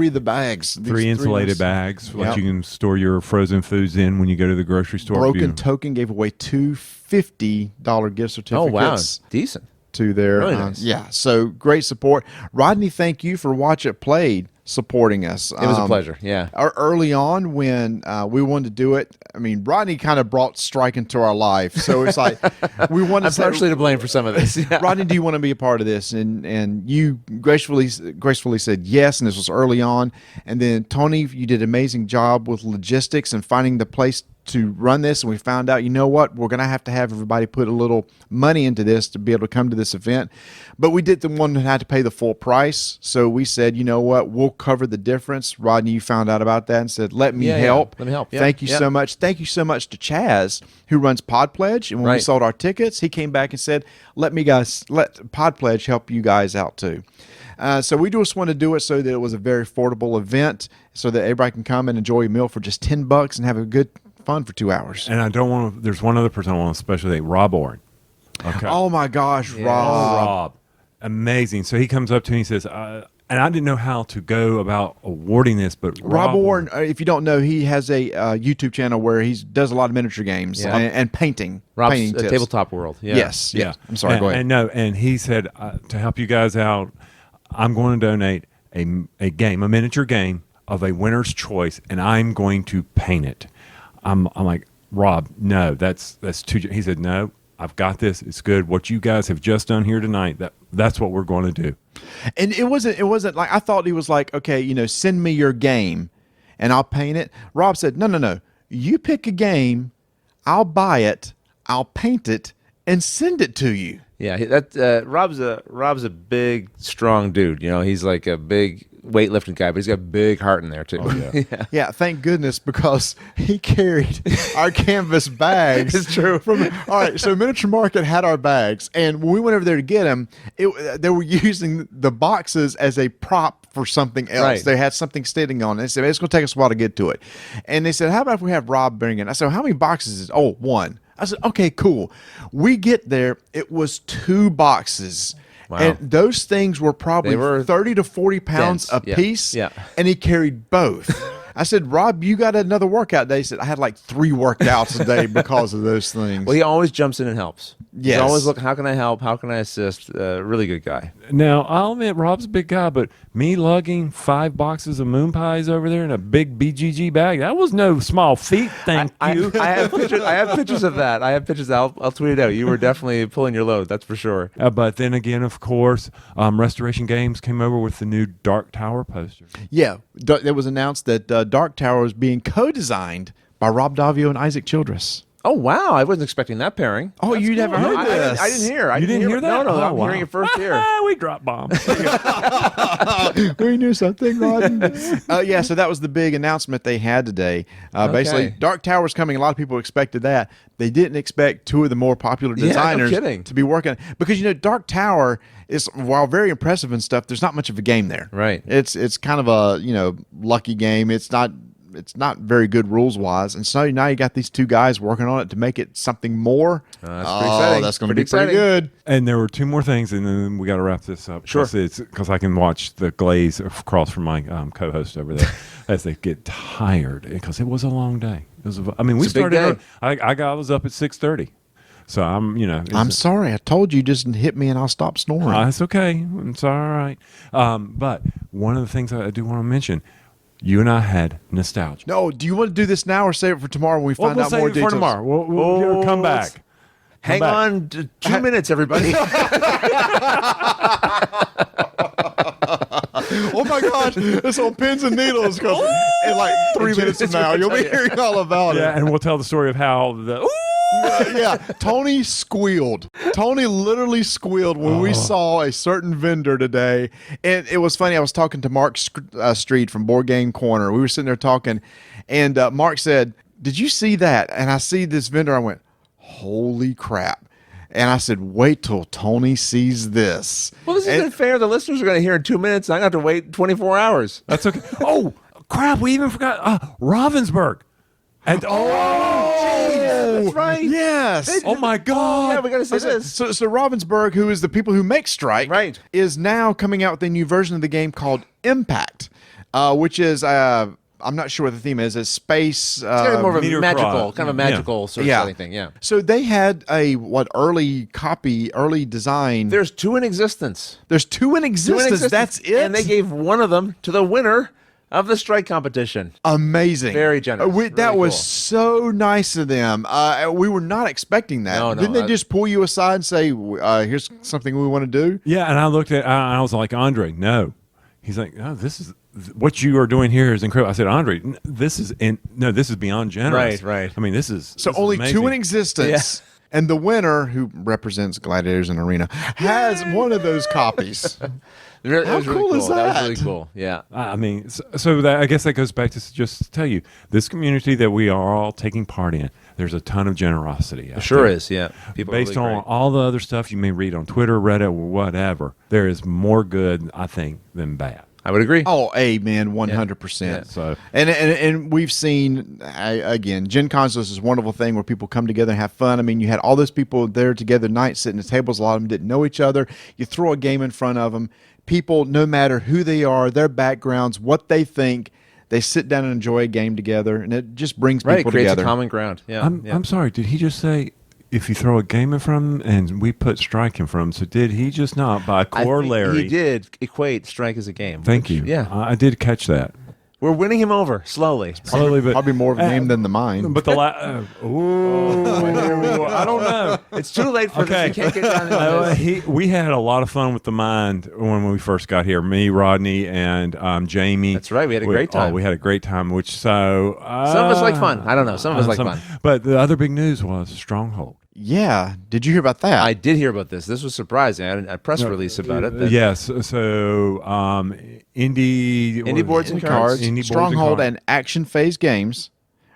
of the bags. three insulated bags, which you can store your frozen foods in when you go to the grocery store. Broken Token gave away 2 $50 gift certificates. Oh, wow. Decent. To their Really nice. So great support. Rodney, thank you for Watch It Played supporting us. It was a pleasure. Yeah. Early on when we wanted to do it, I mean, Rodney kind of brought Strike into our life. So it's like we wanted I'm partially to blame for some of this. Yeah. Rodney, do you want to be a part of this? And you gracefully said yes, and this was early on. And then Tony, you did an amazing job with logistics and finding the place to run this, and we found out, you know what, we're going to have everybody put a little money into this to be able to come to this event. But we did the one that had to pay the full price, so we said, you know what, we'll cover the difference. Rodney, you found out about that and said, let me help. Let me help. Yeah. Thank you so much. Thank you so much to Chaz, who runs Pod Pledge, and when we sold our tickets, he came back and said, let Pod Pledge help you guys out too. So we just want to do it so that it was a very affordable event, so that everybody can come and enjoy a meal for just $10 and have a good fun for 2 hours. And I don't want to, there's one other person I want to especially thank, Rob Orrin. Okay. Oh my gosh, Yeah. Rob. Amazing. So he comes up to me and says, and I didn't know how to go about awarding this, but Rob Orrin, if you don't know, he has a YouTube channel where he does a lot of miniature games and painting. Rob's painting tips. Tabletop World. Yeah. Yes. I'm sorry, go ahead. And he said, to help you guys out, I'm going to donate a miniature game of a winner's choice, and I'm going to paint it. I'm like, Rob, no, that's too. He said, no, I've got this. It's good. What you guys have just done here tonight, that's what we're going to do. And it wasn't like, I thought he was like, okay, send me your game and I'll paint it. Rob said, no, you pick a game, I'll buy it, I'll paint it, and send it to you. Yeah, Rob's a big, strong dude. He's like a big weightlifting guy, but he's got a big heart in there too. Oh, yeah. Yeah, thank goodness, because he carried our canvas bags. It's true. All right, so Miniature Market had our bags, and when we went over there to get them, they were using the boxes as a prop for something else. Right. They had something sitting on it. They said, it's going to take us a while to get to it. And they said, how about if we have Rob bring it? I said, how many boxes is it? Oh, 1. I said, okay, cool. We get there, it was 2 boxes. Wow. And those things were probably 30 to 40 pounds dense. a piece. Yeah. And he carried both. I said, Rob, you got another workout day? He said, I had like 3 workouts a day because of those things. Well, he always jumps in and helps. Yes. He's always looking, how can I help? How can I assist? Really good guy. Now, I'll admit, Rob's a big guy, but me lugging 5 boxes of moon pies over there in a big BGG bag, that was no small feat, thank you. I have pictures of that. I have pictures. I'll tweet it out. You were definitely pulling your load, that's for sure. But then again, of course, Restoration Games came over with the new Dark Tower poster. Yeah. It was announced that Dark Tower was being co-designed by Rob Davio and Isaac Childress. Oh wow! I wasn't expecting that pairing. Oh, you never heard this? I didn't hear. You didn't hear that? No, Oh, I'm wow. hearing it first here. We drop bombs. We knew something, Rodney. Yeah, so that was the big announcement they had today. Basically, Dark Tower's coming. A lot of people expected that. They didn't expect two of the more popular designers to be working. Because, Dark Tower is, while very impressive and stuff, there's not much of a game there. Right. It's kind of a, lucky game. It's not very good rules-wise. And so now you got these two guys working on it to make it something more. That's pretty exciting. That's going to be pretty good. And there were two more things, and then we got to wrap this up. Sure. Because I can watch the glaze across from my co-host over there as they get tired, because it was a long day. We started early. I was up at 6:30. So I'm sorry. I told you just hit me and I'll stop snoring. It's okay. It's all right. But one of the things I do want to mention, you and I had nostalgia. No, do you want to do this now or save it for tomorrow when we find out more We'll save it details? for tomorrow. We'll come back. Hang on 2 minutes, everybody. Oh my gosh, it's on pins and needles because in like 3 minutes from now you'll be hearing all about it. Yeah, and we'll tell the story of how Tony squealed. Tony literally squealed when we saw a certain vendor today. And it was funny. I was talking to Mark Street from Board Game Corner. We were sitting there talking, and Mark said, "Did you see that?" And I see this vendor. I went, "Holy crap." And I said, "Wait till Tony sees this." Well, this isn't fair. The listeners are going to hear in 2 minutes. I got to wait 24 hours. That's okay. Oh, crap. We even forgot Ravensburg. And That's right. Yes. Oh my God! Yeah, we got to say this. So Ravensburg, who is the people who make Strike, Right. is now coming out with a new version of the game called Impact, which is I'm not sure what the theme is. It's space. It's kind of more of a meteor magical, cross. kind of a magical sort of setting thing. Yeah. So they had a early design. There's two in existence. There's two in existence. That's it. And they gave one of them to the winner of the Strike competition. Amazing. Very generous. That Really was cool. so nice of them. We were not expecting that. No, Didn't they just pull you aside and say, here's something we want to do? Yeah, and I looked at. I was like, Andre, no. He's like, no, this is what you are doing here is incredible. I said, Andre, this is beyond generous. Right. I mean, this is Only amazing. two in existence. Yeah. And the winner, who represents Gladiators in Arena, has one of those copies. How cool is That was that? really cool. Yeah. I mean, so that, I guess that goes back to just tell you, this community that we are all taking part in, there's a ton of generosity. Out Sure there. is. Yeah. People are Based really on great. all the other stuff you may read on Twitter, Reddit, or whatever, there is more good, I think, than bad. I would agree. Oh, amen, 100%. Yeah, so And we've seen, again, Gen Con's is this wonderful thing where people come together and have fun. I mean, you had all those people there together tonight sitting at tables. A lot of them didn't know each other. You throw a game in front of them. People, no matter who they are, their backgrounds, what they think, they sit down and enjoy a game together, and it just brings Right. It people creates together. a common ground. Yeah. I'm sorry, did he just say if you throw a game in front of him and we put Strike in front of him? So did he just not, by I think corollary? he did equate Strike as a game. Thank you. Yeah. I did catch that. We're winning him over slowly. Slowly, but Probably more of a game than the mine. But the I don't know. It's too late for this. You can't get down into this. We had a lot of fun with the Mind when we first got here. Me, Rodney, and Jamie. That's right. We had a great time. We had a great time. Which some Some of us like fun. I don't know. Some of us like fun. But the other big news was Stronghold. Yeah. Did you hear about that? I did hear about this. This was surprising. I had a press release about it. that- Yes. So Indie Boards and Cards, Cards. Indie Boards Stronghold, Cards. and Action Phase Games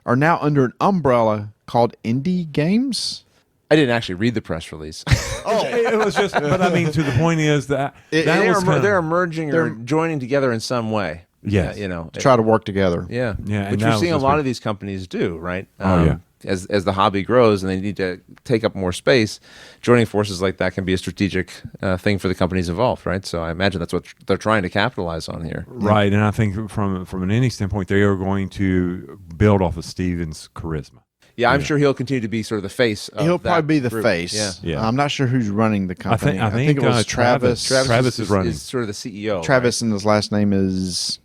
are now under an umbrella called Indie Games. I didn't actually read the press release. It was just, but I mean, to the point is that They're merging or joining together in some way. Yes. Try to work together. Yeah. Yeah, and Which that you're was seeing a just lot big. of these companies do, right? Yeah. As the hobby grows and they need to take up more space, joining forces like that can be a strategic thing for the companies involved, right? So I imagine that's what they're trying to capitalize on here. Right, and I think from an indie standpoint, they are going to build off of Steven's charisma. Yeah, I'm sure he'll continue to be sort of the face of He'll that probably be the group. face. Yeah. Yeah. I'm not sure who's running the company. I think it was Travis. Travis is running. Is sort of the CEO. Travis, and his last name is.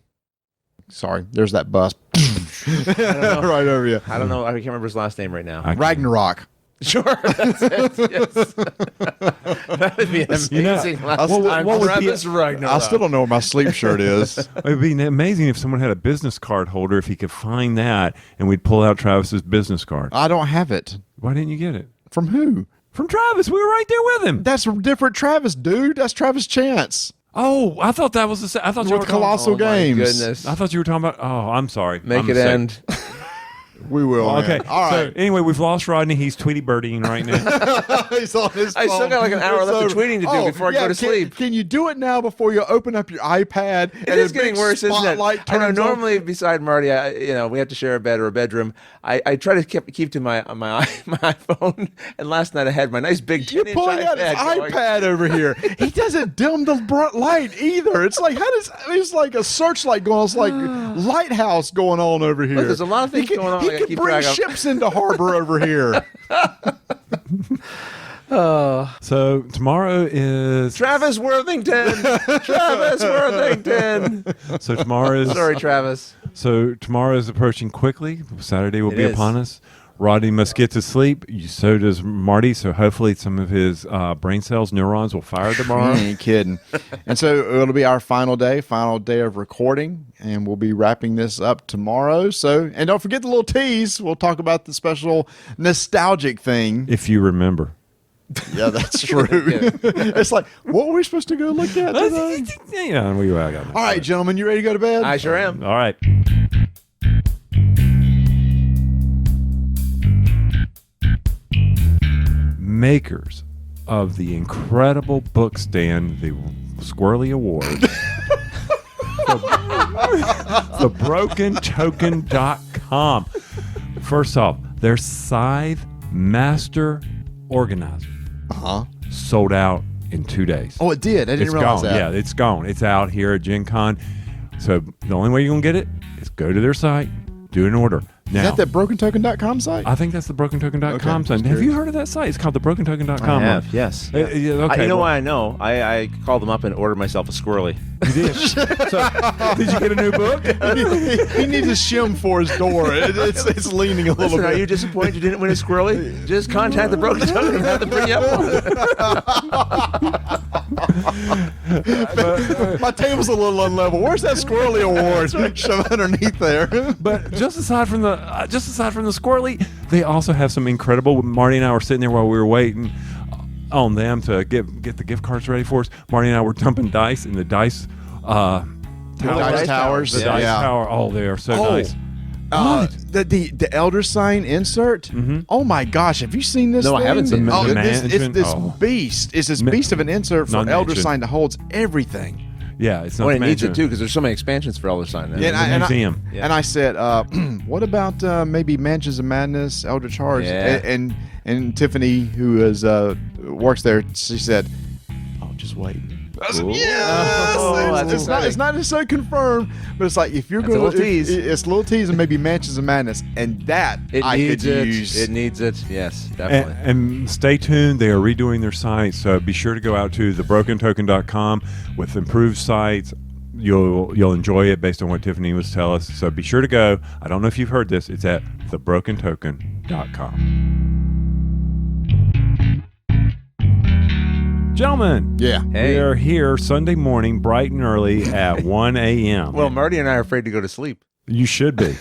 Sorry, there's that bus right over you. I don't know. I can't remember his last name right now. Ragnarok. Sure, that's it. Yes. That would be an amazing last time. what would Travis Ragnarok. I still don't know where my sleep shirt is. It would be amazing if someone had a business card holder, if he could find that, and we'd pull out Travis's business card. I don't have it. Why didn't you get it? From who? From Travis. We were right there with him. That's a different Travis, dude. That's Travis Chance. Oh, I thought that was I thought you were With Kolossal Oh, my Games. goodness. I thought you were talking about. Oh, I'm sorry. Make I'm it sick. end. We will. Okay. Man. All right. So anyway, we've lost Rodney. He's Tweety birdieing right now. He's on his I still phone. got like an hour It's left of over. tweeting to do before I go to sleep. Can you do it now before you open up your iPad? It is getting worse, isn't it? I know. Turns on? Normally, beside Marty, we have to share a bed or a bedroom. I try to keep to my iPhone. And last night I had my nice big 10-inch You're pulling out his going. iPad over here. He doesn't dim the bright light either. It's like it's like a searchlight going on. It's like lighthouse going on over here. Look, there's a lot of things going on I He gotta can keep bring track of. ships into harbor over here. So tomorrow is. Travis Worthington. Travis Worthington. So tomorrow is. Sorry, Travis. So tomorrow is approaching quickly. Saturday will It be is. upon us. Rodney must get to sleep. So does Marty. So hopefully some of his brain cells, neurons will fire tomorrow. You ain't kidding. And so it'll be our final day of recording, and we'll be wrapping this up tomorrow. So, and don't forget the little tease. We'll talk about the special nostalgic thing. If you remember. Yeah, that's true. It's like, what were we supposed to go look at today? Yeah, I got it. All right, gentlemen, you ready to go to bed? I sure am. All right. Makers of the incredible book stand, the Squirrely Award, thebrokentoken.com. First off, their Scythe Master Organizer sold out in 2 days. Oh, it did. I didn't It's realize gone. that. Yeah, it's gone. It's out here at Gen Con. So the only way you're going to get it is go to their site, do an order. Now, Is that that brokentoken.com site? I think that's the brokentoken.com Okay, site. just Have curious. you heard of that site? It's called the brokentoken.com. I have, yes. Yeah, okay, You know well, why I know? I called them up and ordered myself a Squirrely. You did. So, did you get a new book? he needs a shim for his door. It's leaning a little Listen, bit. are you disappointed you didn't win a Squirrely? Just contact the Broken Token and have them bring you up one. My table's a little unlevel. Where's that Squirrely Award? Shove underneath there. But just aside from the Squirrely, they also have some incredible. Marty and I were sitting there while we were waiting on them to get the gift cards ready for us. Marty and I were dumping dice, and the dice Dice towers. The dice tower. Oh, they are so nice. The elder sign insert. Oh my gosh, have you seen this? No, I thing? haven't seen it. Oh, The it's management? this Oh. beast. It's this beast of an insert for Not elder mentioned. sign that holds everything. Yeah, it's not. Well, it to needs it mention- too because there's so many expansions for Elder Sign. Yeah, a museum. And I said, what about maybe Mansions of Madness, Eldritch Horrors? Yeah. And Tiffany, who is works there, she said, "Oh, just wait." I said, Ooh. yes! Oh, that's it's not necessarily confirmed, but it's like if you're That's a going little tease. it's a little tease and maybe Mansions of Madness, and that It I needs could it. use. It needs it. Yes, definitely. And stay tuned. They are redoing their site, so be sure to go out to thebrokentoken.com with improved sites. You'll enjoy it based on what Tiffany was telling us. So be sure to go. I don't know if you've heard this. It's at thebrokentoken.com. Gentlemen, Yeah. Hey. we are here Sunday morning, bright and early at 1 a.m. Well, Marty and I are afraid to go to sleep. you should be.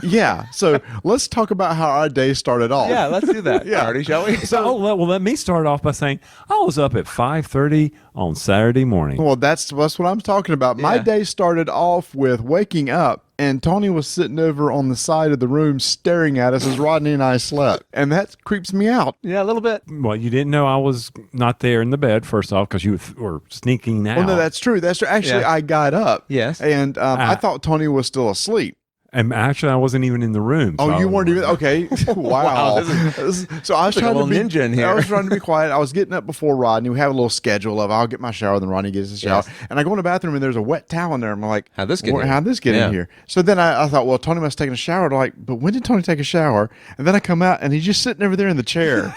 Yeah. So let's talk about how our day started off. Yeah, let's do that. Yeah. Marty, shall we? So, let me start off by saying I was up at 5:30 on Saturday morning. Well, that's what I'm talking about. My Yeah. day started off with waking up, and Tony was sitting over on the side of the room staring at us as Rodney and I slept. And that creeps me out. Yeah, a little bit. Well, you didn't know I was not there in the bed, first off, because you were sneaking out. Well, no, that's true. That's true. Actually, Yeah. I got up. Yes. And I thought Tony was still asleep. And actually, I wasn't even in the room. Oh, so you weren't even okay. Wow. So I was like a trying to little be ninja in here. I was trying to be quiet. I was getting up before Rodney. We have a little schedule of I'll get my shower, then Rodney gets his shower, Yes. and I go in the bathroom and there's a wet towel in there. I'm like, How'd this get here? How'd this get Yeah. in here? So then I thought, well, Tony must have taken a shower. I'm like, but when did Tony take a shower? And then I come out and he's just sitting over there in the chair.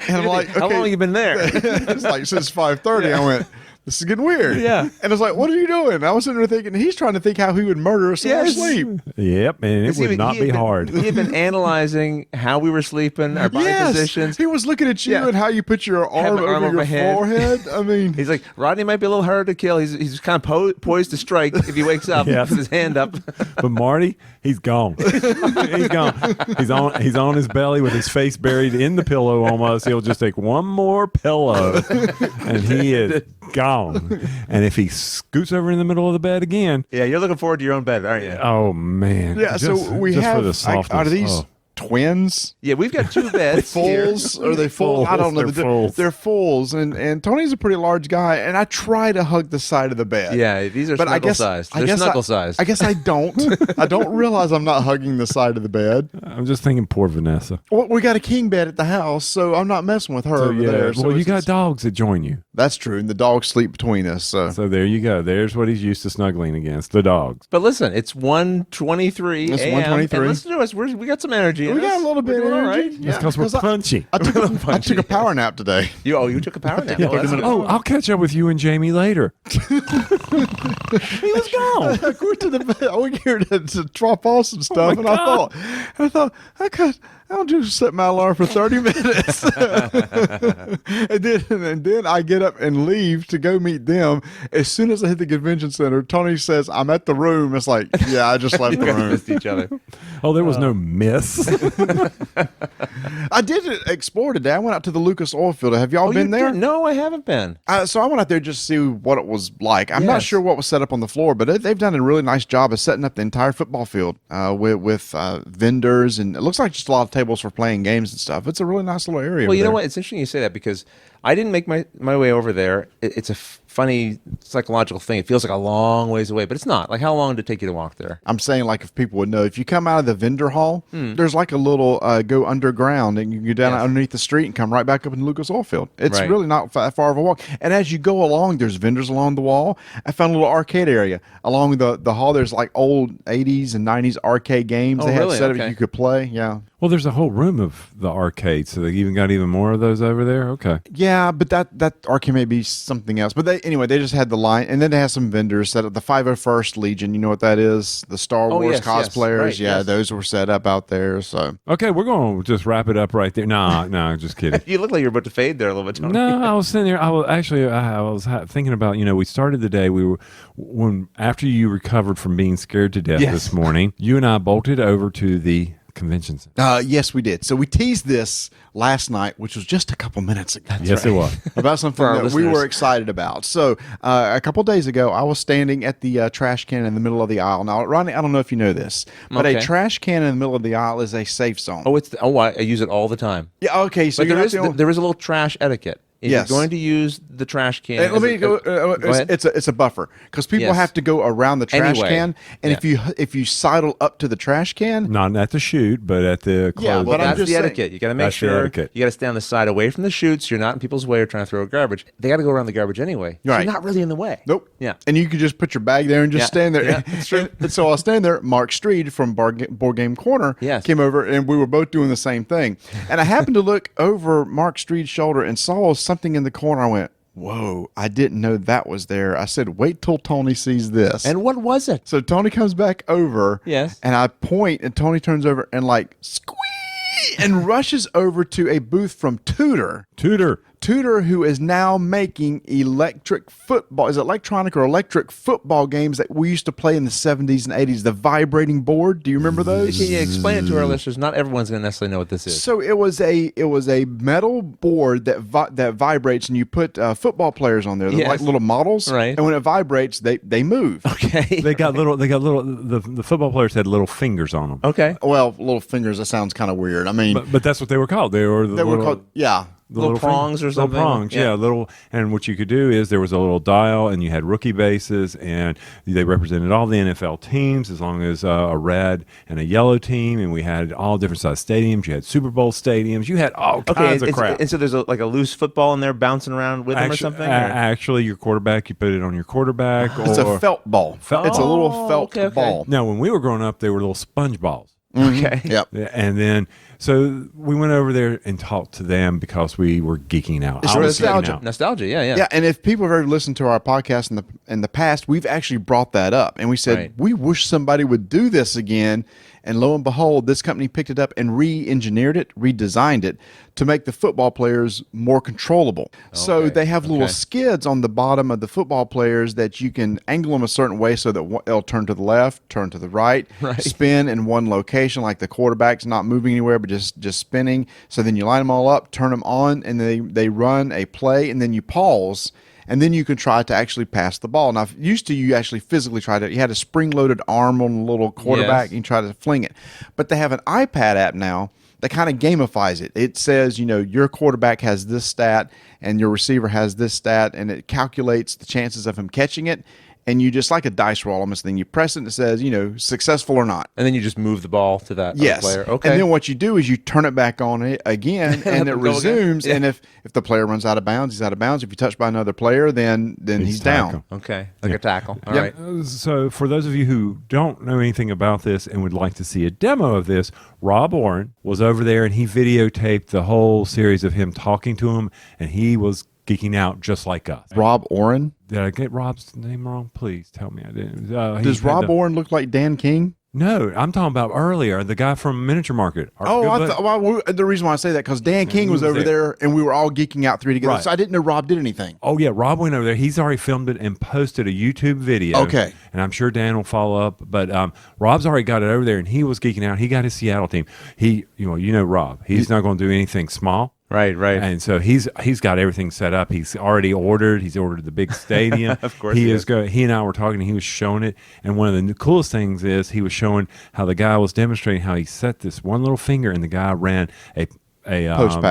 And I'm like, How long have you been there? It's like since 5:30. I went, this is getting weird. Yeah. And I was like, what are you doing? I was sitting there thinking, he's trying to think how he would murder us in our Yes. sleep. Yep, and it would not be hard. He had been analyzing how we were sleeping, our body positions. He was looking at you Yeah. and how you put your arm my over arm over your my head. forehead. I mean, He's like, Rodney might be a little harder to kill. He's kind of poised to strike if he wakes up Yes. with his hand up. But Marty, he's gone. He's gone. He's on his belly with his face buried in the pillow almost. He'll just take one more pillow and he is gone. And if he scoots over in the middle of the bed again, Yeah, you're looking forward to your own bed, aren't you? oh man. yeah. Just- So we just have for the softness. out of these Oh. twins. Yeah, we've got 2 beds here. Fulls? Are they full? I don't know. They're fulls. They're fulls, and Tony's a pretty large guy, and I try to hug the side of the bed. Yeah, these are But I snuggle guess sized. I They're guess snuggle sized. I guess I don't. I don't realize I'm not hugging the side of the bed. I'm just thinking poor Vanessa. Well, we got a king bed at the house, so I'm not messing with her So, over there. So well, you it's got just- dogs that join you. that's true, and the dogs sleep between us. So there you go. There's what he's used to snuggling against, the dogs. But listen, it's 1:23 It's a.m. 1:23. And listen to us. We got some energy. in we got us. a little bit We're of doing all energy. right. Yeah, Because we're punchy. I took a power nap today. You took a power nap. Oh, that's good. Oh, I'll catch up with you and Jamie later. He was gone. I went to the bed. I went here to drop off some stuff, and God. I thought I'll just set my alarm for 30 minutes, and then I get up and leave to go meet them. As soon as I hit the convention center, Tony says, "I'm at the room." It's like, yeah, I just left You the guys room. missed each other. Oh, there was no miss. I did explore today. I went out to the Lucas oil field. Have y'all been You there? did? No, I haven't been. So I went out there just to see what it was like. I'm not Yes. sure what was set up on the floor, but they've done a really nice job of setting up the entire football field with vendors, and it looks like just a lot of tables for playing games and stuff. It's a really nice little area. Well, you know there. what? It's interesting you say that because I didn't make my way over there. It's a funny psychological thing. It feels like a long ways away, but it's not. Like, how long did it take you to walk there? I'm saying, like, if people would know, if you come out of the vendor hall, there's like a little go underground, and you can go down Yes. underneath the street and come right back up in Lucas oil field. It's Right. really not that far of a walk. And as you go along, there's vendors along the wall. I found a little arcade area along the hall. There's like old 80s and 90s arcade games Oh, they had really? set up Okay. you could play. Yeah. Well, there's a whole room of the arcade, so they even got even more of those over there. Okay. Yeah, but that arcade may be something else. But they just had the line, and then they have some vendors set up. The 501st Legion, you know what that is? The Star Oh, Wars yes, yes. cosplayers. Right, yeah, yes. those were set up out there. So Okay, we're going to just wrap it up right there. No, just kidding. You look like you're about to fade there a little bit, Tony. No, I was sitting there. I was thinking about, we started the day. After you recovered from being scared to death Yes. this morning, you and I bolted over to the convention center. yes, we did. So we teased this last night, which was just a couple minutes ago. Yes, it was. About something For our that we listeners. were excited about. So a couple days ago, I was standing at the trash can in the middle of the aisle. Now, Rodney, I don't know if you know this, but Okay. a trash can in the middle of the aisle is a safe zone. I use it all the time. Yeah, okay. So But you're there not is the only- there is a little trash etiquette. If Yes. you're going to use the trash can, Let me go. ahead. It's a buffer because people Yes. have to go around the trash Anyway, can, and yeah. if you sidle up to the trash can, Not at the chute, but at the close. Yeah, Well, but I'm that's just the saying- etiquette. You got to make That's the sure etiquette. you got to stay on the side away from the chutes. You're not in people's way or trying to throw garbage. They got to go around the garbage anyway. So Right. you're not really in the way. Nope. Yeah. And you could just put your bag there and just Yeah. stand there. Yeah, that's true. And so I was standing there. Mark Streed from Board Game Corner Yes. came over, and we were both doing the same thing. And I happened to look over Mark Streed's shoulder and saw something in the corner. I went, whoa, I didn't know that was there. I said, wait till Tony sees this. And what was it? So Tony comes back over. Yes. And I point, and Tony turns over and like squee and rushes over to a booth from Tudor. Tudor, who is now making electric football, is it electronic or electric football games that we used to play in the 70s and 80s, the vibrating board. Do you remember those? Can you explain it to our listeners? Not everyone's going to necessarily know what this is. So it was a metal board that that vibrates, and you put football players on there. They're Yes. like little models, Right. And when it vibrates, they move. Okay. They got little. The football players had little fingers on them. Okay. Well, little fingers. That sounds kind of weird. I mean, But that's what they were called. They were called the Little prongs or something? Little prongs, yeah. Little. And what you could do is there was a little dial, and you had rookie bases, and they represented all the NFL teams, as long as a red and a yellow team, and we had all different size stadiums. You had Super Bowl stadiums. You had all kinds of crap. And so there's like a loose football in there bouncing around with them or something? Or? Actually, your quarterback, you put it on your quarterback. It's a felt ball. It's a little felt okay. ball. Now, when we were growing up, they were little sponge balls. Okay. Yep. And then, So we went over there and talked to them because we were geeking out. It's I was nostalgia. geeking out. Nostalgia, yeah. Yeah, and if people have ever listened to our podcast in the past, we've actually brought that up, and we said Right. we wish somebody would do this again. And lo and behold, this company picked it up and re-engineered it, redesigned it to make the football players more controllable. So they have little skids on the bottom of the football players that you can angle them a certain way so that they'll turn to the left, turn to the right, spin in one location, like the quarterback's not moving anywhere but just spinning. So then you line them all up, turn them on, and they run a play, and then you pause. And then you can try to actually pass the ball. Now, used to you actually physically tried it. You had a spring-loaded arm on a little quarterback, and you try to fling it. But they have an iPad app now that kind of gamifies it. It says, your quarterback has this stat, and your receiver has this stat, and it calculates the chances of him catching it. And you just like a dice roll almost thing. You press it and it says, successful or not. And then you just move the ball to that other player. Okay. And then what you do is you turn it back on it again, and it resumes. And if the player runs out of bounds, he's out of bounds. If you touch by another player, then he's down. Okay. Like a tackle. All right. So for those of you who don't know anything about this and would like to see a demo of this, Rob Oren was over there and he videotaped the whole series of him talking to him, and he was geeking out just like us. Rob Oren? Did I get Rob's name wrong? Please tell me I didn't. Does Rob Oren look like Dan King? No, I'm talking about earlier, the guy from Miniature Market. The reason why I say that, because Dan King was over there, and we were all geeking out three together. Right. So I didn't know Rob did anything. Oh, yeah, Rob went over there. He's already filmed it and posted a YouTube video. Okay. And I'm sure Dan will follow up. But Rob's already got it over there, and he was geeking out. He got his Seattle team. Rob. He's not going to do anything small. Right. And so he's got everything set up. He's already ordered. He's ordered the big stadium. Of course he is. He and I were talking, and he was showing it. And one of the coolest things is he was showing how the guy was demonstrating how he set this one little finger, and the guy ran a post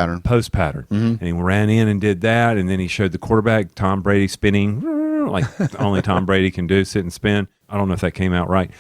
pattern. And he ran in and did that, and then he showed the quarterback, Tom Brady, spinning like only Tom Brady can do, sit and spin. I don't know if that came out right.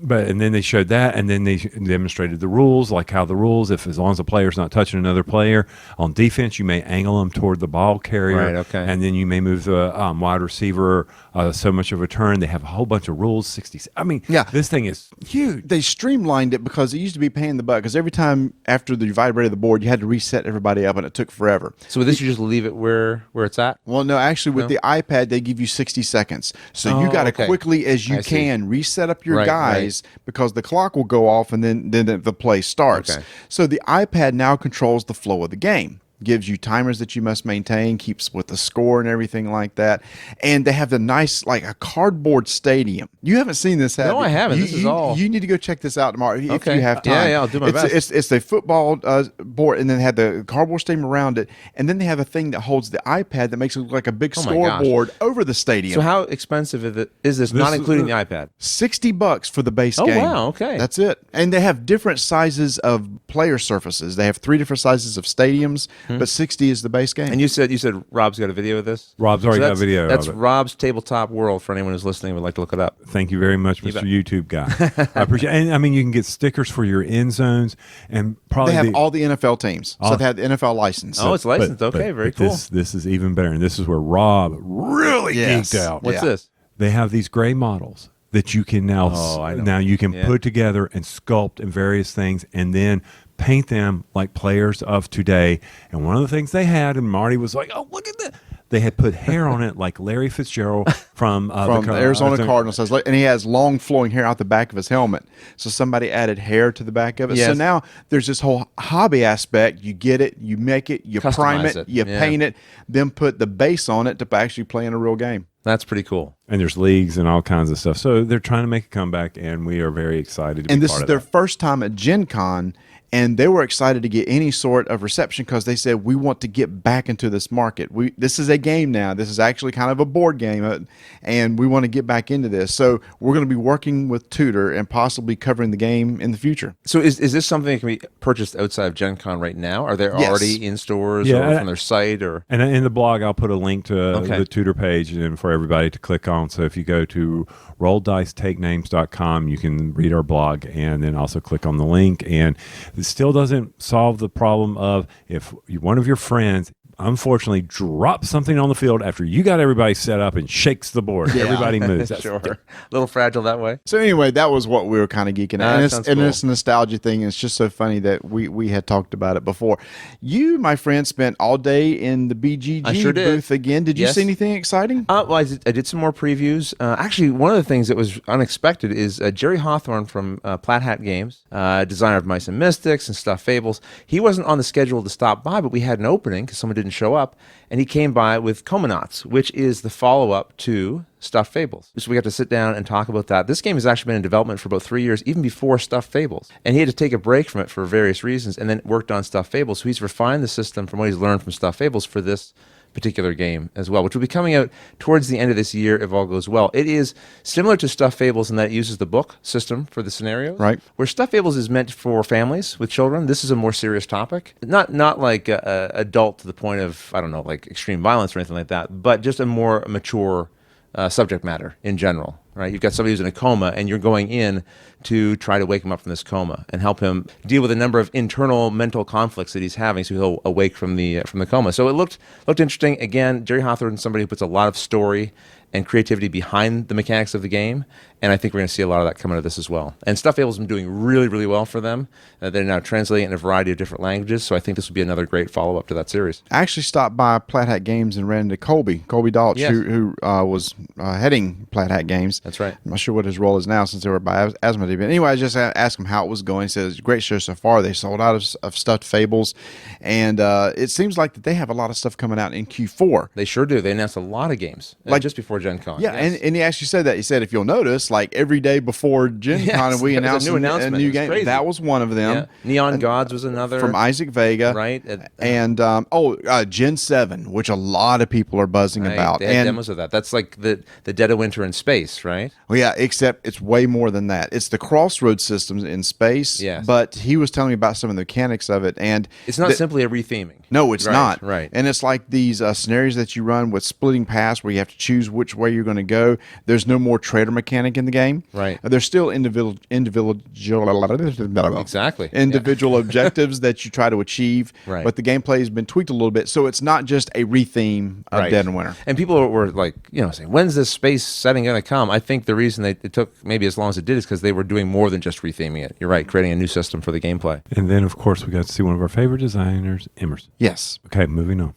And then they showed that, and then they demonstrated the rules, like how the rules, as long as the player's not touching another player, on defense, you may angle them toward the ball carrier. Right, okay. And then you may move the wide receiver so much of a turn. They have a whole bunch of rules, 60. I mean, this thing is huge. They streamlined it because it used to be pain in the butt, because every time after you vibrated the board, you had to reset everybody up, and it took forever. So with this, you just leave it where it's at? Well, no, actually, with the iPad, they give you 60 seconds. So you got to quickly as you can reset up your guys, because the clock will go off and then the play starts. Okay. So the iPad now controls the flow of the game. Gives you timers that you must maintain, keeps with the score and everything like that. And they have the nice, like a cardboard stadium. You haven't seen this, have you? No, I haven't. This is all. You need to go check this out tomorrow if you have time. Yeah, I'll do my best. It's a football board, and then they have the cardboard stadium around it. And then they have a thing that holds the iPad that makes it look like a big scoreboard over the stadium. So how expensive is this not including the iPad? $60 for the base game. Oh, wow, okay. That's it. And they have different sizes of player surfaces. They have 3 different sizes of stadiums. But 60 is the base game. And you said Rob's got a video of this? Rob's already got a video That's of it. Rob's Tabletop World for anyone who's listening and would like to look it up. Thank you very much, Mr. YouTube guy. I appreciate it. And I mean, you can get stickers for your end zones, and probably they have all the NFL teams. So they have the NFL license. Oh, it's licensed. Okay, very cool. This is even better. And this is where Rob really geeked out. What's this? They have these gray models that you can now put together and sculpt in various things, and then paint them like players of today. And one of the things they had, and Marty was like, "Oh, look at that!" They had put hair on it like Larry Fitzgerald from the Arizona Cardinals, and he has long flowing hair out the back of his helmet. So somebody added hair to the back of it. Yes. So now there's this whole hobby aspect. You get it, you make it, you prime it, you paint it, then put the base on it to actually play in a real game. That's pretty cool. And there's leagues and all kinds of stuff. So they're trying to make a comeback, and we are very excited to be part of it. And this is their first time at Gen Con. And they were excited to get any sort of reception because they said, we want to get back into this market. This is a game now. This is actually kind of a board game, and we want to get back into this. So we're going to be working with Tudor and possibly covering the game in the future. So is this something that can be purchased outside of Gen Con right now? Are they already in stores or from their site? And in the blog, I'll put a link to the Tudor page and for everybody to click on. So if you go to rolldicetakenames.com, you can read our blog and then also click on the link. And it still doesn't solve the problem of if one of your friends unfortunately drops something on the field after you got everybody set up and shakes the board. Yeah. Everybody moves. That's Sure. A little fragile that way. So anyway, that was what we were kind of geeking That at. sounds And cool. it's a nostalgia thing. It's just so funny that we had talked about it before. You, my friend, spent all day in the BGG I sure did. booth again. Did you Yes. see anything exciting? Well, I did some more previews. Actually, one of the things that was unexpected is Jerry Hawthorne from Plaid Hat Games, designer of Mice and Mystics and Stuffed Fables. He wasn't on the schedule to stop by, but we had an opening because someone didn't show up, and he came by with Comonauts, which is the follow-up to Stuffed Fables. So we got to sit down and talk about that. This game has actually been in development for about 3 years, even before Stuffed Fables. And he had to take a break from it for various reasons and then worked on Stuffed Fables. So he's refined the system from what he's learned from Stuffed Fables for this particular game as well, which will be coming out towards the end of this year if all goes well. It is similar to Stuffed Fables in that it uses the book system for the scenarios. Right. Where Stuffed Fables is meant for families with children, this is a more serious topic. Not like adult to the point of, I don't know, like extreme violence or anything like that, but just a more mature subject matter in general, right? You've got somebody who's in a coma, and you're going in to try to wake him up from this coma and help him deal with a number of internal mental conflicts that he's having, so he'll awake from the coma. So it looked interesting. Again, Jerry Hawthorne is somebody who puts a lot of story and creativity behind the mechanics of the game, and I think we're going to see a lot of that coming out of this as well. And Stuffed Fables has been doing really, really well for them. They're now translating it in a variety of different languages, so I think this will be another great follow-up to that series. I actually stopped by Plaid Hat Games and ran into Colby Dalch, Yes. who was heading Plaid Hat Games. That's right. I'm not sure what his role is now since they were by Asmodee. But anyway, I just asked him how it was going. He says, great show so far. They sold out of Stuffed Fables. And it seems like that they have a lot of stuff coming out in Q4. They sure do. They announced a lot of games, Like- just before Gen Con. Yeah, Yes. and he actually said that. He said, if you'll notice, like every day before Gen Yes, Con, we there was a announced new a announcement. new It was game. crazy. That was one of them. Yeah. Neon Gods was another. From Isaac Vega. Right. And Gen 7, which a lot of people are buzzing Right. about. They had And demos of that. That's like the Dead of Winter in space, right? well, yeah, except it's way more than that. It's the Crossroads systems in space. Yes. But he was telling me about some of the mechanics of it, and It's not simply a retheming. no, it's Right, not. right. And it's like these scenarios that you run with splitting paths, where you have to choose which way you're going to go. There's no more trader mechanic in the game. Right. There's still individual Exactly. individual objectives that you try to achieve. Right. But the gameplay has been tweaked a little bit, so it's not just a retheme of Right. Dead and Winter. And people were like, saying, when's this space setting going to come? I think the reason it took maybe as long as it did is because they were doing more than just retheming it. You're right, creating a new system for the gameplay. And then, of course, we got to see one of our favorite designers, Emerson. Yes. Okay, moving on.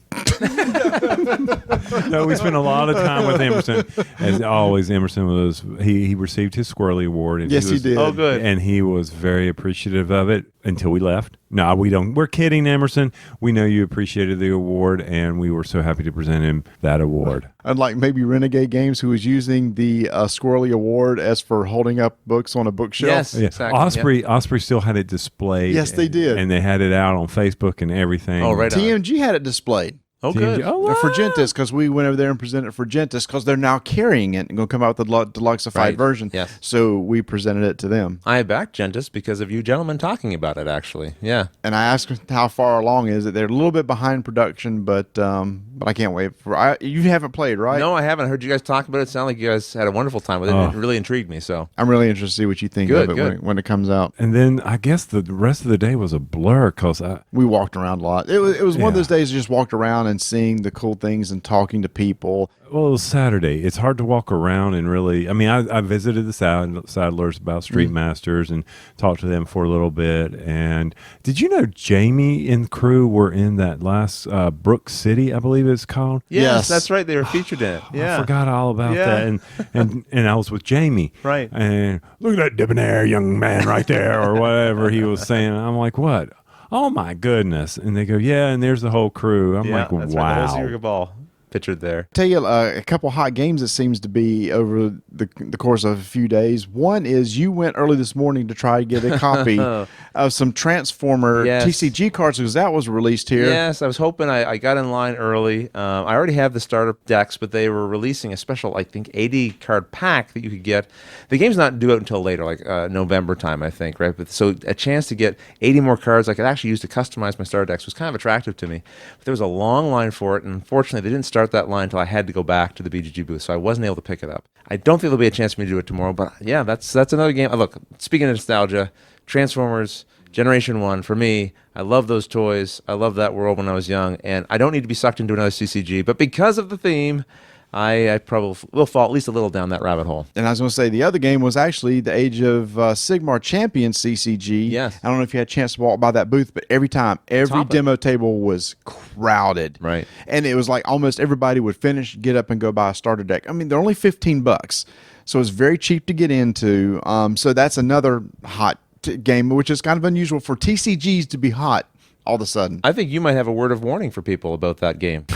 No, we spent a lot of time with Emerson. As always, Emerson was he received his Squirrely Award. And Yes, he did. Oh, good. And he was very appreciative of it until we left. No, we don't. We're kidding, Emerson. We know you appreciated the award, and we were so happy to present him that award. Unlike maybe Renegade Games, who was using the Squirrely Award as for holding up books on a bookshelf. Yes. Yeah. Exactly, Osprey still had it displayed. Yes, they did. And they had it out on Facebook and everything. Oh, right on. TMG had it displayed. Oh, good. Oh, For Gentis, because we went over there and presented it for Gentis, because they're now carrying it and going to come out with the deluxeified Right. version. Yes. So we presented it to them. I backed Gentis because of you gentlemen talking about it, actually. Yeah. And I asked them how far along is it. They're a little bit behind production, but I can't wait for. You haven't played, right? No, I haven't. I heard you guys talk about it. It sounded like you guys had a wonderful time with it. Oh. It really intrigued me. So I'm really interested to see what you think Good, of it when it comes out. And then I guess the rest of the day was a blur because We walked around a lot. It was one of Yeah. those days you just walked around and seeing the cool things and talking to people. Well, it was Saturday. It's hard to walk around and really. I mean, I visited the Saddlers about Street Masters and talked to them for a little bit. And did you know Jamie and crew were in that last Brook City, I believe it's called? Yes. that's right. They were featured in it. Yeah. I forgot all about Yeah. that. And I was with Jamie. Right. And look at that debonair young man right there, or whatever he was saying. I'm like, what? Oh my goodness. And they go, yeah, and there's the whole crew. I'm like, that's wow. Right. The whole Zero Ball pictured there. Tell you a couple hot games that seems to be over the course of a few days. One is you went early this morning to try to get a copy of some Transformer Yes. TCG cards because that was released here. Yes, I was hoping I got in line early. I already have the starter decks, but they were releasing a special, I think, 80 card pack that you could get. The game's not due out until later, like November time, I think, right? But so a chance to get 80 more cards I could actually use to customize my starter decks was kind of attractive to me. But there was a long line for it, and unfortunately, they didn't start that line until I had to go back to the BGG booth, so I wasn't able to pick it up. I don't think there'll be a chance for me to do it tomorrow, but yeah, that's another game. Look, speaking of nostalgia, Transformers Generation 1, for me, I love those toys. I love that world when I was young, and I don't need to be sucked into another CCG. But because of the theme, I probably will fall at least a little down that rabbit hole. And I was going to say, the other game was actually the Age of Sigmar Champion CCG. Yes. I don't know if you had a chance to walk by that booth, but every demo table was crowded. Right. And it was like almost everybody would finish, get up, and go buy a starter deck. I mean, they're only $15, so it's very cheap to get into. So that's another hot game, which is kind of unusual for TCGs to be hot all of a sudden. I think you might have a word of warning for people about that game.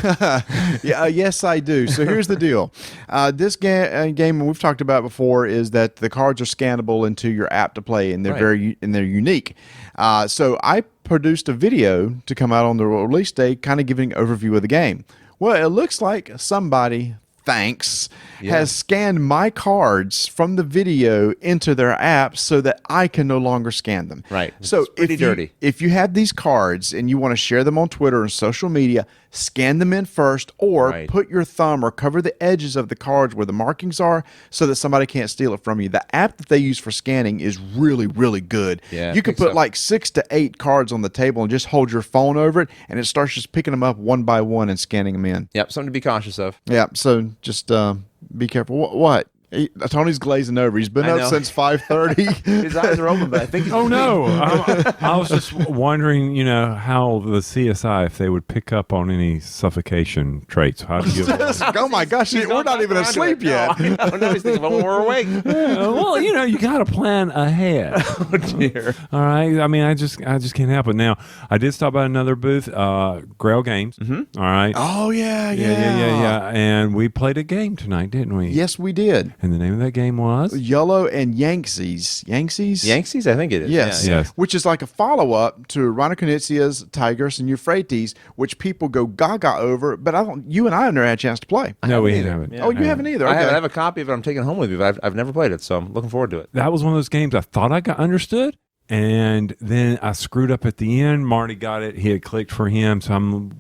Yes, I do. So here's the deal. This game we've talked about before is that the cards are scannable into your app to play, and they're they're unique. So I produced a video to come out on the release day, kind of giving an overview of the game. Well, it looks like somebody, has scanned my cards from the video into their app so that I can no longer scan them. Right. So it's pretty dirty. If you have these cards and you want to share them on Twitter and social media, scan them in first, or put your thumb or cover the edges of the cards where the markings are so that somebody can't steal it from you. The app that they use for scanning is really, really good. Yeah, you can put like 6 to 8 cards on the table and just hold your phone over it, and it starts just picking them up one by one and scanning them in. Yep, something to be cautious of. Yeah, so just be careful. What? Tony's glazing over. He's been up since 5:30. His eyes are open, but I think he's no. I was just wondering, how the CSI, if they would pick up on any suffocation traits. How do you? Oh my gosh, we're not even asleep yet. No, he's thinking about when we're awake. Yeah, well, you got to plan ahead. Oh dear. All right. I mean, I just can't help it. Now, I did stop by another booth, Grail Games. Mm-hmm. All right. Oh yeah. And we played a game tonight, didn't we? Yes, we did. And the name of that game was Yellow and Yangtze's. Yangtze's, I think it is. Yes. Yeah. Yes. Which is like a follow-up to Rhinoconitzia's Tigris and Euphrates, which people go gaga over, but you and I have never had a chance to play. No, we haven't. Oh, you haven't either. Okay. I have a copy of it. I'm taking it home with me, but I've never played it, so I'm looking forward to it. That was one of those games I thought I got understood, and then I screwed up at the end. Marty got it; he had clicked for him, so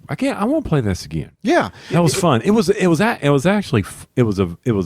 I won't play this again. Yeah, that was fun. It was a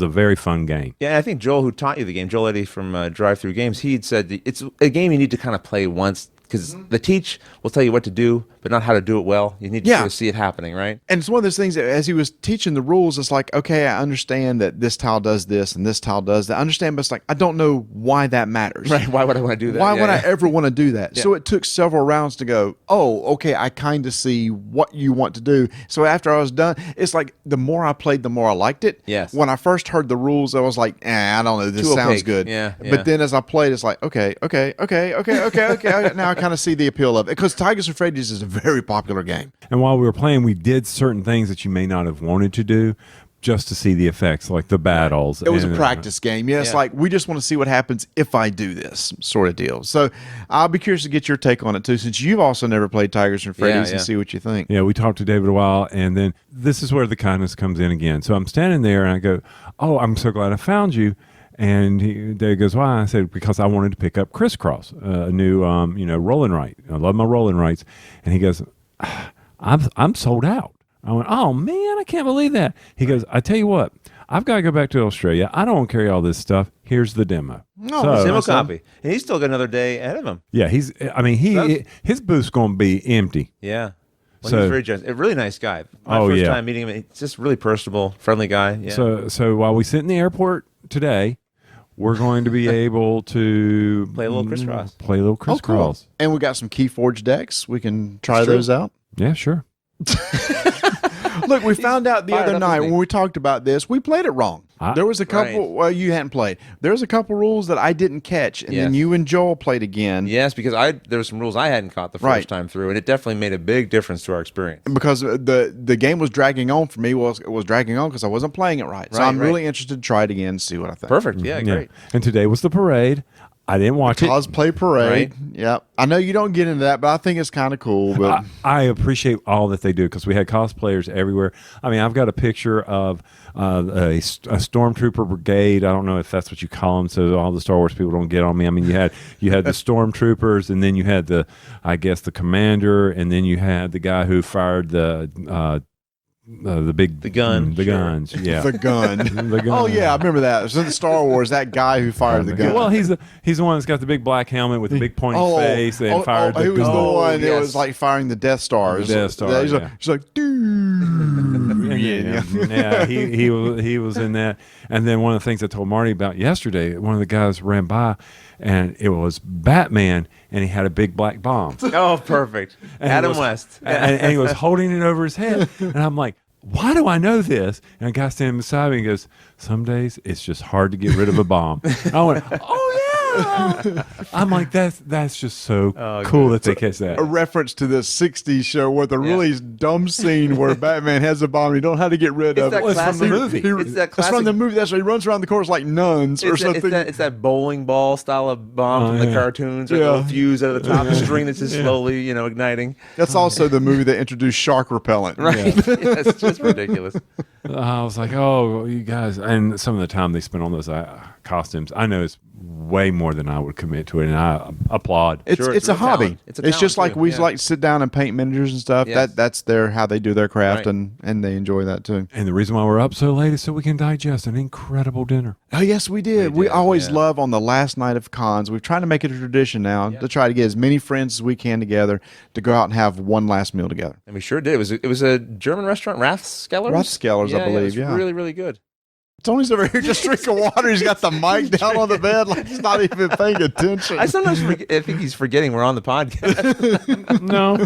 very fun game. Yeah, I think Joel, who taught you the game, Joel Eddy from Drive Through Games, he'd said it's a game you need to kind of play once, because the teach will tell you what to do, but not how to do it well. You need to sort of see it happening, right? And it's one of those things that as he was teaching the rules, it's like, okay, I understand that this tile does this and this tile does that. I understand, but it's like, I don't know why that matters. Right, why would I want to do that? Why would I ever want to do that? Yeah. So it took several rounds to go, oh, okay, I kind of see what you want to do. So after I was done, it's like the more I played, the more I liked it. Yes. When I first heard the rules, I was like, I don't know, this sounds good. Yeah. But then as I played, it's like, okay. Now I kind of see the appeal of it, because Tigris and Euphrates is a very popular game. And while we were playing, we did certain things that you may not have wanted to do, just to see the effects, like the battles. It was a practice game. Yeah, it's like, we just want to see what happens if I do this sort of deal. So I'll be curious to get your take on it too, since you've also never played Tigris and Euphrates, and see what you think. Yeah, we talked to David a while, and then this is where the kindness comes in again. So I'm standing there, and I go, oh, I'm so glad I found you. And Dave goes, why? I said, because I wanted to pick up Crisscross, a new, rolling right. I love my rolling rights. And he goes, I'm sold out. I went, oh man, I can't believe that. He goes, I tell you what, I've got to go back to Australia. I don't want to carry all this stuff. Here's the demo. Demo copy. And he's still got another day ahead of him. Yeah, his booth's going to be empty. Yeah. Well, he's very generous. A really nice guy. My first time meeting him, he's just really personable, friendly guy. Yeah. So while we sit in the airport today, we're going to be able to play a little crisscross. Oh, cool. And we got some Keyforge decks. We can try those out. Yeah, sure. Look, we found out the other night when we talked about this, we played it wrong. There was a couple, well, you hadn't played. There was a couple rules that I didn't catch, and then you and Joel played again. Yes, because there were some rules I hadn't caught the first time through, and it definitely made a big difference to our experience. Because the game was dragging on for me. It was dragging on because I wasn't playing it right. So I'm really interested to try it again and see what I think. Perfect. Yeah, great. And today was the parade. I didn't watch it. Cosplay parade. Right. Yeah. I know you don't get into that, but I think it's kind of cool. But I appreciate all that they do, because we had cosplayers everywhere. I mean, I've got a picture of a stormtrooper brigade. I don't know if that's what you call them, so all the Star Wars people don't get on me. I mean, you had the stormtroopers, and then you had the commander, and then you had the guy who fired the The gun, the sure. guns, yeah. The gun. The gun. Oh yeah, I remember that. It was in Star Wars. That guy who fired the gun. Well, he's the one that's got the big black helmet with the big pointy face and fired the he was gun. the one that yes. was like firing the Death Stars. The Death Star, He's yeah. like, dude. Yeah, he was in that. And then one of the things I told Marty about yesterday, one of the guys ran by, and it was Batman, and he had a big black bomb. Oh, perfect. And Adam he was- West. and he was holding it over his head, and I'm like, why do I know this? And a guy standing beside me and goes, some days it's just hard to get rid of a bomb. I went, oh yeah. I'm like, that's just so cool that they catch that. A reference to this 60s show with a really dumb scene where Batman has a bomb and he don't know how to get rid of It's it. that classic movie. It's that It's from classic- the movie. That's why he runs around the course like nuns or something. It's that bowling ball style of bomb from the yeah. cartoons, or Yeah. a little fuse out of the top, a string that's just slowly, igniting. That's also the movie that introduced shark repellent. Right? It's just ridiculous. I was like, oh, you guys. And some of the time they spend on those costumes, I know it's way more than I would commit to it, and I applaud. It's Sure, it's it's a a hobby. talent. It's a It's just talent, like too, we yeah. like to sit down and paint miniatures and stuff. Yes. That's how they do their craft, Right. and they enjoy that too. And the reason why we're up so late is so we can digest an incredible dinner. Oh yes, we did. We did, always yeah. love on the last night of cons. We're trying to make it a tradition now to try to get as many friends as we can together to go out and have one last meal together. And we sure did. It was a German restaurant, Rathskeller's? Rathskeller's, I believe, It's yeah. really, really good. Tony's over here just drinking water. He's got the mic down on the bed like he's not even paying attention. I sometimes I think he's forgetting we're on the podcast. No,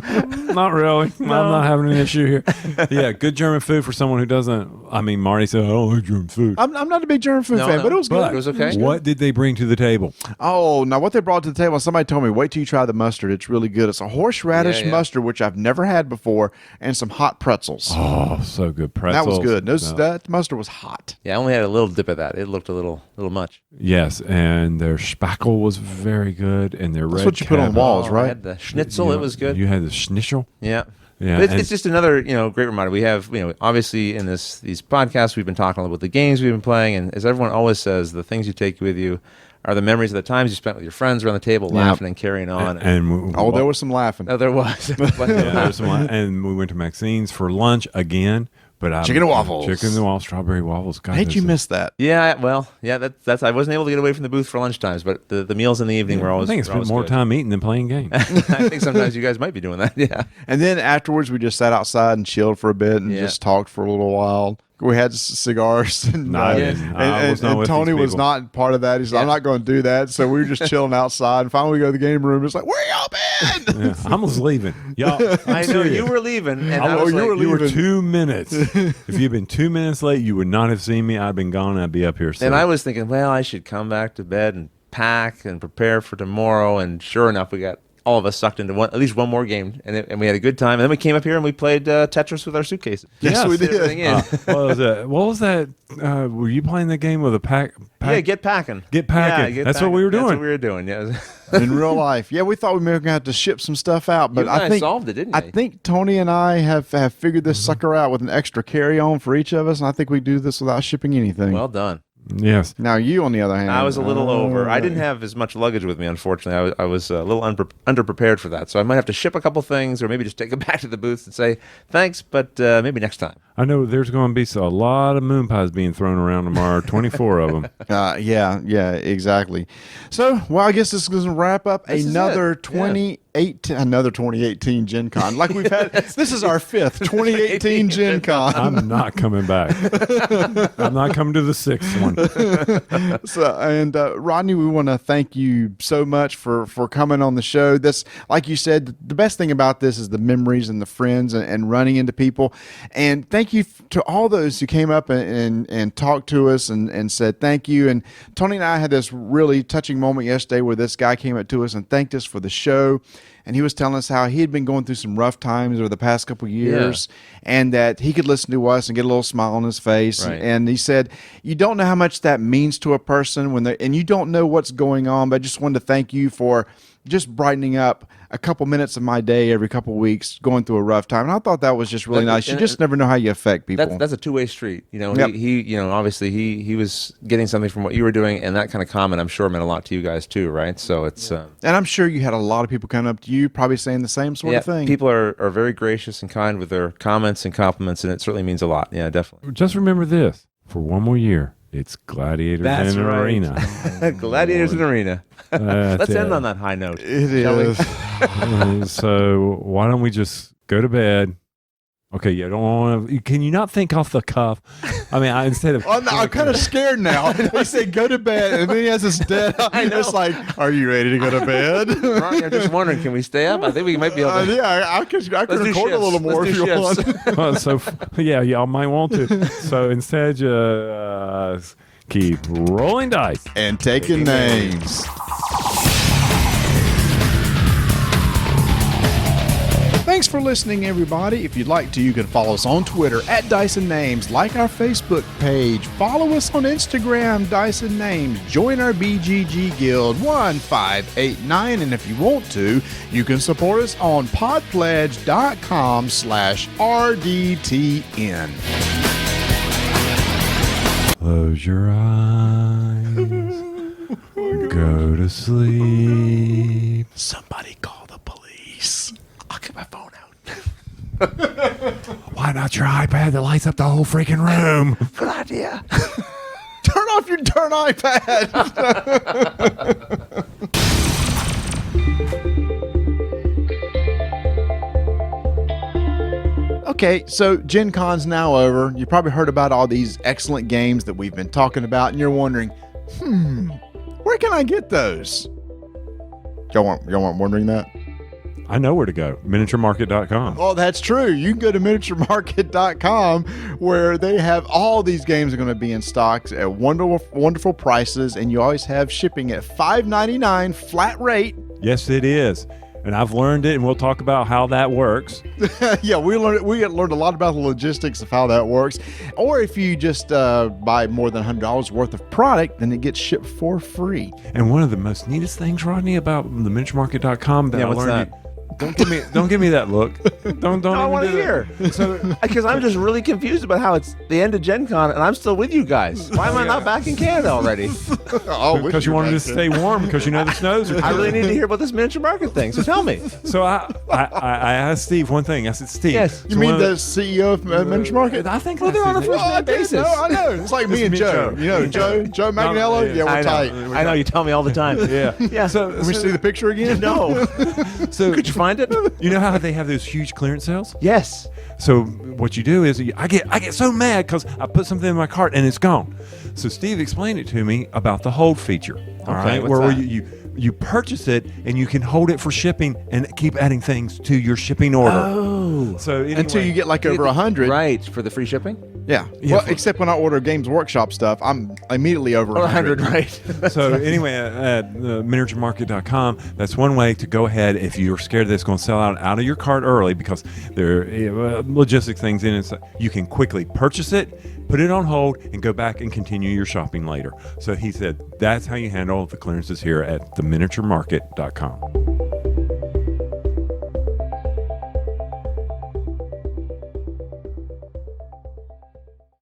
not really. I'm not having an issue here. Yeah, good German food for someone who doesn't. I mean, Marty said, I don't like German food. I'm not a big German food fan, but it was good. It was okay. What did they bring to the table? Oh, now what they brought to the table, somebody told me, wait till you try the mustard. It's really good. It's a horseradish Yeah. mustard, which I've never had before, and some hot pretzels. Oh, so good. that Pretzels. was good. No. That mustard was hot. Yeah, I only had a little dip of that. It looked a little much. Yes, and their spackle was very good, and their That's red what you put on cabbage. walls, I right? had the schnitzel. It was good. You had the schnitzel. Yeah. Yeah, But it's, and- it's just another, great reminder. We have, obviously in these podcasts, we've been talking about the games we've been playing, and as everyone always says, the things you take with you are the memories of the times you spent with your friends around the table, laughing and carrying on. And Oh, there was some laughing. Oh, there was. yeah, there was some, and we went to Maxine's for lunch again. But Chicken and waffles. Chicken and waffles, strawberry waffles. God, How'd you those- miss that? Yeah, well, yeah, that's. I wasn't able to get away from the booth for lunchtimes, but the meals in the evening were I always. think I were spent always more good. time eating than playing games. I think sometimes you guys might be doing that. Yeah. And then afterwards, we just sat outside and chilled for a bit and Yeah. just talked for a little while. We had cigars, and, No, I didn't. I was not and with Tony these was people. not part of that. He said, "I'm Yeah. not going to do that." So we were just chilling outside. And finally, we go to the game room. It's like, "Where y'all been?" Yeah, I was leaving. Y'all, I know you were leaving, and I was you like, were You were leaving. 2 minutes. If you'd been 2 minutes late, you would not have seen me. I'd been gone. I'd be up here. and I was thinking, well, I should come back to bed and pack and prepare for tomorrow. And sure enough, we got all of us sucked into at least one more game, and we had a good time. And then we came up here and we played Tetris with our suitcases. Yes, we Fit did. everything in. What was that? Were you playing the game with a pack? Yeah, get packing. Get packing. Yeah, That's what we were That's doing. what we were doing. Yeah. In real life, yeah, we thought we may have had to ship some stuff out, but You I guys think solved it, didn't I you? think Tony and I have figured this sucker out with an extra carry-on for each of us, and I think we do this without shipping anything. Well done. Yes. Now you, on the other hand, I was a little over. I didn't have as much luggage with me, unfortunately. I was a little underprepared for that, so I might have to ship a couple things, or maybe just take it back to the booth and say thanks, but maybe next time. I know there's going to be a lot of moon pies being thrown around tomorrow, 24 of them. Yeah, exactly. So, well, I guess this is going to wrap up This is another it. Yeah. 2018 Gen Con. Like we've had, this is our fifth 2018 Gen Con. I'm not coming back. I'm not coming to the sixth one. Rodney, we want to thank you so much for coming on the show. This, like you said, the best thing about this is the memories and the friends and running into people. And thank you to all those who came up and talked to us and said thank you. And Tony and I had this really touching moment yesterday where this guy came up to us and thanked us for the show. And he was telling us how he had been going through some rough times over the past couple of years, and that he could listen to us and get a little smile on his face. Right. And he said, you don't know how much that means to a person and you don't know what's going on, but I just wanted to thank you for just brightening up a couple minutes of my day every couple weeks going through a rough time. And I thought that was just really nice. You just never know how you affect people. That's a two-way street. You know, Yep. he obviously he was getting something from what you were doing, and that kind of comment, I'm sure, meant a lot to you guys too, right? So it's and I'm sure you had a lot of people coming up to you probably saying the same sort of thing. People are very gracious and kind with their comments and compliments, and it certainly means a lot. Yeah, definitely. Just remember this: for one more year, it's Gladiators That's in an right. Arena. Gladiators in Arena. Let's end it. on that high note. It shall we? is. So why don't we just go to bed? Okay, you don't want to. Can you not think off the cuff? I mean, instead of. I'm kind of scared now. He said go to bed, and then he has this dead eye. I know. It's like, are you ready to go to bed? Rodney, I'm just wondering, can we stay up? I think we might be able to. Yeah, I could do record a little shifts. more Let's if do you shifts. want. So yeah, y'all might want to. So instead, just keep rolling dice. And taking names. Thanks for listening, everybody. If you'd like to, you can follow us on Twitter at Dyson Names, like our Facebook page, follow us on Instagram, Dyson Names, join our BGG Guild 1589, and if you want to, you can support us on podpledge.com/RDTN. Close your eyes. Go to sleep. Somebody call the police. I'll get my phone out. Why not your iPad that lights up the whole freaking room? Good idea. Turn off your darn iPad. Okay, so Gen Con's now over. You probably heard about all these excellent games that we've been talking about, and you're wondering, where can I get those? Y'all weren't wondering that? I know where to go. Miniaturemarket.com. Oh, that's true. You can go to miniaturemarket.com where they have all these games are going to be in stocks at wonderful prices, and you always have shipping at $5.99 flat rate. Yes, it is. And I've learned it, and we'll talk about how that works. Yeah, we learned a lot about the logistics of how that works. Or if you just buy more than $100 worth of product, then it gets shipped for free. And one of the most neatest things, Rodney, about the miniaturemarket.com that I what's learned. that? Don't give me that look. Don't I even want to do hear. that. So Because I'm just really confused about how it's the end of Gen Con and I'm still with you guys. Why am I not back in Canada already? because you wanted to stay warm because you know the snows are I really need to hear about this miniature market thing, so tell me. So I asked Steve one thing. I said, Steve. Yes. You mean the CEO of Miniature Market? I think Well, they're on a that's his first name. name basis. No, I know. It's like me and Joe. You know, Joe Manganiello? Yeah, we're I know. tight. I know, you tell me all the time. Yeah. Yeah. So, Can we see the picture again? No. so Could you find it? you know how they have those huge clearance sales? Yes. So what you do is I get so mad because I put something in my cart and it's gone. So Steve explained it to me about the hold feature. All right, what's where that? you purchase it and you can hold it for shipping and keep adding things to your shipping order. Oh. So anyway, Until you get like over 100. Right, for the free shipping? Yeah. Yeah, Well, for- except when I order Games Workshop stuff, I'm immediately over Or 100. 100, right. So anyway, at miniaturemarket.com, that's one way to go ahead if you're scared that it's going to sell out of your cart early because there are logistic things in it. So you can quickly purchase it, put it on hold, and go back and continue your shopping later. So he said that's how you handle the clearances here at theminiaturemarket.com.